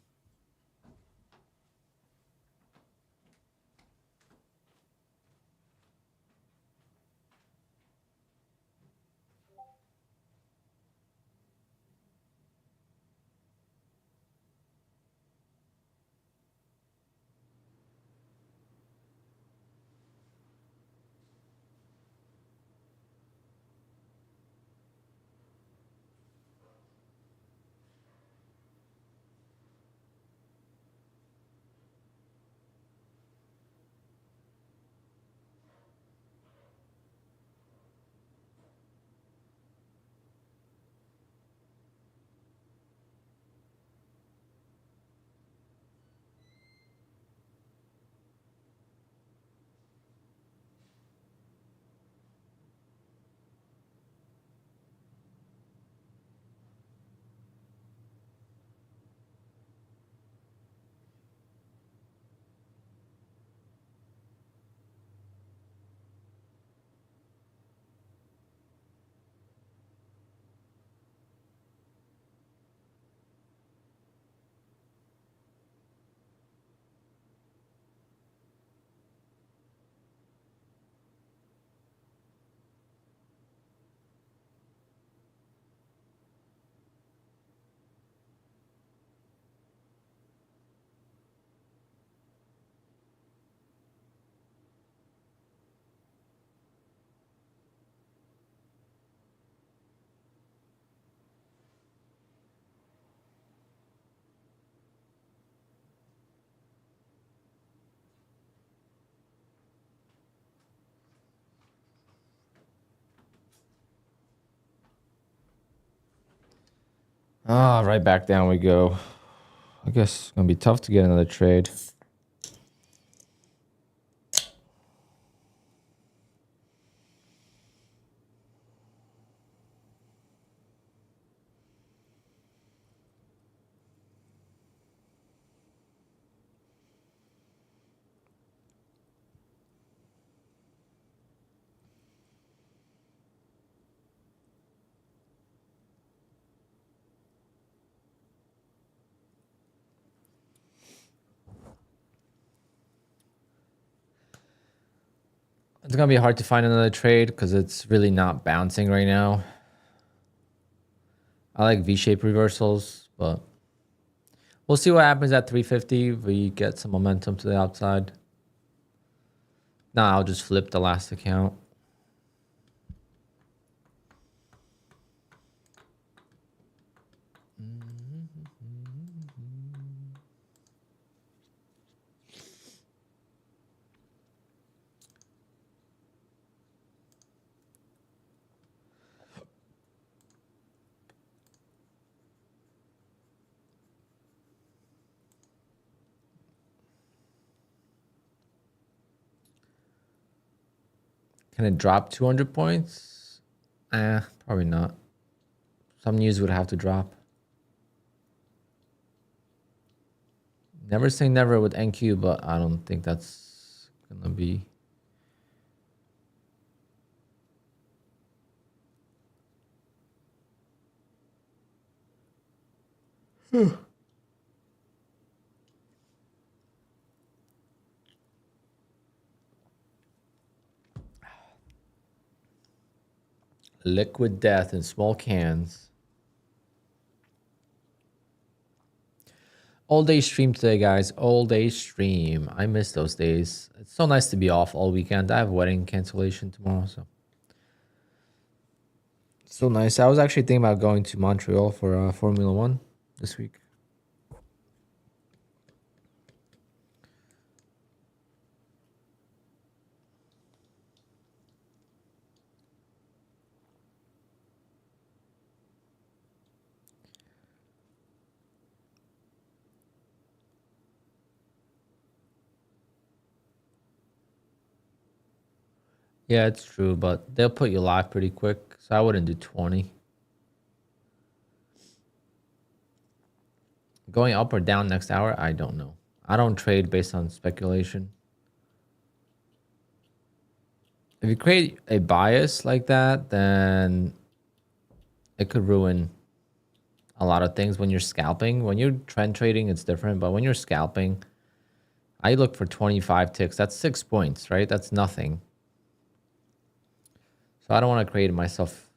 Ah, right back down we go. I guess it's gonna be tough to get another trade. It's gonna be hard to find another trade because it's really not bouncing right now. I like V-shaped reversals, but we'll see what happens at 350 if we get some momentum to the outside. Nah, I'll just flip the last account. Can it drop 200 points? Probably not. Some news would have to drop. Never say never with NQ, but I don't think that's gonna be. Liquid death in small cans. All day stream today, guys. All day stream. I miss those days. It's so nice to be off all weekend. I have wedding cancellation tomorrow, so so nice. I was actually thinking about going to Montreal for Formula One this week. Yeah, it's true, but they'll put you live pretty quick, so I wouldn't do 20. Going up or down next hour, I don't know. I don't trade based on speculation. If you create a bias like that, then it could ruin a lot of things when you're scalping. When you're trend trading, it's different. But when you're scalping, I look for 25 ticks. That's 6 points, right? That's nothing. So I don't want to create myself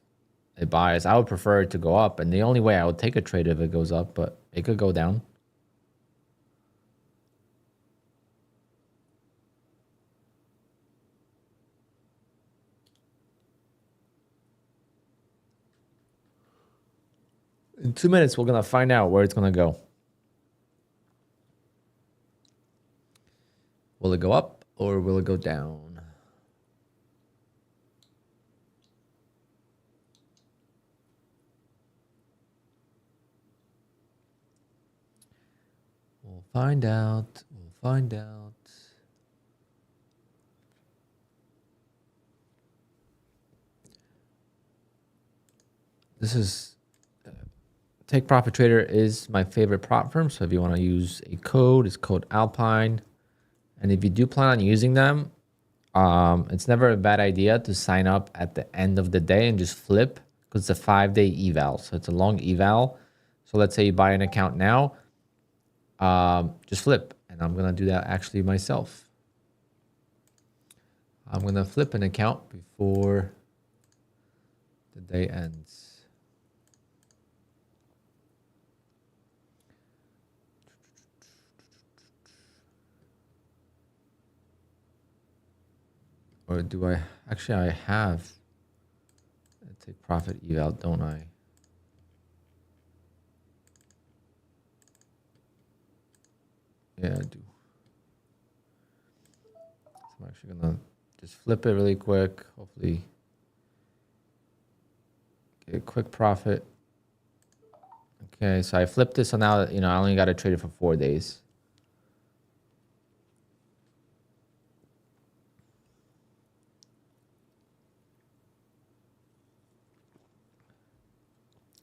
a bias. I would prefer it to go up. And the only way I would take a trade if it goes up, but it could go down. In 2 minutes, we're going to find out where it's going to go. Will it go up or will it go down? We'll find out. We'll find out. This is... Take Profit Trader is my favorite prop firm. So if you want to use a code, it's code Alpine. And if you do plan on using them, it's never a bad idea to sign up at the end of the day and just flip, because it's a 5-day eval. So it's a long eval. So let's say you buy an account now, just flip. And I'm going to do that actually myself. I'm going to flip an account before the day ends. Or do I? Actually, I have a take profit eval, don't I? Yeah, I do. So I'm actually gonna just flip it really quick. Hopefully, get a quick profit. Okay, so I flipped this, so now I only got to trade it for 4 days.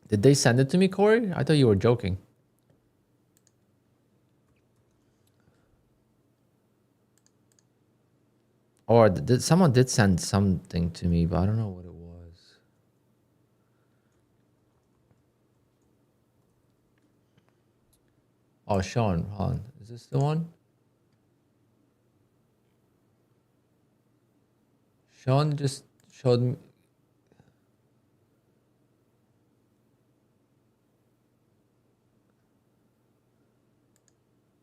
Did they send it to me, Corey? I thought you were joking. Or someone did send something to me, but I don't know what it was. Oh, Sean, hold on. Is this the one? Sean just showed me.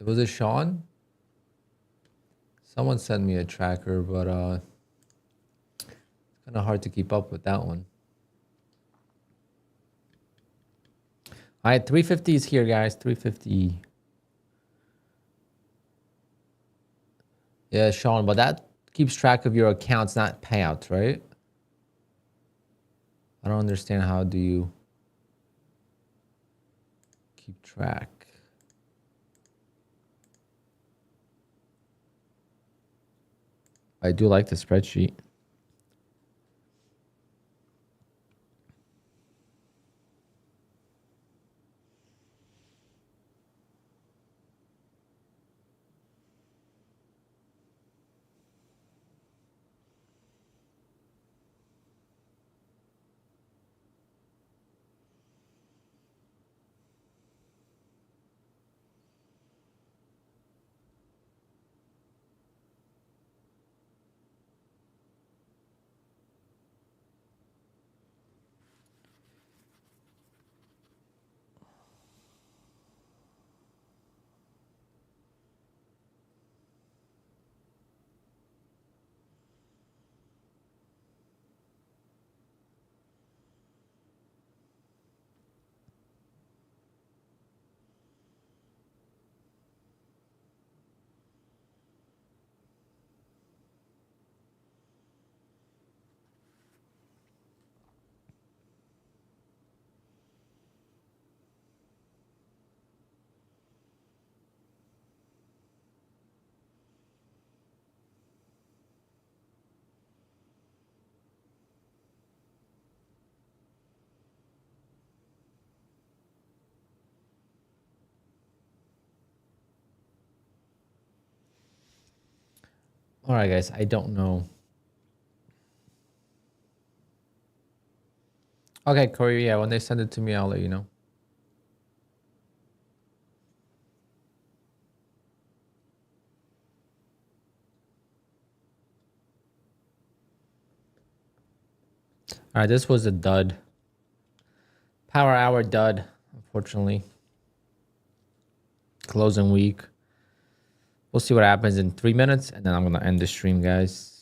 Was it Sean? Someone sent me a tracker, but it's kind of hard to keep up with that one. All right, 350 is here, guys. 350. Yeah, Sean, but that keeps track of your accounts, not payouts, right? I don't understand, how do you keep track? I do like the spreadsheet. All right, guys, I don't know. Okay, Corey, yeah, when they send it to me, I'll let you know. All right, this was a dud. Power hour dud, unfortunately. Closing week. We'll see what happens in 3 minutes, and then I'm going to end the stream, guys.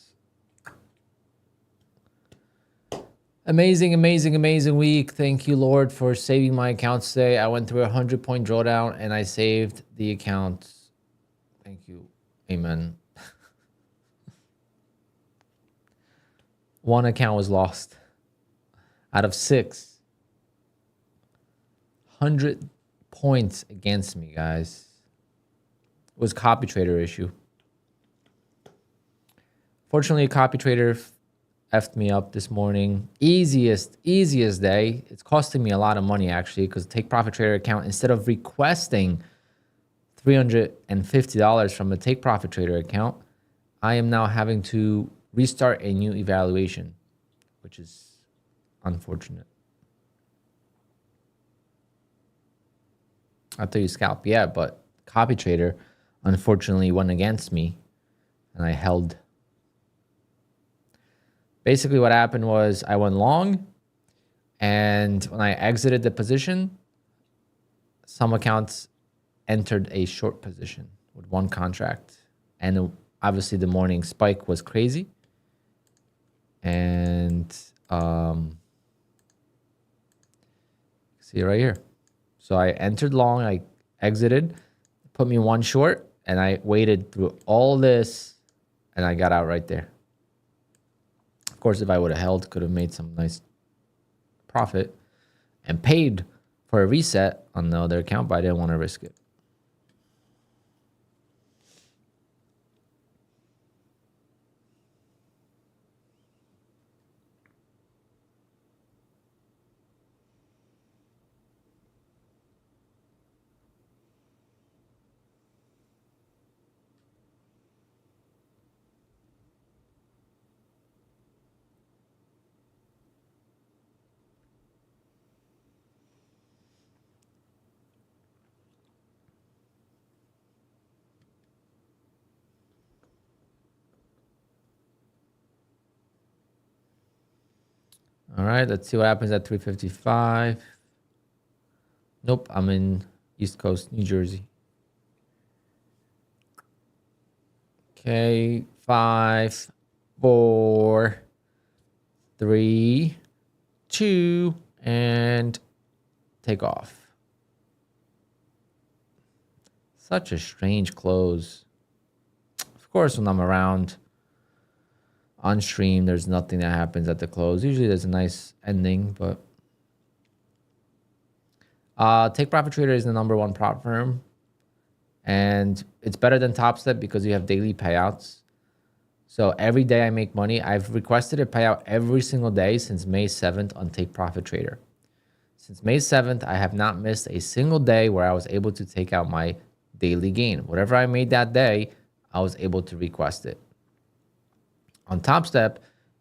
Amazing, amazing, amazing week. Thank you, Lord, for saving my accounts today. I went through a 100-point drawdown, and I saved the account. Thank you. Amen. One account was lost out of 6. 100 points against me, guys. It was copy trader issue. Fortunately, a copy trader effed me up this morning. Easiest day. It's costing me a lot of money, actually, because Take Profit Trader account, instead of requesting $350 from a Take Profit Trader account, I am now having to restart a new evaluation, which is unfortunate. I thought you scalp, yeah, but copy trader unfortunately went against me, and I held. Basically, what happened was I went long, and when I exited the position, some accounts entered a short position with one contract, and obviously the morning spike was crazy, and see right here. So I entered long, I exited, put me one short, and I waited through all this, and I got out right there. Of course, if I would have held, could have made some nice profit and paid for a reset on the other account, but I didn't want to risk it. All right, let's see what happens at 3:55. Nope, I'm in East Coast, New Jersey. Okay, 5, 4, 3, 2, and take off. Such a strange close. Of course, when I'm around on stream, there's nothing that happens at the close. Usually there's a nice ending, but Take Profit Trader is the #1 prop firm, and it's better than Top Step because you have daily payouts. So every day I make money. I've requested a payout every single day since May 7th on Take Profit Trader. Since May 7th, I have not missed a single day where I was able to take out my daily gain. Whatever I made that day, I was able to request it. On Top Step,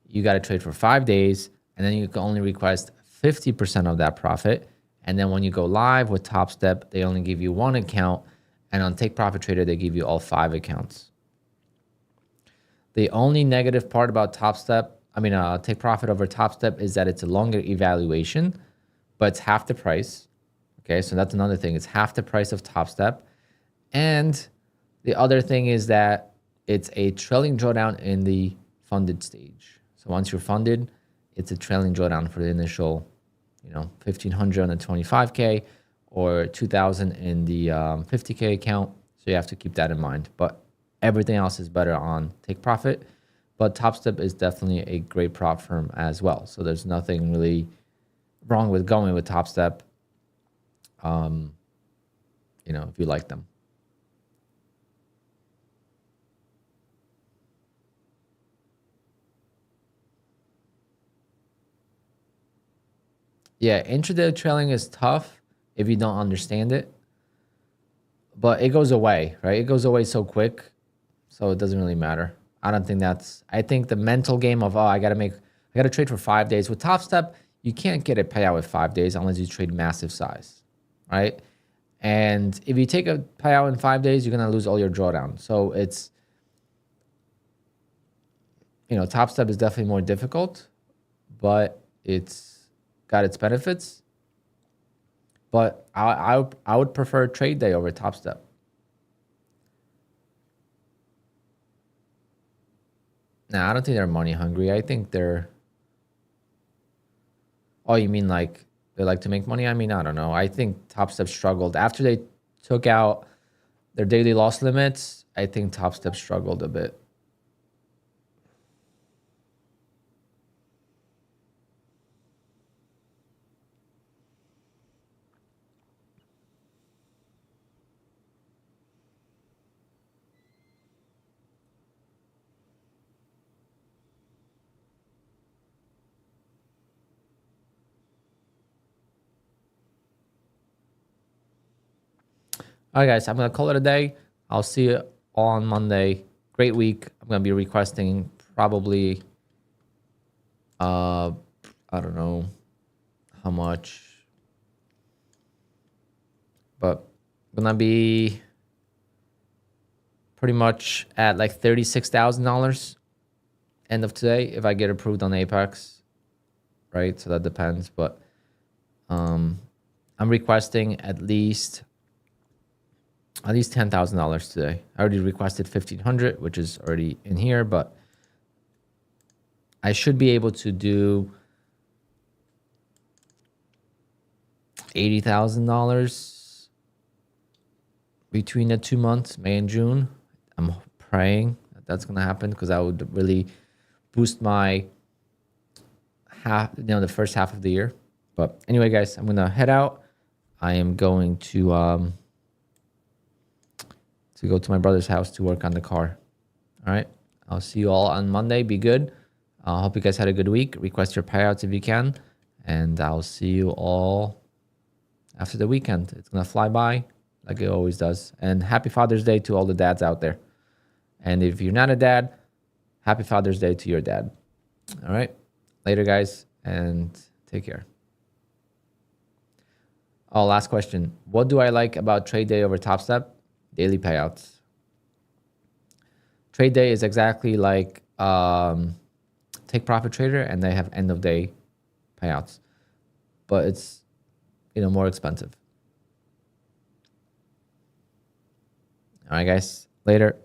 you got to trade for 5 days, and then you can only request 50% of that profit. And then when you go live with Top Step, they only give you 1 account. And on Take Profit Trader, they give you all 5 accounts. The only negative part about Take Profit over Top Step is that it's a longer evaluation, but it's half the price. Okay, so that's another thing. It's half the price of Top Step. And the other thing is that it's a trailing drawdown in the funded stage. So once you're funded, it's a trailing drawdown for the initial, 1,500 on the 25K or 2,000 in the 50K account. So you have to keep that in mind. But everything else is better on Take Profit. But Top Step is definitely a great prop firm as well. So there's nothing really wrong with going with Top Step, if you like them. Yeah, intraday trailing is tough if you don't understand it, but it goes away, right? It goes away so quick, so it doesn't really matter. I think the mental game of, I got to trade for 5 days. With Top Step, you can't get a payout with 5 days unless you trade massive size, right? And if you take a payout in 5 days, you're gonna lose all your drawdown. So it's, you know, Top Step is definitely more difficult, but it's got its benefits. But I would prefer trade day over Top Step. Nah, I don't think they're money hungry. I think they're... Oh, you mean like they like to make money? I mean, I don't know. I think Top Step struggled. After they took out their daily loss limits, I think Top Step struggled a bit. All right, guys, I'm going to call it a day. I'll see you all on Monday. Great week. I'm going to be requesting probably, I don't know how much, but I'm going to be pretty much at like $36,000 end of today if I get approved on Apex, right? So that depends, but I'm requesting at least $10,000 today. I already requested 1,500, which is already in here, but I should be able to do $80,000 between the 2 months, May and June. I'm praying that that's gonna happen because that would really boost my the first half of the year. But anyway, guys, I'm gonna head out. I am going to go to my brother's house to work on the car. All right. I'll see you all on Monday. Be good. I hope you guys had a good week. Request your payouts if you can. And I'll see you all after the weekend. It's going to fly by like it always does. And happy Father's Day to all the dads out there. And if you're not a dad, happy Father's Day to your dad. All right. Later, guys. And take care. Oh, last question. What do I like about trade day over Top Step? Daily payouts. Trade day is exactly like Take Profit Trader, and they have end of day payouts, but it's, you know, more expensive. All right, guys. Later.